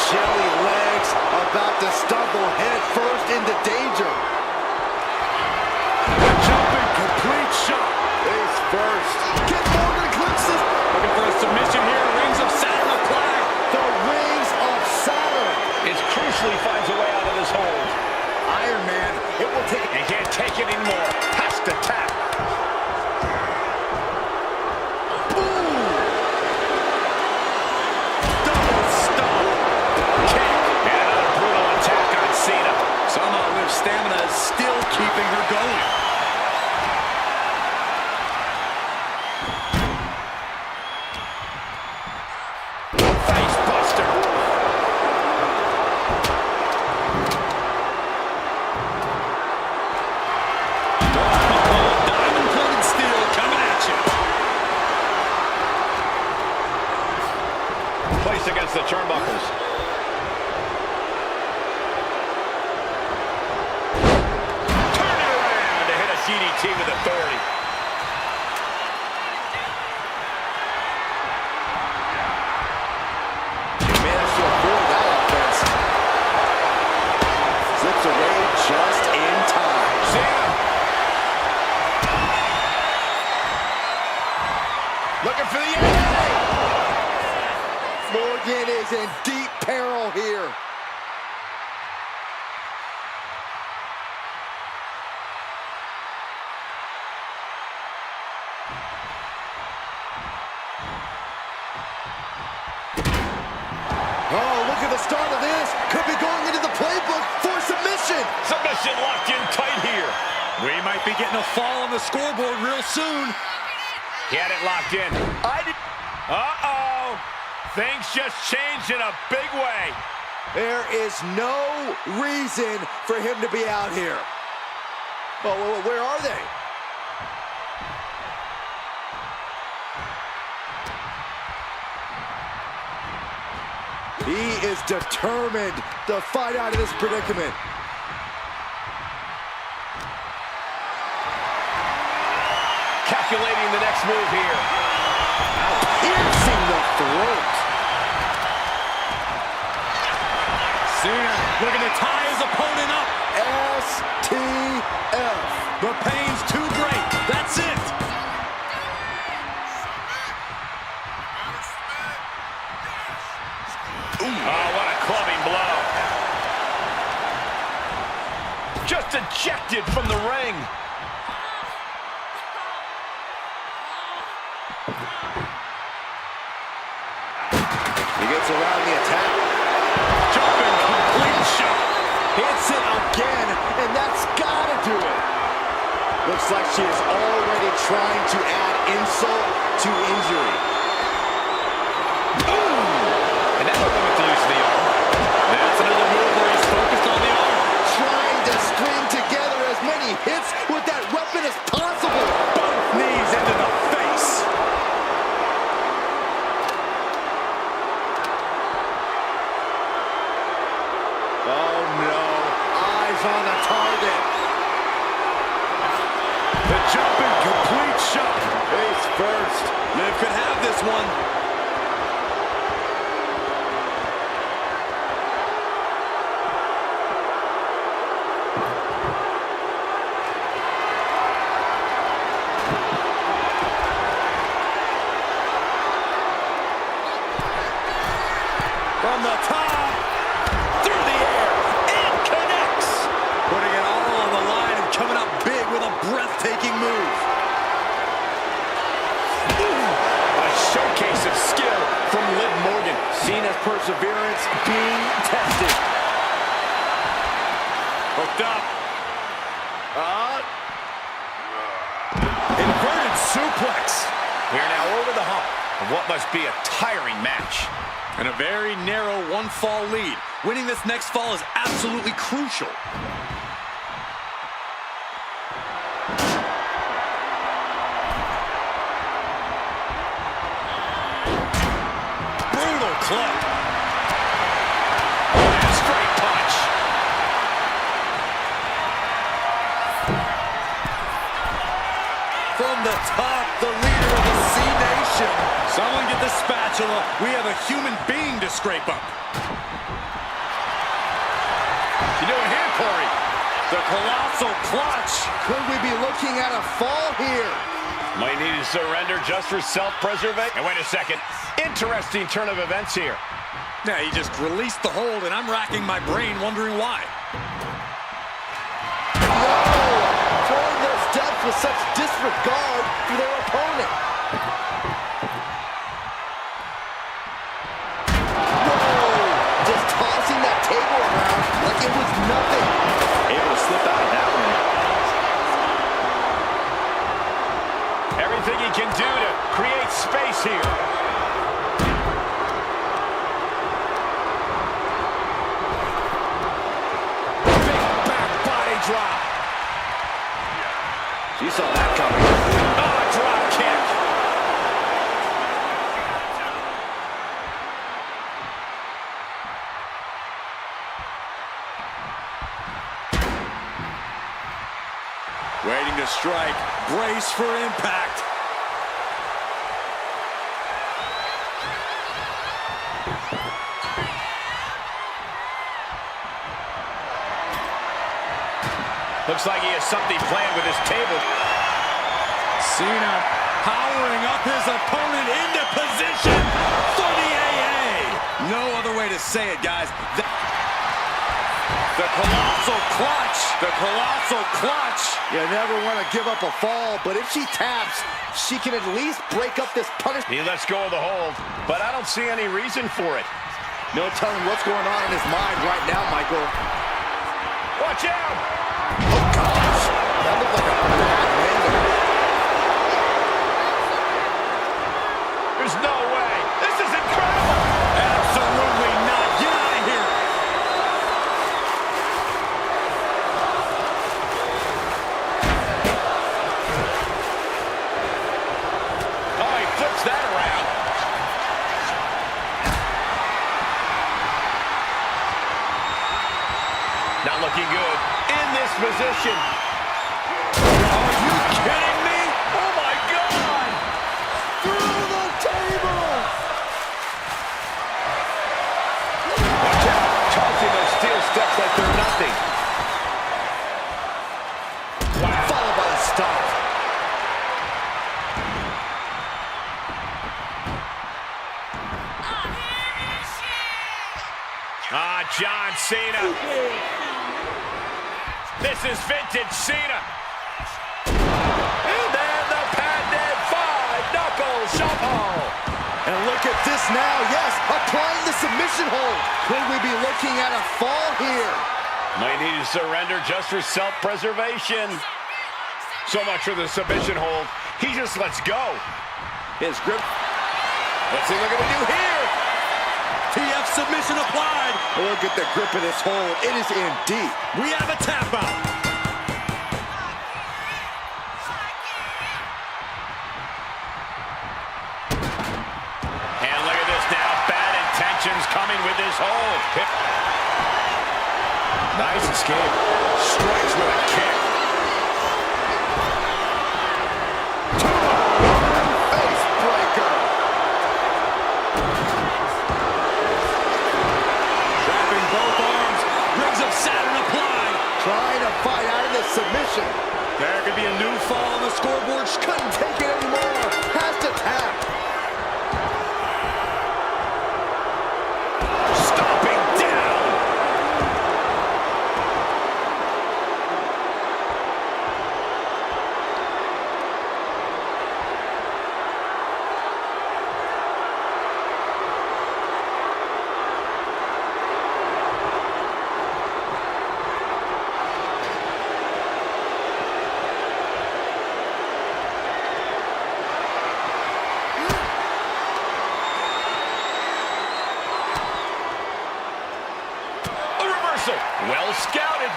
Jelly legs about to stumble head first into danger. The jumping complete shot is first. Can Morgan clinch this? Looking for a submission here. Rings of Saturn applied. The rings of Saturn. It crucially finds a way out of this hold. Iron Man, it will take. He can't take it anymore. Has to tap. Somehow their stamina is still keeping her going. Face buster. Diamond-plated steel coming at you. Placed against the turnbuckles. DDT with authority. He managed to avoid that offense. Slips away just in time. Cena. Looking for the end. Morgan is in deep peril here. Oh, look at the start of this. Could be going into the playbook for submission. Submission locked in tight here. We might be getting a fall on the scoreboard real soon. He had it locked in. Uh-oh. Things just changed in a big way. There is no reason for him to be out here. Oh, where are they? He is determined to fight out of this predicament. Calculating the next move here. Piercing the throat. Cena looking to tie his opponent up. STF. The pain's too great. That's it. Oh, what a clubbing blow. Just ejected from the ring. He gets around the attack. Jumping complete shot. Hits it again, and that's gotta do it. Looks like she is already trying to add insult to injury. And that'll limit the use of the arm. That's another move where he's focused on the arm. Trying to string together as many hits with that weapon as possible. Both knees into the face. Oh no, eyes on the target. The jumping complete shot. Face first. Liv could have this one. From the top, through the air, it connects. Putting it all on the line and coming up big with a breathtaking move. A showcase of skill from Liv Morgan. Cena's perseverance being tested. Hooked up. Inverted suplex. We're now over the hump of what must be a tiring match. And a very narrow one-fall lead. Winning this next fall is absolutely crucial. Brutal club. And straight punch. From the top, the leader of the C-Nation. Someone get the spatula. We have a human being to scrape up. You doing here, Corey? The colossal clutch. Could we be looking at a fall here? Might need to surrender just for self-preservation. And wait a second. Interesting turn of events here. Yeah, he just released the hold, and I'm racking my brain wondering why. Throwing their steps with such disregard for their opponent. Whoa! Just tossing that table around like it was nothing. Able to slip out of that one. Everything he can do to create space here. Big back body drop. You saw that coming. Oh, a drop kick. Waiting to strike. Brace for impact. Looks like he has something planned with his table. Cena powering up his opponent into position for the AA. No other way to say it, guys. The colossal clutch. The colossal clutch. You never want to give up a fall, but if she taps, she can at least break up this punishment. He lets go of the hold, but I don't see any reason for it. No telling what's going on in his mind right now, Michael. Watch out! Oh, gosh. That looked like a bad landing. There's no way. This is incredible. position. Are you kidding me? Oh, my God! Through the table! Watch out. Tossing those steel steps like they're nothing. Wow. Followed by a stop. John Cena. This is vintage Cena. And then the patented five-knuckle shuffle. And look at this now. Yes, applying the submission hold. Could we be looking at a fall here? Might need to surrender just for self-preservation. So much for the submission hold. He just lets go. His grip. Let's see, look at the do here. TF submission applied. Look at the grip of this hold. It is in deep. We have a tap out. And look at this now. Bad intentions coming with this hold. Nice escape. Strikes with a kick. Face breaker. Wrapping both arms. Rings of Saturn applied. Trying to fight out of this submission. There could be a new fall on the scoreboard. Couldn't take it anymore. Has to tap. Stomping down. Well scouted.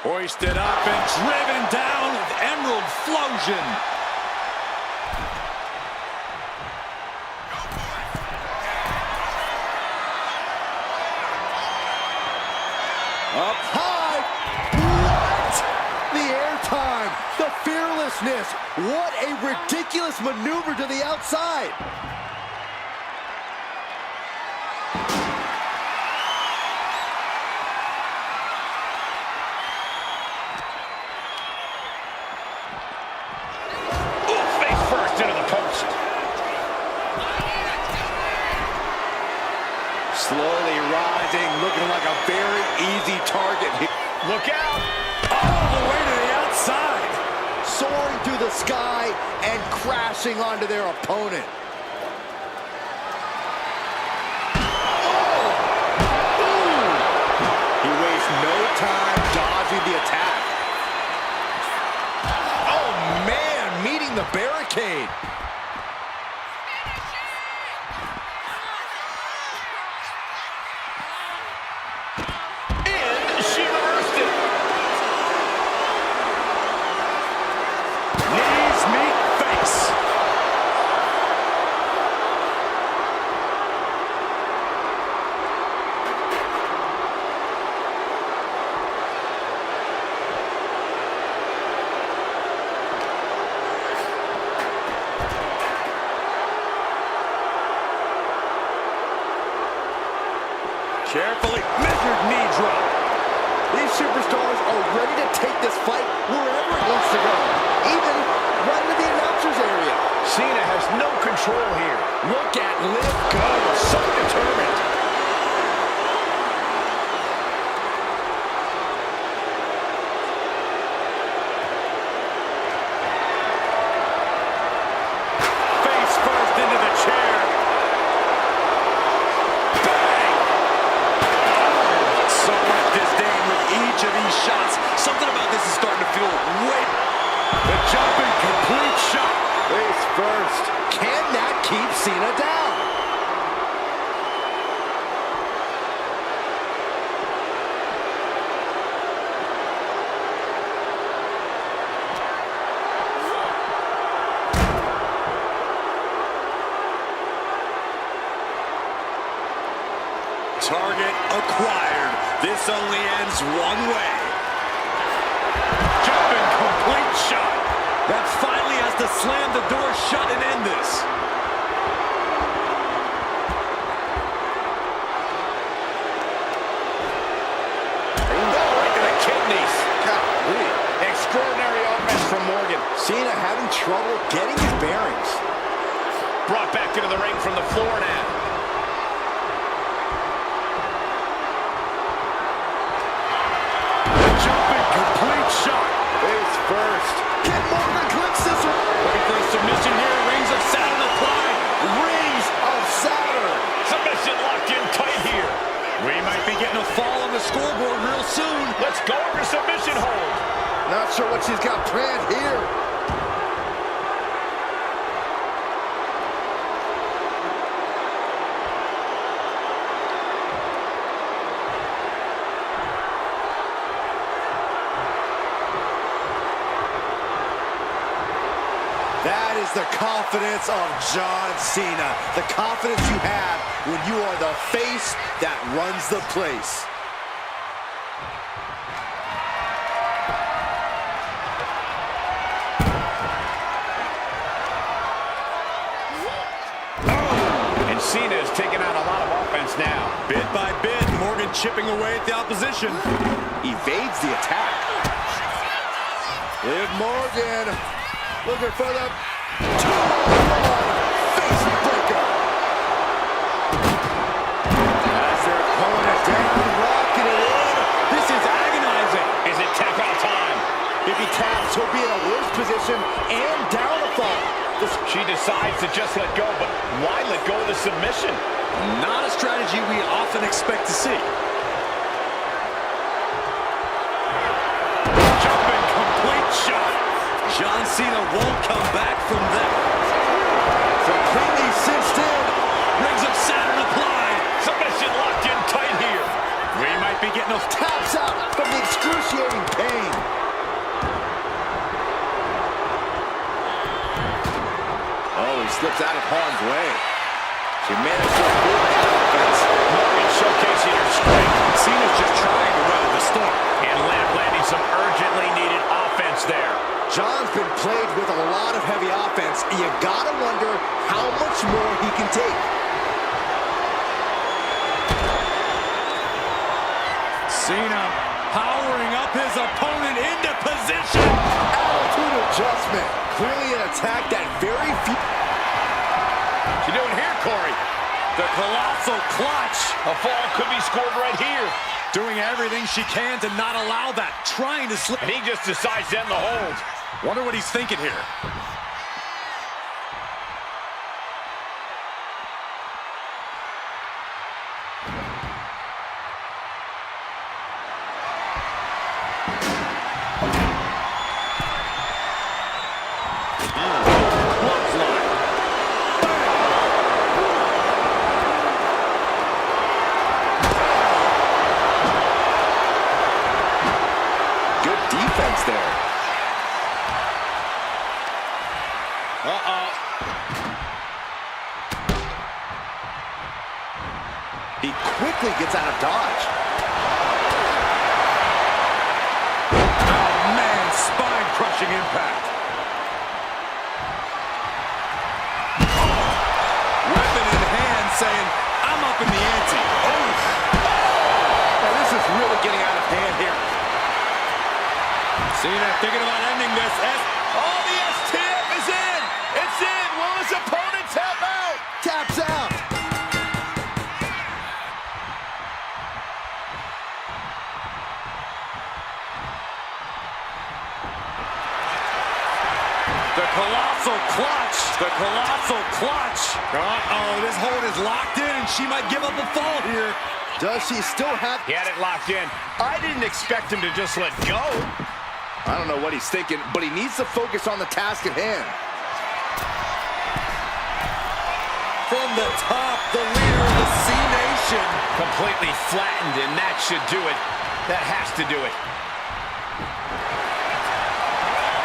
Hoisted up and driven down with Emerald Flosion. Up high. What? The airtime. The fearlessness. What a ridiculous maneuver to the outside. Ooh, face first into the post. Slowly rising, looking like a very easy target here. Look out. All the way to the outside. Soaring through the sky and crashing onto their opponent. Oh! Ooh! He wastes no time dodging the attack. Oh man, meeting the barricade. And she reversed it. Knees meet face. Carefully measured knee drop. These superstars are ready to take this fight wherever it needs to go. Even right into the announcer's area. Cena has no control here. Look at Liv go. So determined. Face first into the chair. Bang! So much disdain with each of these shots. Something about this is starting to feel way... The jumping complete shot. Face first. Can that keep Cena down? Target acquired. This only ends one way. Jumping complete shot. That finally has to slam the door shut and end this. Right to the kidneys. Extraordinary offense from Morgan. Cena having trouble getting his bearings. Brought back into the ring from the floor now. The jumping complete shot. Face first. Can Morgan clinch this one? Looking for a submission here. Rings of Saturn applied. Rings of Saturn. Submission locked in tight here. We might be getting a fall on the scoreboard real soon. Let's go over submission hold. Not sure what she's got planned here. That is the confidence of John Cena. The confidence you have when you are the face that runs the place. And Cena is taking out a lot of offense now. Bit by bit, Morgan chipping away at the opposition. Evades the attack. Liv Morgan looking for the 2-on-1 face breaker. As their opponent down, locking it in. This is agonizing. Is it tap out time? If he taps, he'll be in a worse position and down a fall. She decides to just let go, but why let go of the submission? Not a strategy we often expect to see. Jumping complete shot. John Cena won't come back from that. Completely cinched in. Rings of Saturn applied. Submission locked in tight here. We might be getting a Taps out from the excruciating pain. Oh, he slips out of harm's way. She managed to avoid that offense. Morgan showcasing her strength. Cena's just trying to weather the storm. And landing some urgently needed offense there. John's been plagued with a lot of heavy offense. You gotta wonder how much more he can take. Cena powering up his opponent into position. Altitude adjustment. Clearly an attack that very few... What's she doing here, Corey? The colossal clutch. A fall could be scored right here. Doing everything she can to not allow that. Trying to slip. And he just decides to end the hold. Wonder what he's thinking here. There. He quickly gets out of dodge. Oh, man, spine-crushing impact. Weapon in hand saying, I'm up in the ante. Oh! Now, this is really getting out of hand here. Cena thinking about ending this. Oh, the STF is in! It's in! Will his opponent tap out? Taps out. The colossal clutch. The colossal clutch. Uh-oh, this hold is locked in, and she might give up a fall here. Does she still have... He had it locked in. I didn't expect him to just let go. I don't know what he's thinking, but he needs to focus on the task at hand. From the top, the leader of the C-Nation. Completely flattened, and that should do it. That has to do it.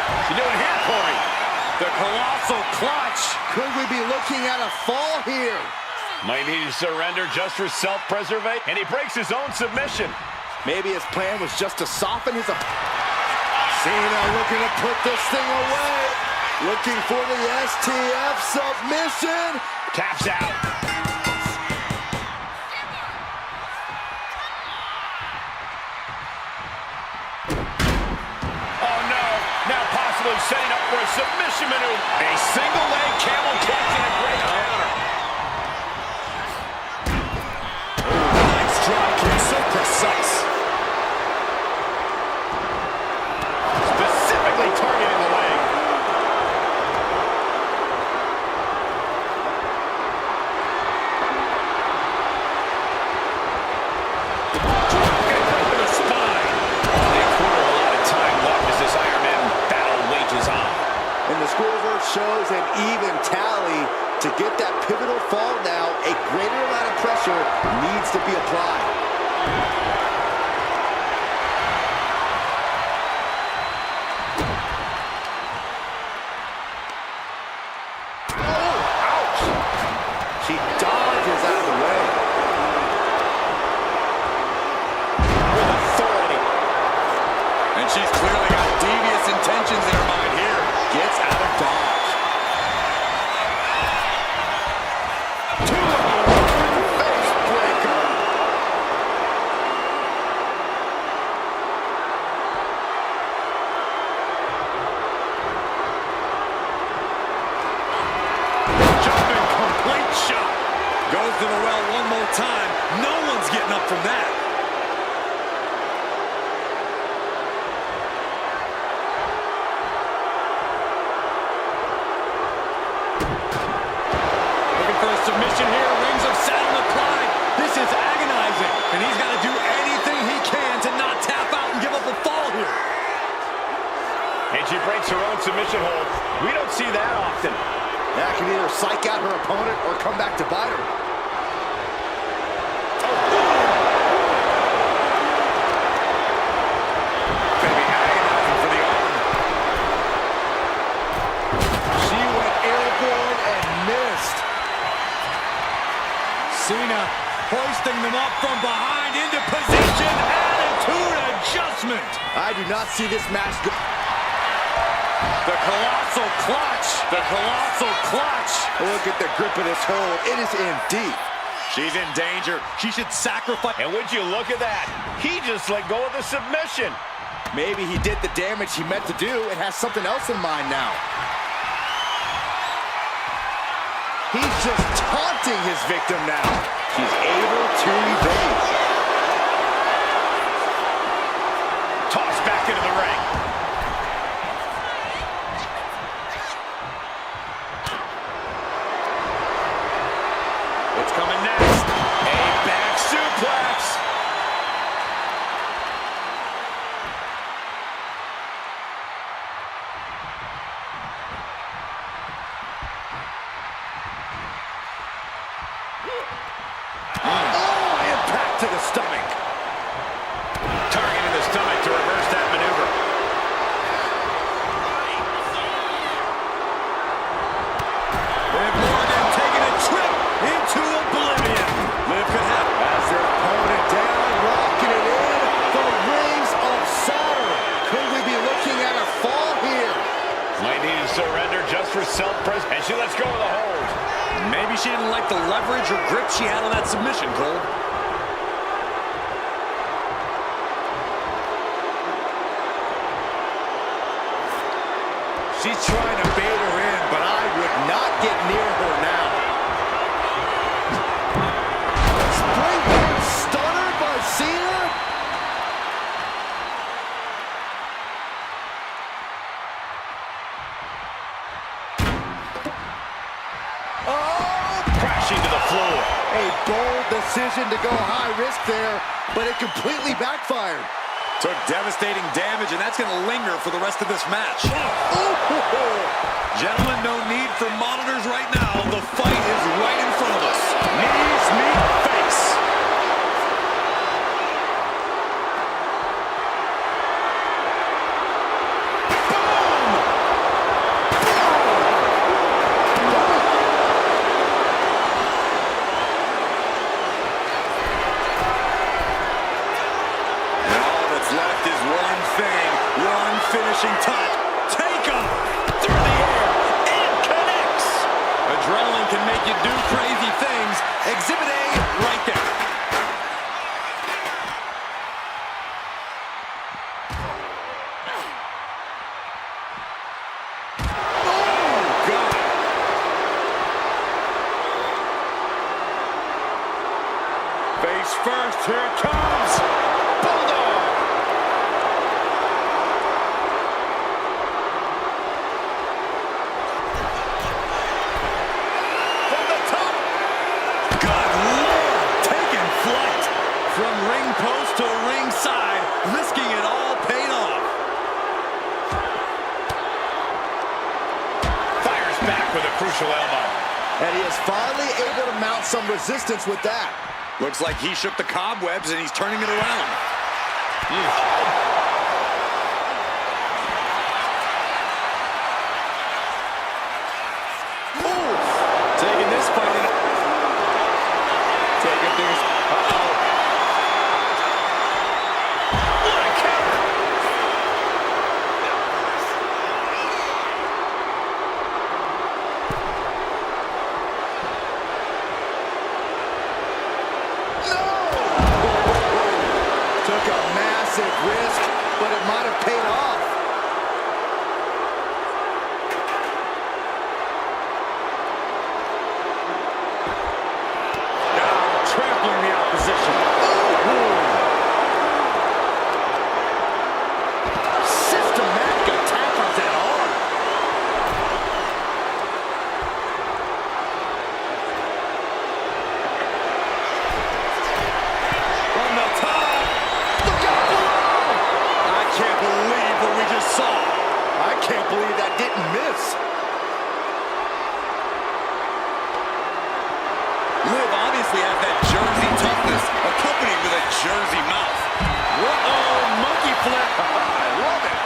What's she doing here, Corey? The colossal clutch. Could we be looking at a fall here? Might need to surrender just for self-preservation. And he breaks his own submission. Maybe his plan was just to soften his Cena looking to put this thing away. Looking for the STF submission. Taps out. Oh no, now possibly setting up for a submission maneuver. A single leg camel clutch and a great counter. Nice drop kick, so precise. Specifically targeting the leg. Shows an even tally. To get that pivotal fall now, a greater amount of pressure needs to be applied. Oh, ouch! She dodges out of the way. With authority. And she's clearly got devious intentions in her mind here. Gets out of dodge. To the well one more time. No one's getting up from that. Looking for a submission here. Rings of Saturn applied. This is agonizing. And he's got to do anything he can to not tap out and give up a fall here. And she breaks her own submission hold. We don't see that often. That can either psych out her opponent or come back to bite her. Cena hoisting them up from behind into position. Attitude adjustment. I do not see this match go. The colossal clutch. The colossal clutch. Look at the grip of this hold. It is in deep. She's in danger. She should sacrifice. And would you look at that? He just let go of the submission. Maybe he did the damage he meant to do and has something else in mind now. He's just taunting his victim now. She's able to evade. Tossed back into the ring. What's coming next? A back suplex. To the stomach. Targeting the stomach to reverse that maneuver. Liv Morgan taking a trip into oblivion. Liv could have As their opponent down, rocking it in. The rings of Saturn. Could we be looking at a fall here? Might need to surrender just for self-preservation. And she lets go of the hold. Maybe she didn't like the leverage or grip she had on that submission, Cole. She's trying to bait her in, but I would not get near her now. Springboard stunner by Cena. Oh! Crashing to the floor. A bold decision to go high risk there, but it completely backfired. Took devastating damage, and that's going to linger for the rest of this match. Gentlemen, no need for monitors right now. The fight is right in front of us. Knees meet face. you do crazy things. Exhibit A right there. Face first, here it comes. Bulldog. From the top. Good Lord, taking flight. From ring post to ring side, risking it all paid off. Fires back with a crucial elbow. And he is finally able to mount some resistance with that. Looks like he shook the cobwebs and he's turning it around. Taking this fight in. Taking things. Uh-oh. What a counter. Took a massive risk, but it might have paid off. Now trampling the opposition. Systematic attack on that arm. From the top. Look out below. I can't believe what we just saw. I can't believe that didn't miss. Liv obviously has that Jersey toughness, accompanied with a Jersey mouth. Whoa, monkey flip. I love it.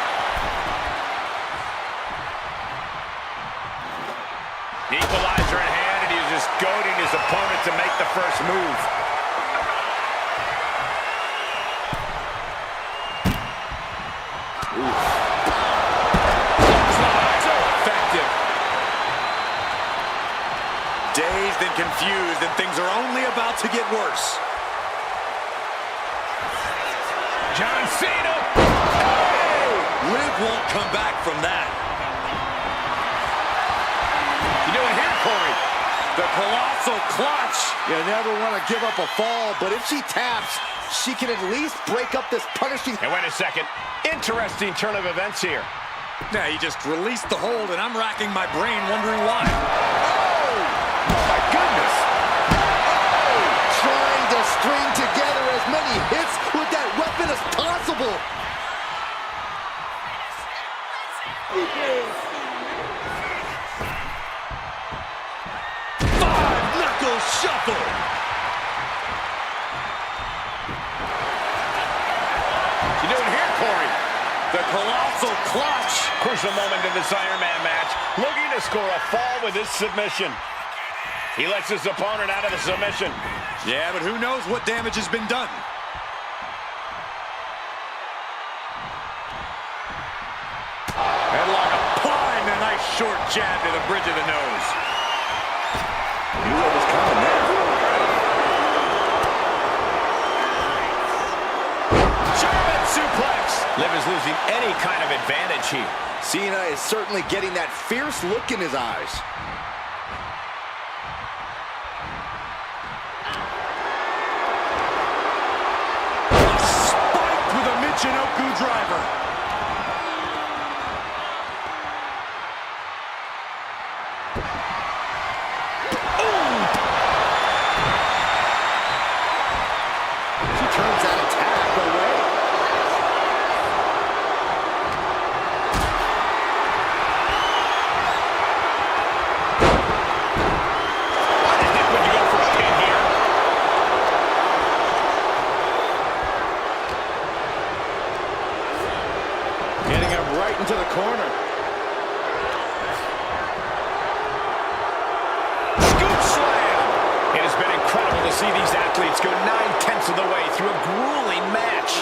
Equalizer in hand, and he's just goading his opponent to make the first move. So effective. Dazed and confused, and things are only about to get worse. John Cena. Liv won't come back from that. You doing here, Corey? The colossal clutch. You never want to give up a fall, but if she taps, she can at least break up this punishing... And wait a second. Interesting turn of events here. Now he just released the hold, and I'm racking my brain wondering why. Oh my goodness! Trying to string together as many hits with that weapon as possible. Five-knuckle shuffle. You doing here, Corey? The colossal clutch. Crucial moment in this Iron Man match. Looking to score a fall with this submission. He lets his opponent out of the submission. Yeah, but who knows what damage has been done. Headlock applying a nice short jab to the bridge of the nose. Knew what was coming there. German suplex. Liv is losing any kind of advantage here. Cena is certainly getting that fierce look in his eyes. Spiked with a Michinoku driver. She turns that attack away. Would you go for a pin here? Getting him right into the corner. Scoop slam. It has been incredible to see these athletes go 9/10 of the way through a grueling match.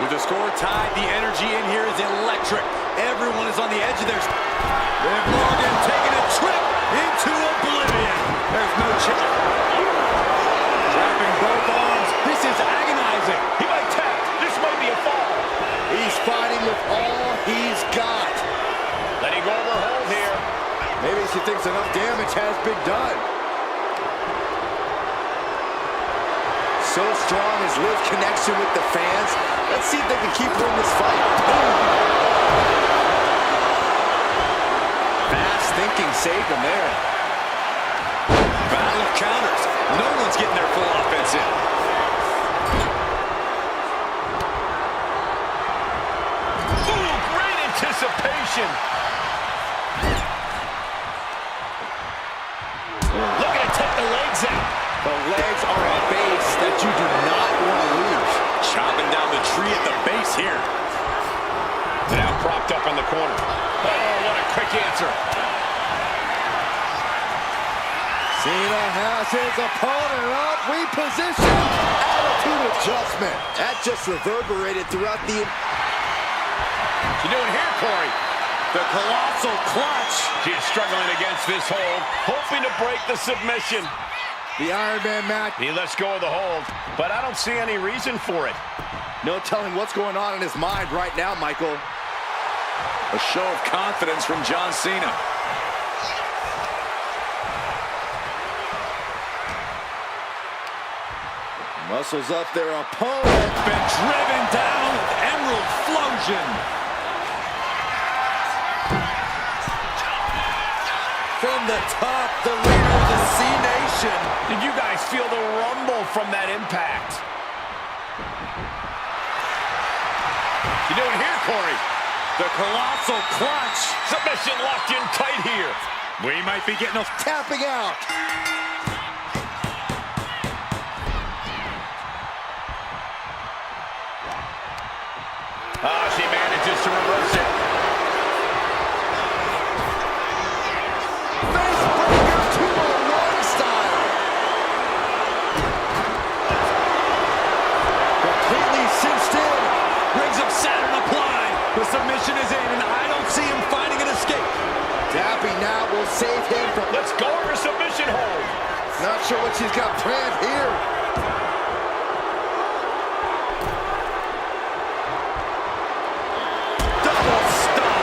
With the score tied, the energy in here is electric. Everyone is on the edge of their... Liv Morgan taking a trip into oblivion. There's no Maybe she thinks enough damage has been done. So strong is Liv's connection with the fans. Let's see if they can keep her in this fight. Boom. Fast thinking saved them there. Battle of counters. No one's getting their full offense in. Ooh, great anticipation. Looking to take the legs out. The legs are a base that you do not want to lose. Chopping down the tree at the base here. Now propped up in the corner. Oh, what a quick answer. Cena has his opponent up. Reposition. Attitude adjustment. That just reverberated throughout the... What's she doing here, Corey? The colossal clutch. She's struggling against this hold, hoping to break the submission. The Iron Man match. He lets go of the hold, but I don't see any reason for it. No telling what's going on in his mind right now, Michael. A show of confidence from John Cena. Muscles up their opponent. Been driven down with Emerald Flosion. From the top, the leader of the C-Nation. Did you guys feel the rumble from that impact? What's you doing here, Corey? The colossal clutch. Submission locked in tight here. We might be getting a Tapping out. Oh, she manages to reverse it. Face breaker 201 style. Completely cinched in. rings of Saturn applied. The submission is in, and I don't see him finding an escape. Dappy now will save him from... Let's go over submission hold. Not sure what she's got planned here. Double stop.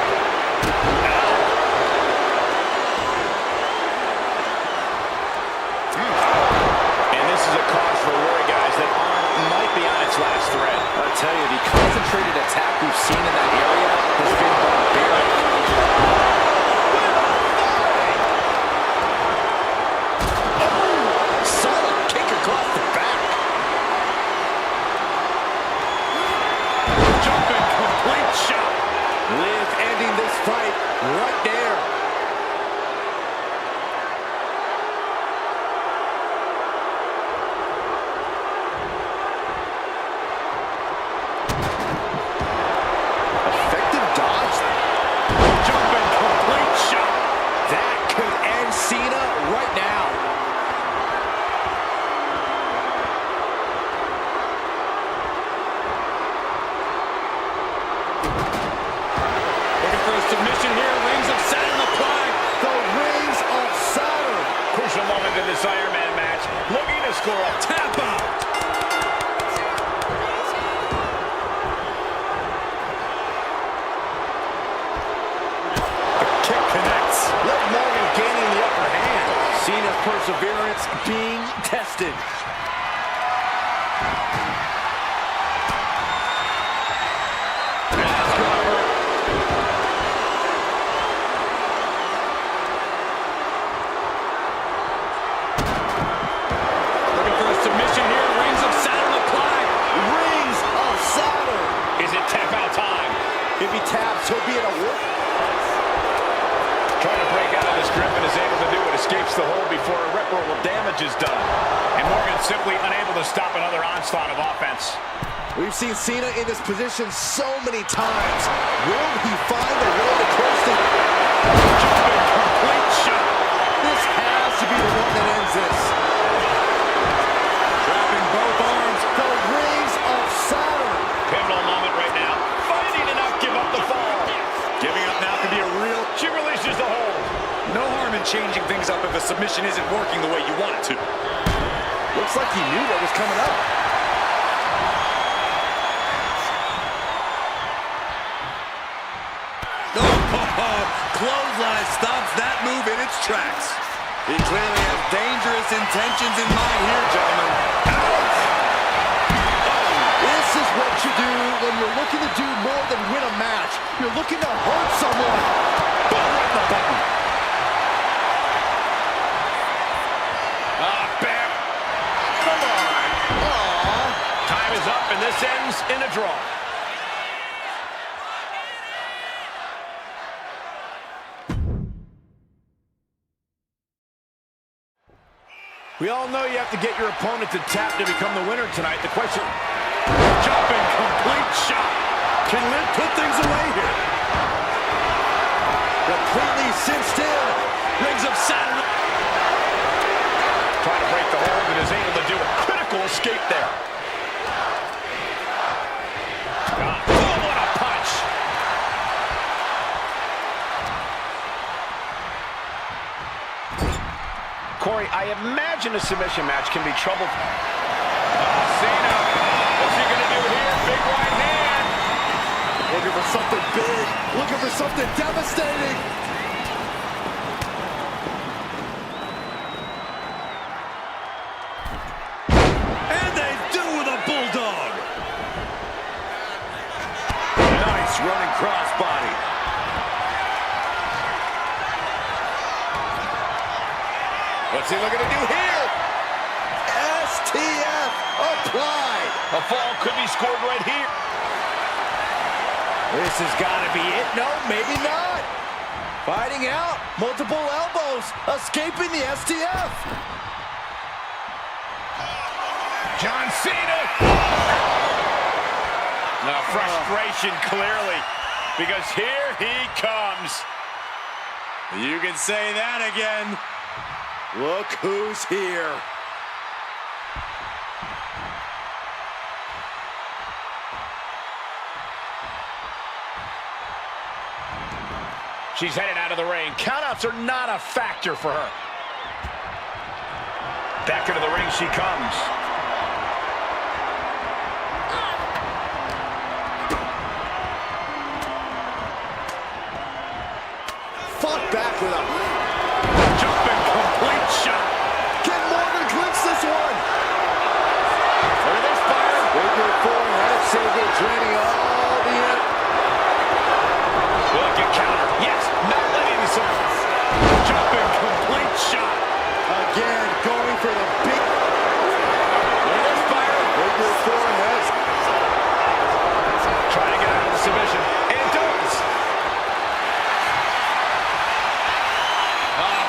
And this is a cause for worry, guys. That arm might be on its last thread. I'll tell you, the concentrated attack we've seen in that area has been barbaric. Solid kick across the back. Jumping complete shot. Liv ending this fight right there. Effective dodge. Jumping complete shot. That could end Cena right now. Looking for a submission here. Rings of Saturn applied. The rings of Saturn. Crucial moment in this Iron Man match. Looking to score a Tap out. The kick connects. Liv Morgan gaining the upper hand. Cena's perseverance being tested. That's gonna hurt. Looking for a submission here. Rings of Saturn applied. Rings of Saturn. Is it tap out time? If he taps, he'll be in a work. Trying to break out of this grip and is able to do it. Escapes the hold before irreparable damage is done. And Morgan simply unable to stop another onslaught of offense. We've seen Cena in this position so many times. Will he find a way to close the... Jumping complete shot. This has to be the one that ends this. Trapping both arms. The rings of Saturn. Pivotal moment right now. Finding enough, give up the fall. Giving up now could be a real... She releases the hold. No harm in changing things up if a submission isn't working the way you want it to. Looks like he knew what was coming up. Clothesline stops that move in tracks. He clearly has dangerous intentions in mind here, gentlemen. This is what you do when you're looking to do more than win a match. You're looking to hurt someone. Boom, right in the button. Bam. Come on. Aww. Time is up, and this ends in a draw. We all know you have to get your opponent to tap to become the winner tonight. The question... Jumping complete shot. Can Liv put things away here? Completely cinched in. Rings of Saturn. Trying to break the hold and is able to do a critical escape there. Boom, what a punch. Corey, I imagine a submission match can be trouble. Cena, what's he going to do here? Big right hand. Looking for something big. Looking for something devastating. And they do with a bulldog. Nice running crossbody. What's he looking to do here? STF applied. A fall could be scored right here. This has got to be it. No, maybe not. Fighting out. Multiple elbows. Escaping the STF. John Cena. Now frustration clearly, because here he comes. You can say that again. Look who's here. She's headed out of the ring. Countouts are not a factor for her. Back into the ring she comes. Fought back with a Jumping complete shot. Ken Morgan clinch this one. Look at this fire. Figure four head single draining all the end. Look at counter. Yes, not letting this up. Jumping complete shot. Again, going for the big. Look at this fire. Figure four head. Trying to get out of the submission. And does.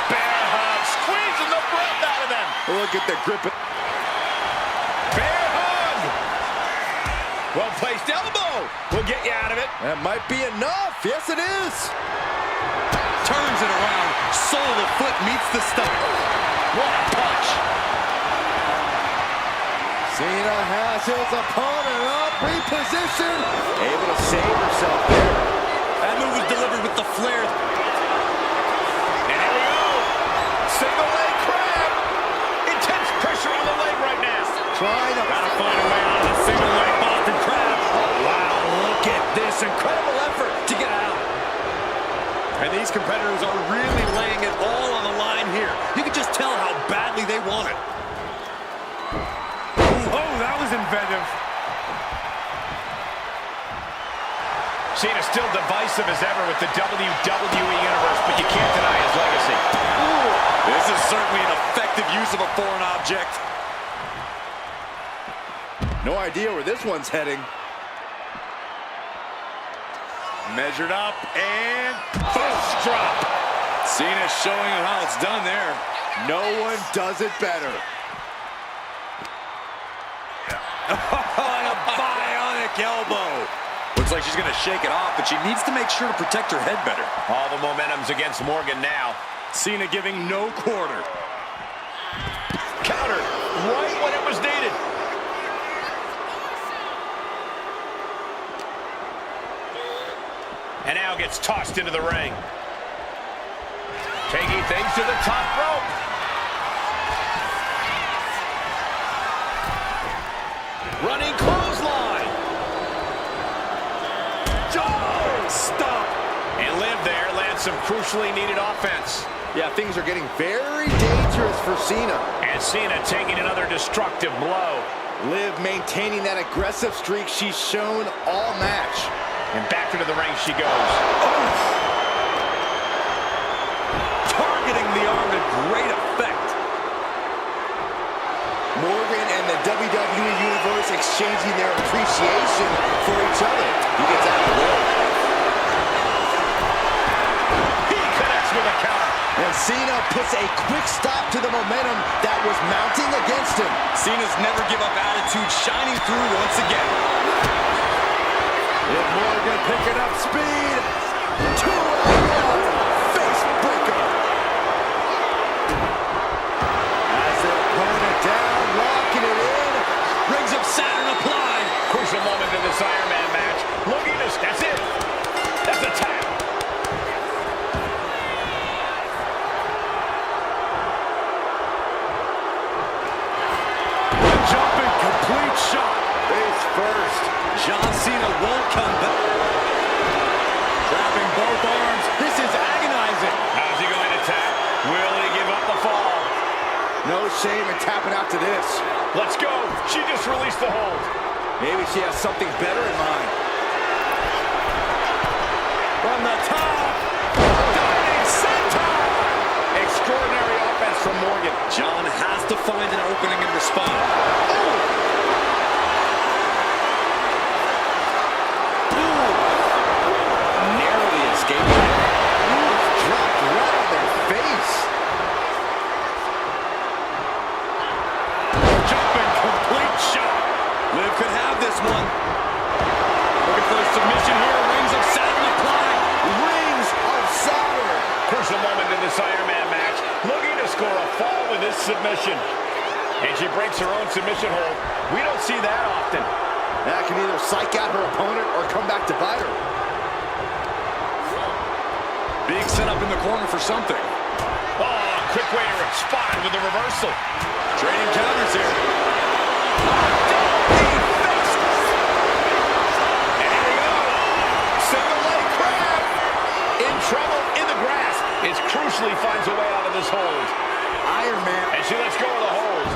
Bear hug. Squeezing the breath out of them. Look at the grip. Bear hug. Well-placed elbow. We'll get you out of it. That might be enough. Yes, it is. Turns it around. Sole of foot meets the stomach. What a punch. Cena has his opponent up. Reposition. Able to save herself there. That move was delivered with the flair. And here we go. Single leg crab. Intense pressure on the leg right now. Trying to Gotta find a way out of the single leg Boston Crab. Oh, wow, look at this incredible effort to get out. And these competitors are really laying it all on the line here. You can just tell how badly they want it. Oh, that was inventive. Cena still divisive as ever with the WWE Universe, but you can't deny his legacy. Ooh, this is certainly an effective use of a foreign object. No idea where this one's heading. Measured up and First drop. Cena showing him how it's done there. No one does it better. On a bionic elbow. Looks like she's going to shake it off, but she needs to make sure to protect her head better. All the momentum's against Morgan now. Cena giving no quarter. Counter right when it was needed. And now gets tossed into the ring. Taking things to the top rope. Running clothesline. Oh, stop. And Liv there lands some crucially needed offense. Yeah, things are getting very dangerous for Cena. And Cena taking another destructive blow. Liv maintaining that aggressive streak she's shown all match. And back into the ring she goes. Targeting the arm to great effect. Morgan and the WWE Universe exchanging their appreciation for each other. He gets out of the way. He connects with a counter. And Cena puts a quick stop to the momentum that was mounting against him. Cena's never give up attitude shining through once again. Liv Morgan picking up speed. 2-on-1 face breaker. As their opponent down, locking it in. Rings of Saturn applied. Crucial moment in this Iron Man match. Look at this. That's it. That's a tap. Jumping complete shot. Face first. John Cena won't come back. Grabbing both arms. This is agonizing. How's he going to tap? Will he give up the fall? No shame in tapping out to this. Let's go. She just released the hold. Maybe she has something better in mind. From the top. Diving senton. Extraordinary offense from Morgan. John has to find an opening and respond. Narrowly escaping. Dropped right on their face. Jumping complete shot. Liv could have this one. Looking for a submission here. Rings of Saturn applied. Rings of Saturn. Crucial moment in this Iron Man match. Looking to score a fall with this submission. And she breaks her own submission hold. We don't see that often. That can either psych out her opponent or come back to bite her. Being set up in the corner for something. Oh, quick way to respond with the reversal. Trading counters here. And here we go. Single leg crab. In trouble in the grasp. It crucially finds a way out of this hold. Iron Man. And she lets go of the hold.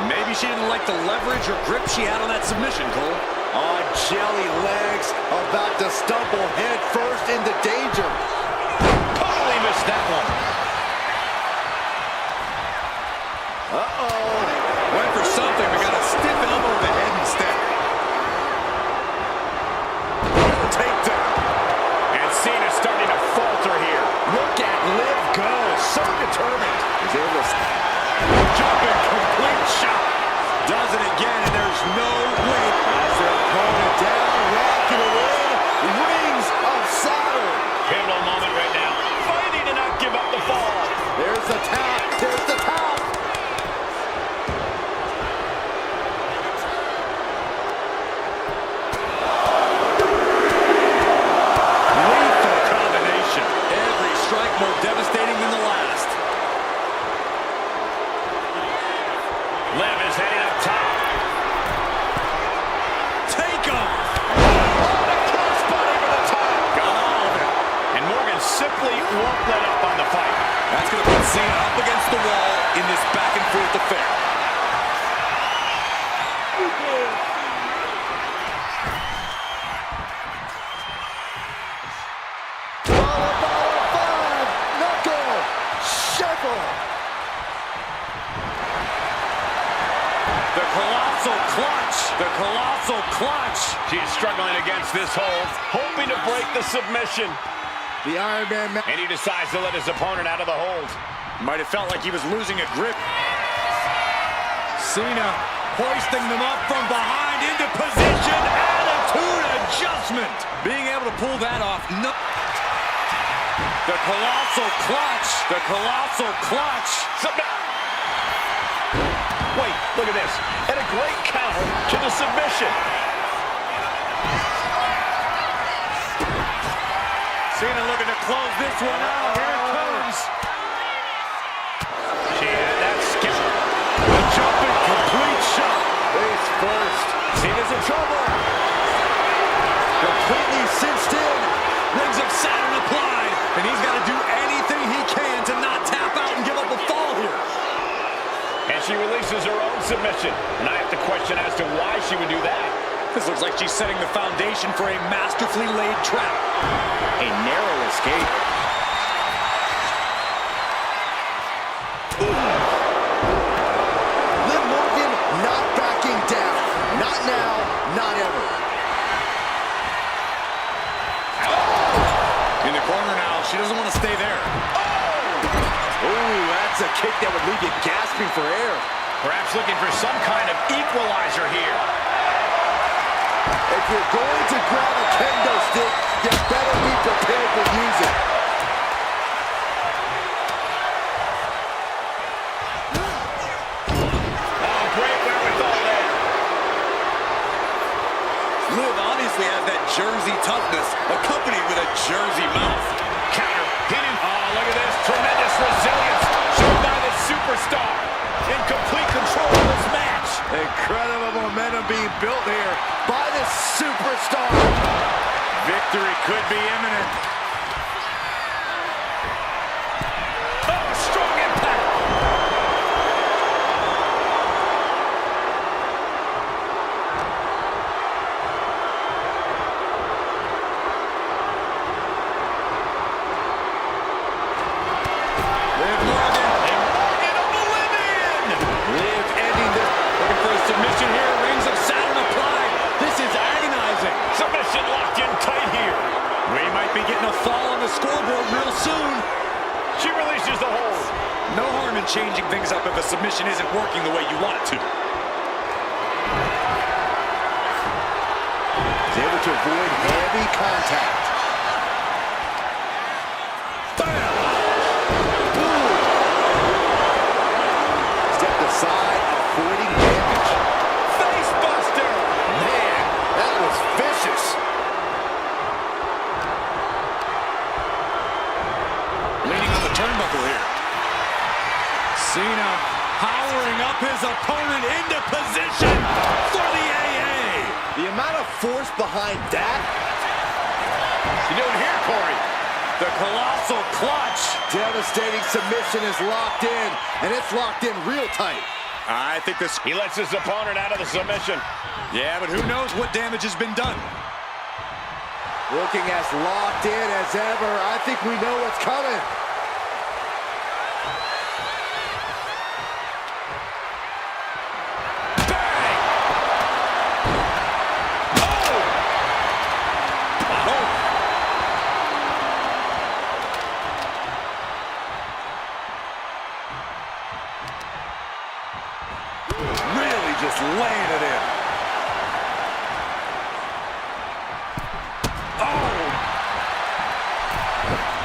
Maybe she didn't like the leverage or grip she had on that submission, Cole. On jelly legs. About to stumble head first into danger. Totally missed that one. Uh-oh. Went for something, but got a stiff elbow to the head instead. Takedown. And Cena's starting to falter here. Look at Liv go. So determined. He's able to... Jumping complete shot. Does it again, and there's no way. As their opponent down, rocking it in. Rings of Saturn. Pivotal moment right now. Fighting to not give up the fall. There's the tap. There's the tap. Lethal combination. Every strike more devastating than the last. Liv is heading up top. Take off. Crossbody over the top. Got all of it. And Morgan simply won't let up on the fight. That's going to put Cena up against the wall in this back-and-forth affair. Knuckle. Shuffle. The colossal clutch. The colossal clutch. She is struggling against this hold, hoping to break the submission. The Iron Man. And he decides to let his opponent out of the hold. Might have felt like he was losing a grip. Cena hoisting them up from behind into position. Attitude adjustment. Being able to pull that off. No. The colossal clutch. The colossal clutch. Wait, look at this. And a great counter to the submission. Cena looking to close this one out. Here it comes. She had that skip. The jumping complete shot. Face first. Cena's in trouble. Completely cinched in. Rings of Saturn applied. And he's got to do anything he can to not tap forces her own submission. And I have to question as to why she would do that. This looks like she's setting the foundation for a masterfully laid trap. A narrow escape. Liv Morgan not backing down. Not now, not ever. In the corner now, she doesn't want to stay there. Ooh, that's a kick that would leave you gasping for air. Perhaps looking for some kind of equalizer here. If you're going to grab a kendo stick, you better be prepared to use it. Oh, great wherewithal there. Liv obviously has that Jersey toughness, accompanied with a Jersey mouth. Counter, hitting. Oh, look at this. Tremendous resilience shown by the superstar. In complete control of this match. Incredible momentum being built here by this superstar. Victory could be imminent. Oh, strong impact. Liv Morgan. And Morgan oblivion. Liv ending this. Looking for a submission here. Rings of Saturn applied. This is agonizing. Submission locked in tight here. We might be getting a fall on the scoreboard real soon. She releases the hold. No harm in changing things up if a submission isn't working the way you want it to. Is able to avoid heavy contact. Bam! Step aside, avoiding damage. Face buster. Man, that was vicious. Leaning on the turnbuckle here. Cena powering up his opponent into position for the AA. The amount of force behind that. You doing here, Corey? The colossal clutch. Devastating submission is locked in, and it's locked in real tight. I think this... He lets his opponent out of the submission. Yeah, but who knows what damage has been done. Looking as locked in as ever. I think we know what's coming. Really just laying it in.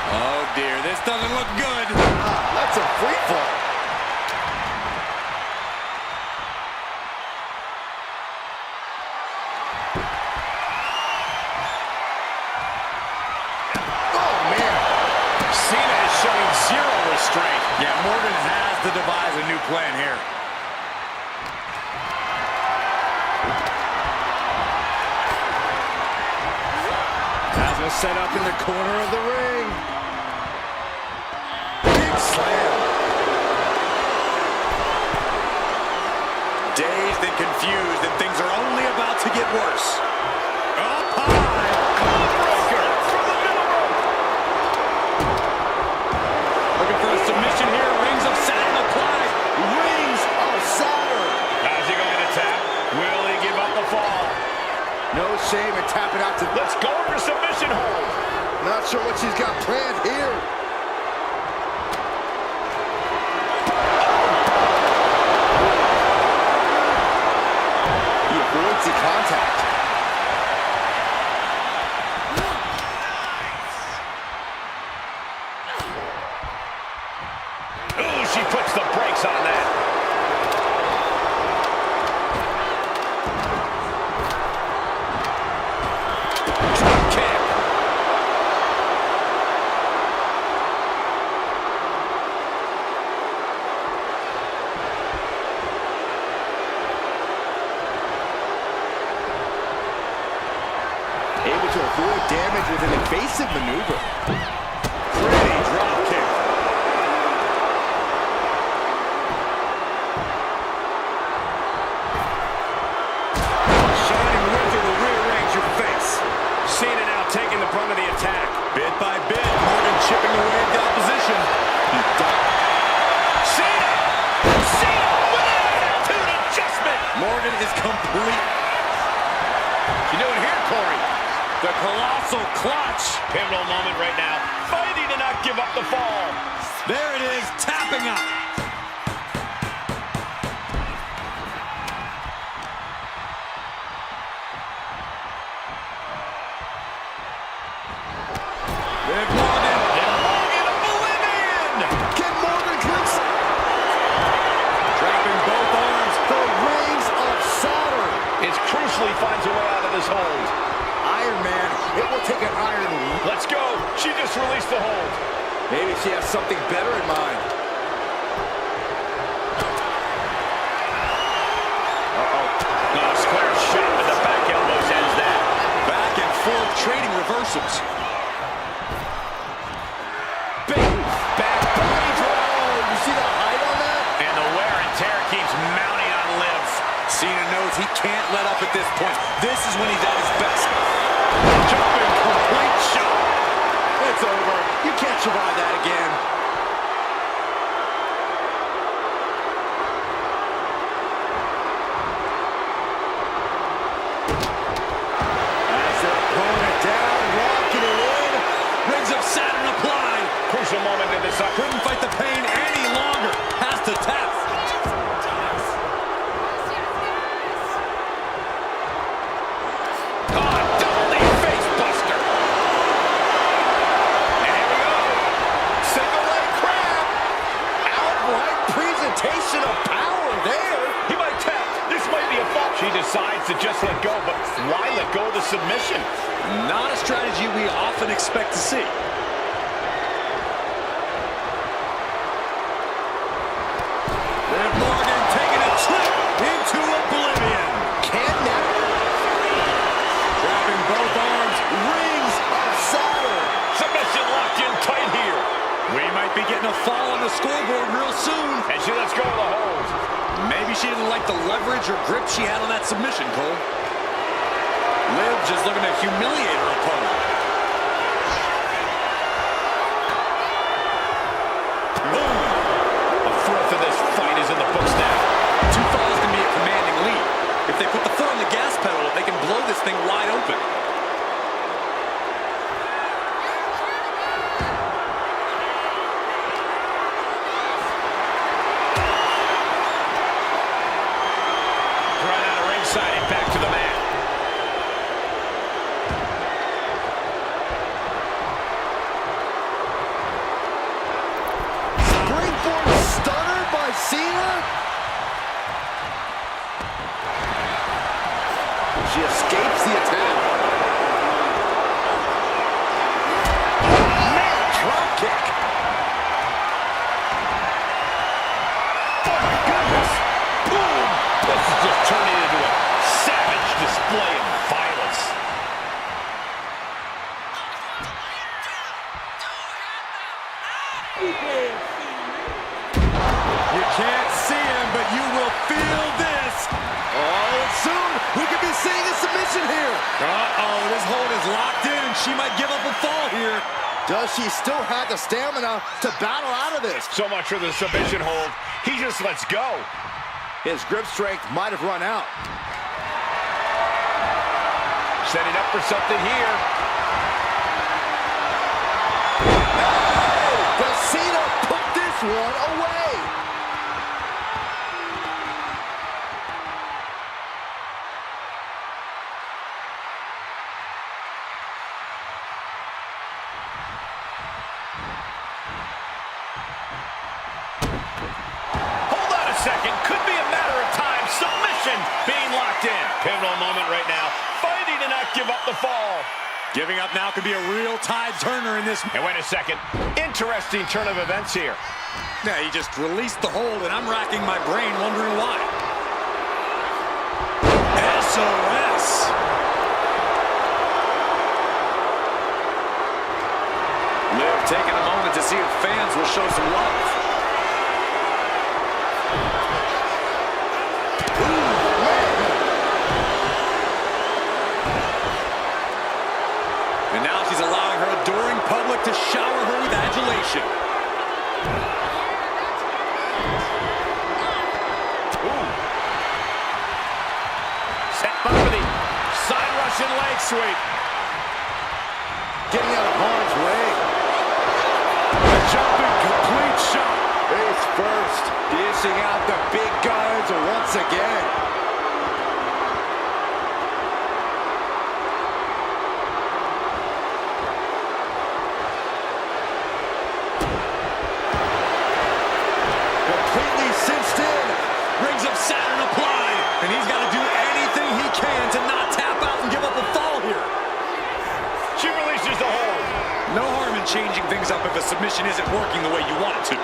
Oh dear, this doesn't look good. That's a free fall. Oh, man. Cena is showing zero restraint. Yeah, Morgan has to devise a new plan here. Has him set up in the corner of the ring. Big slam. Dazed and confused, and things are only about to get worse. Up high. Breaker from the middle rope. Looking for a submission here. Rings of Saturn applied. Rings of Saturn. How's he going to tap? Will he give up the fall? No shame in tapping out to... Let's go for submission hold. Not sure what she's got planned here. He avoids the contact. Ooh, she puts the brakes on that. Drop kick. Able to avoid damage with an evasive maneuver. Pretty drop kick. complete. You doing here, Corey? The colossal clutch. Pivotal moment right now. Fighting to not give up the fall. There it is, tapping out. Liv Morgan. Liv Morgan, oblivion! Can Morgan clinch? Dropping both arms. The rings of Saturn. It's crucially finds a way out of this hold. Iron Man, it will take an iron. Let's go. She just released the hold. Maybe she has something better in mind. Oh, square shot with the back elbows ends that. Back and forth trading reversals. Big back body throw. You see the height on that? And the wear and tear keeps mounting on Liv. Cena knows he can't let up at this point. This is when he's at his best. Jumping complete shot. It's over. You can't survive that again. As their opponent down, locking it in. Rings of Saturn applied. Crucial moment in this. Couldn't fight the pain any longer. Has to tap. Presentation of power there. He might tap. This might be a fault. She decides to just let go, but why let go of the submission? Not a strategy we often expect to see. Liv Morgan taking a trip into oblivion. Can that? Grabbing both arms. Rings of Saturn. Submission locked in tight here. We might be getting a fall on the scoreboard real soon. And she lets go of the hold. Maybe she didn't like the leverage or grip she had on that submission, Cole. Liv just looking to humiliate her opponent. Boom! A fourth of this fight is in the books now. 2 falls can be a commanding lead. If they put the foot on the gas pedal, they can blow this thing wide open. And back to the mat. Springboard stunner by Cena. She escapes the attack. Man, drop kick. Oh my goodness. Boom. This is just turning into a savage display of violence. You can't see him, but you will feel this. Oh, soon we could be seeing a submission here. Uh-oh, this hold is locked in. She might give up a fall here. Does she still have the stamina to battle out of this? So much for the submission hold. He just lets go. His grip strength might have run out. Setting up for something here. Hey! Does Cena put this one away? Hold on a second. Could be a matter of time. Submission being locked in. Pivotal moment right now. Fighting to not give up the fall. Giving up now could be a real tide turner in this. And wait a second. Interesting turn of events here. Yeah, he just released the hold, and I'm racking my brain wondering why. SOS. Liv taking a moment to see if fans will show some love. And now she's allowing her adoring public to shower her with adulation. Russian leg sweep. Getting out of harm's way. A jumping complete shot. Face first. Dishing out the big guns once again. Completely cinched in. Rings of Saturn applied. And he's got to do anything he can to not tap out and give up a fall here. She releases the hold. No harm in changing things up if a submission isn't working the way you want it to.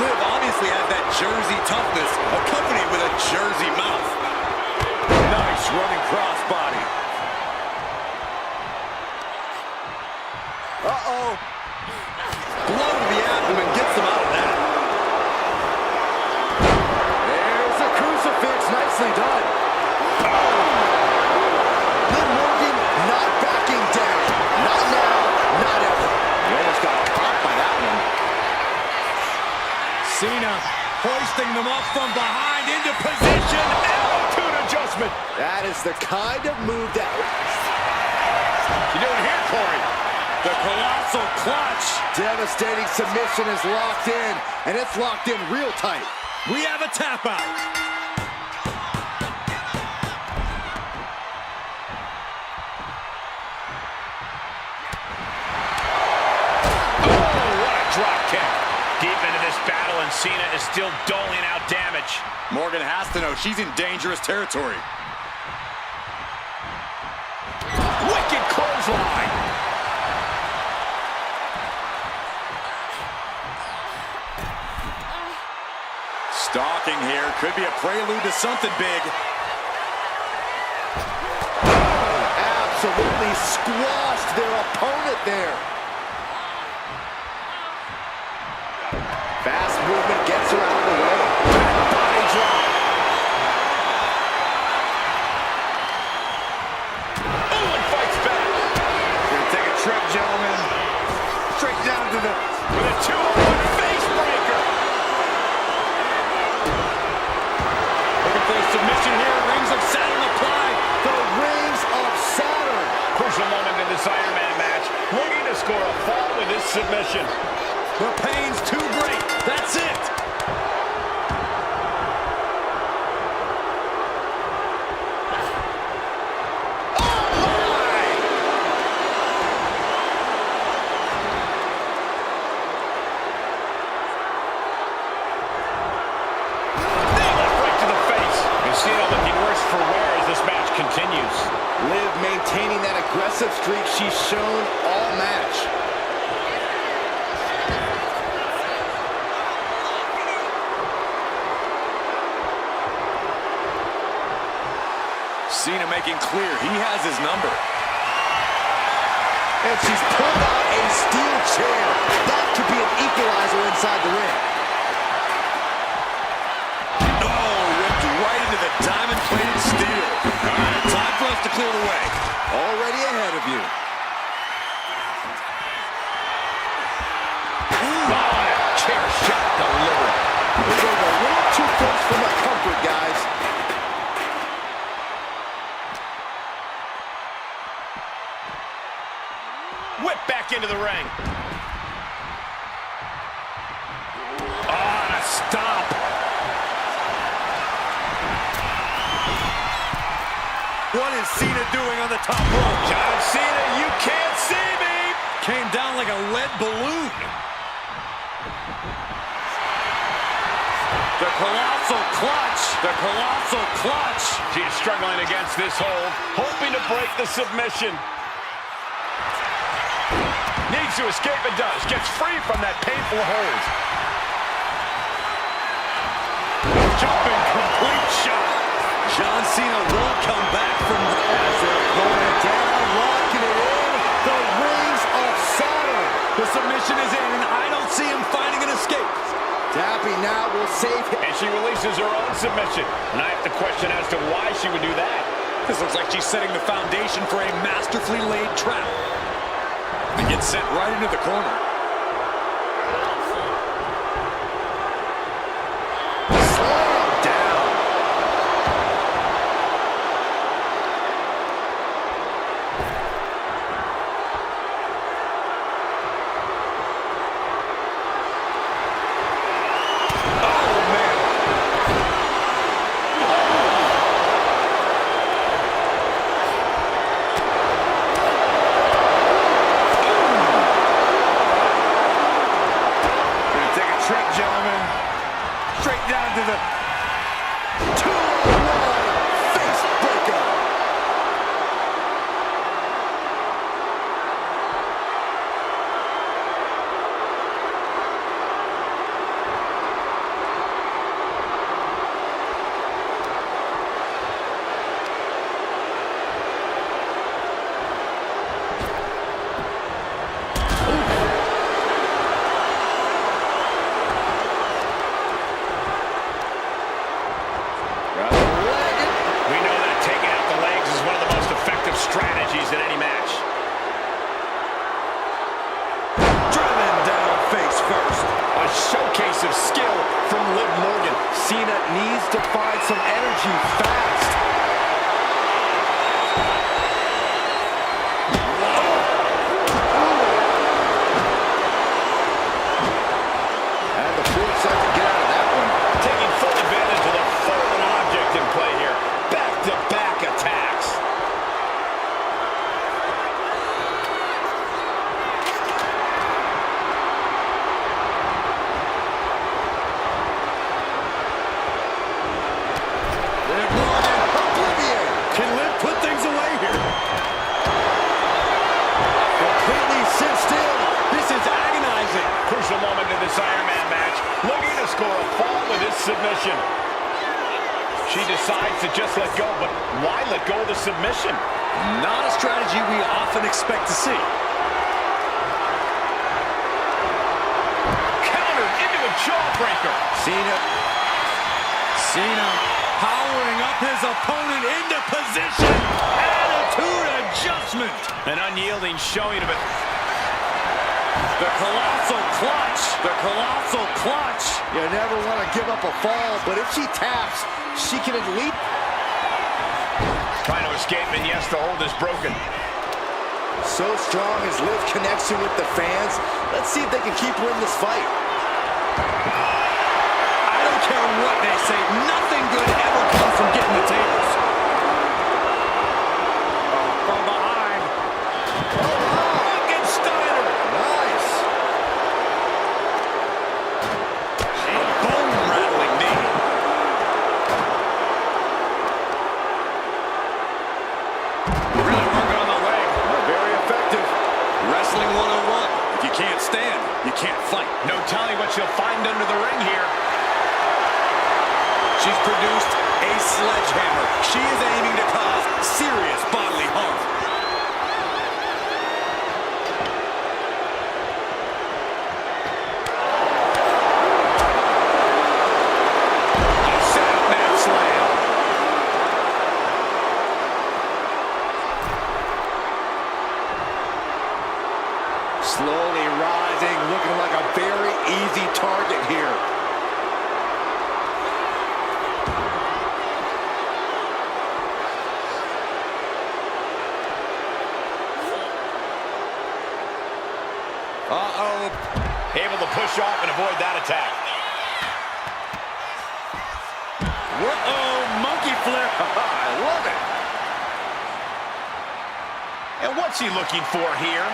Liv obviously has that Jersey toughness, accompanied with a Jersey mouth. Nice running crossbody. Uh-oh. Blow to the abdomen gets him out of that. There's a crucifix. Nicely done. Liv Morgan not backing down. Not now, not ever. He almost got caught by that one. Cena hoisting them up from behind into position. Attitude adjustment. That is the kind of move that... You doing here, Corey? The colossal clutch. Devastating submission is locked in, and it's locked in real tight. We have a tap out. Oh, what a drop kick. Deep into this battle, and Cena is still doling out damage. Morgan has to know she's in dangerous territory. Wicked clothesline. Stalking here. Could be a prelude to something big. Absolutely squashed their opponent there. Fast movement gets her out of the way. Body drop. Oh, and fights back. Gonna take a trip, gentlemen. Straight down to the... With a 2-on-1 face breaker. Looking for a submission here. Rings of Saturn applied. The rings of Saturn. Crucial moment in this Iron Man match. Looking to score a fall with this submission. The pain's too great. That's it. Liv maintaining that aggressive streak she's shown all match. Cena making clear he has his number. And she's pulled out a steel chair. That could be an equalizer inside the ring. Oh, ripped right into the diamond-plated steel. All right, time for us to clear the way. Already ahead of you. Chair shot delivered. We're going a little too close for my comfort, guys. Whip back into the ring. Ah, stop. What is Cena doing on the top rope? John Cena, you can't see me. Came down like a lead balloon. The colossal clutch. The colossal clutch. She's struggling against this hold, hoping to break the submission. Needs to escape and does. Gets free from that painful hold. Jumping complete shot. John Cena won't come back from that. They're going down, locking it in. The rings of Saturn. The submission is in, and I don't see him finding an escape. Tapping now will save him. And she releases her own submission. And I have to question as to why she would do that. This looks like she's setting the foundation for a masterfully laid trap. And gets sent right into the corner. Slam. showcase of skill from Liv Morgan. Cena needs to find some energy fast. And the foresight to get out of that one. Taking full advantage of the fallen object in play here. Back-to-back attacks. Can Liv put things away here? Completely sit still. This is agonizing. Crucial moment in this Iron Man match. Looking to score a fall with this submission. She decides to just let go, but why let go of the submission? Not a strategy we often expect to see. Countered into a jawbreaker. Cena powering up his opponent into position. Attitude adjustment. An unyielding showing of it. The colossal clutch. The colossal clutch. You never want to give up a fall, but if she taps, she can at least... Trying to escape, and yes, the hold is broken. So strong is Liv's connection with the fans. Let's see if they can keep her in this fight. I don't care what they say. Nothing good ever comes from getting the tables. From behind. Steiner. Nice. A bone-rattling knee. Really working on the leg. Very effective. Wrestling 101. If you can't stand, you can't fight. No telling what she'll find under the ring here. She's produced a sledgehammer. She is aiming to cause serious bodily harm. Set up that slam. Slowly rising, looking like a very easy target here. Uh-oh. Able to push off and avoid that attack. Uh-oh, monkey flip. I love it. And what's he looking for here?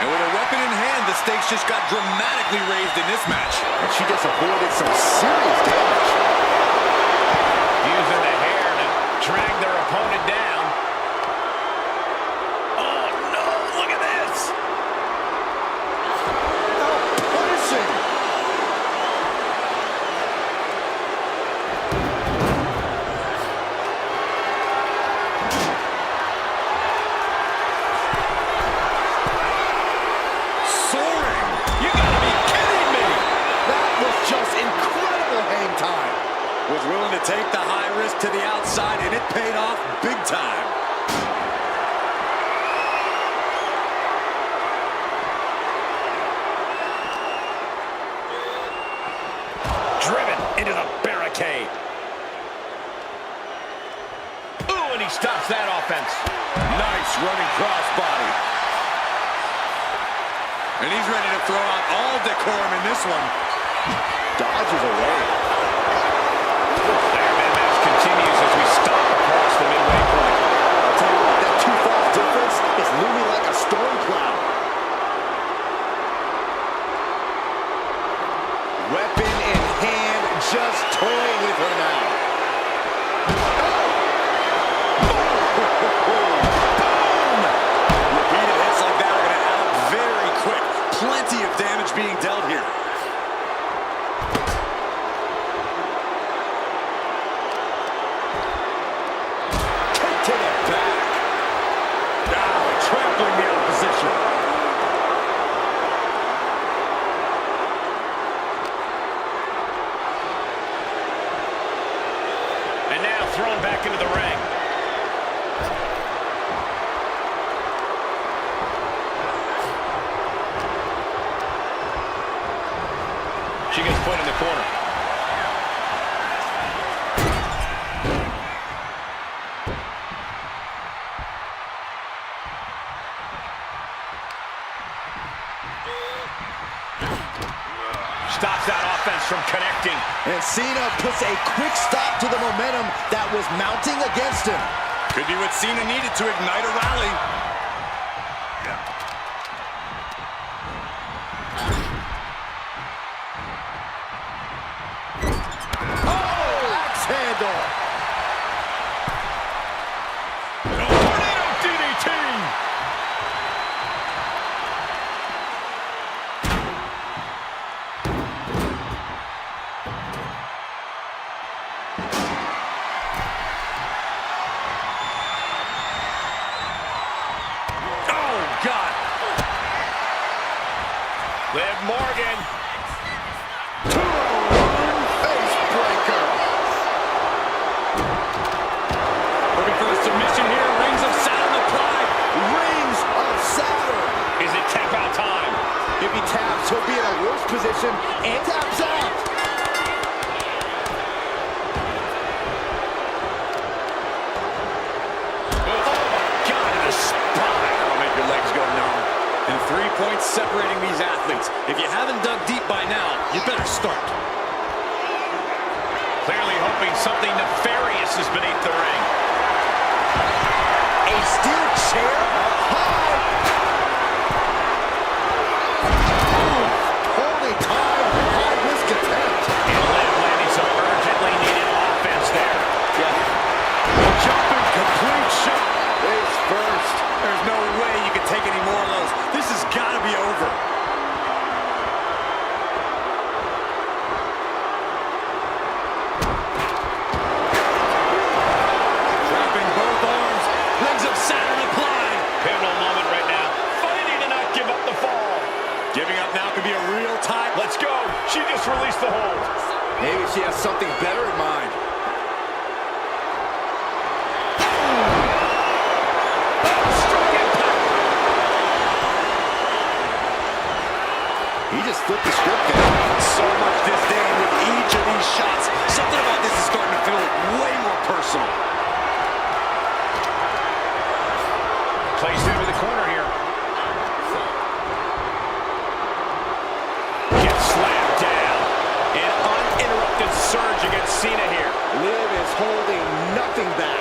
And with a weapon in hand, the stakes just got dramatically raised in this match. And she just avoided some serious damage. Using the hair to drag their opponent down. Oh, no, look at this. Punishing. Soaring. You gotta be kidding me. That was just incredible hang time. Was willing to take the high risk to the outside, and it paid off big time. Driven into the barricade. Ooh, and he stops that offense. Nice running crossbody. And he's ready to throw out all decorum in this one. Dodges away. Iron Man match continues as we stop across the midway point. I'll tell you what, that 2 falls difference is looming like a storm cloud. Weapon in hand, just toying with her now. Boom! Repeated hits like that are going to add up very quick. Plenty of damage being dealt here. She gets put in the corner. Stops that offense from connecting. And Cena puts a quick stop to the momentum that was mounting against him. Could be what Cena needed to ignite a rally. Oh, axe handle. Tornado DDT. God. Liv Morgan. Face breaker. Looking for a submission here. Rings of Saturn applied. Rings of Saturn. Is it tap out time? If he taps, he'll be in a worse position and taps out. Your legs go numb. And 3 points separating these athletes. If you haven't dug deep by now, you better start. Clearly hoping something nefarious is beneath the ring. A steel chair up high. Holy time, high risk attempt. And Liv landing some urgently needed offense there. Jumping complete shot. Face first. There's no way you can take any more of those. This has got to be over. Dropping both arms. Rings of Saturn applied. Pivotal moment right now. Fighting to not give up the fall. Giving up now could be a real tie. Let's go. She just released the hold. Maybe she has something better in mind. He just flipped the script there. So much disdain with each of these shots. Something about this is starting to feel way more personal. Placed into the corner here. Gets slammed down. An uninterrupted surge against Cena here. Liv is holding nothing back.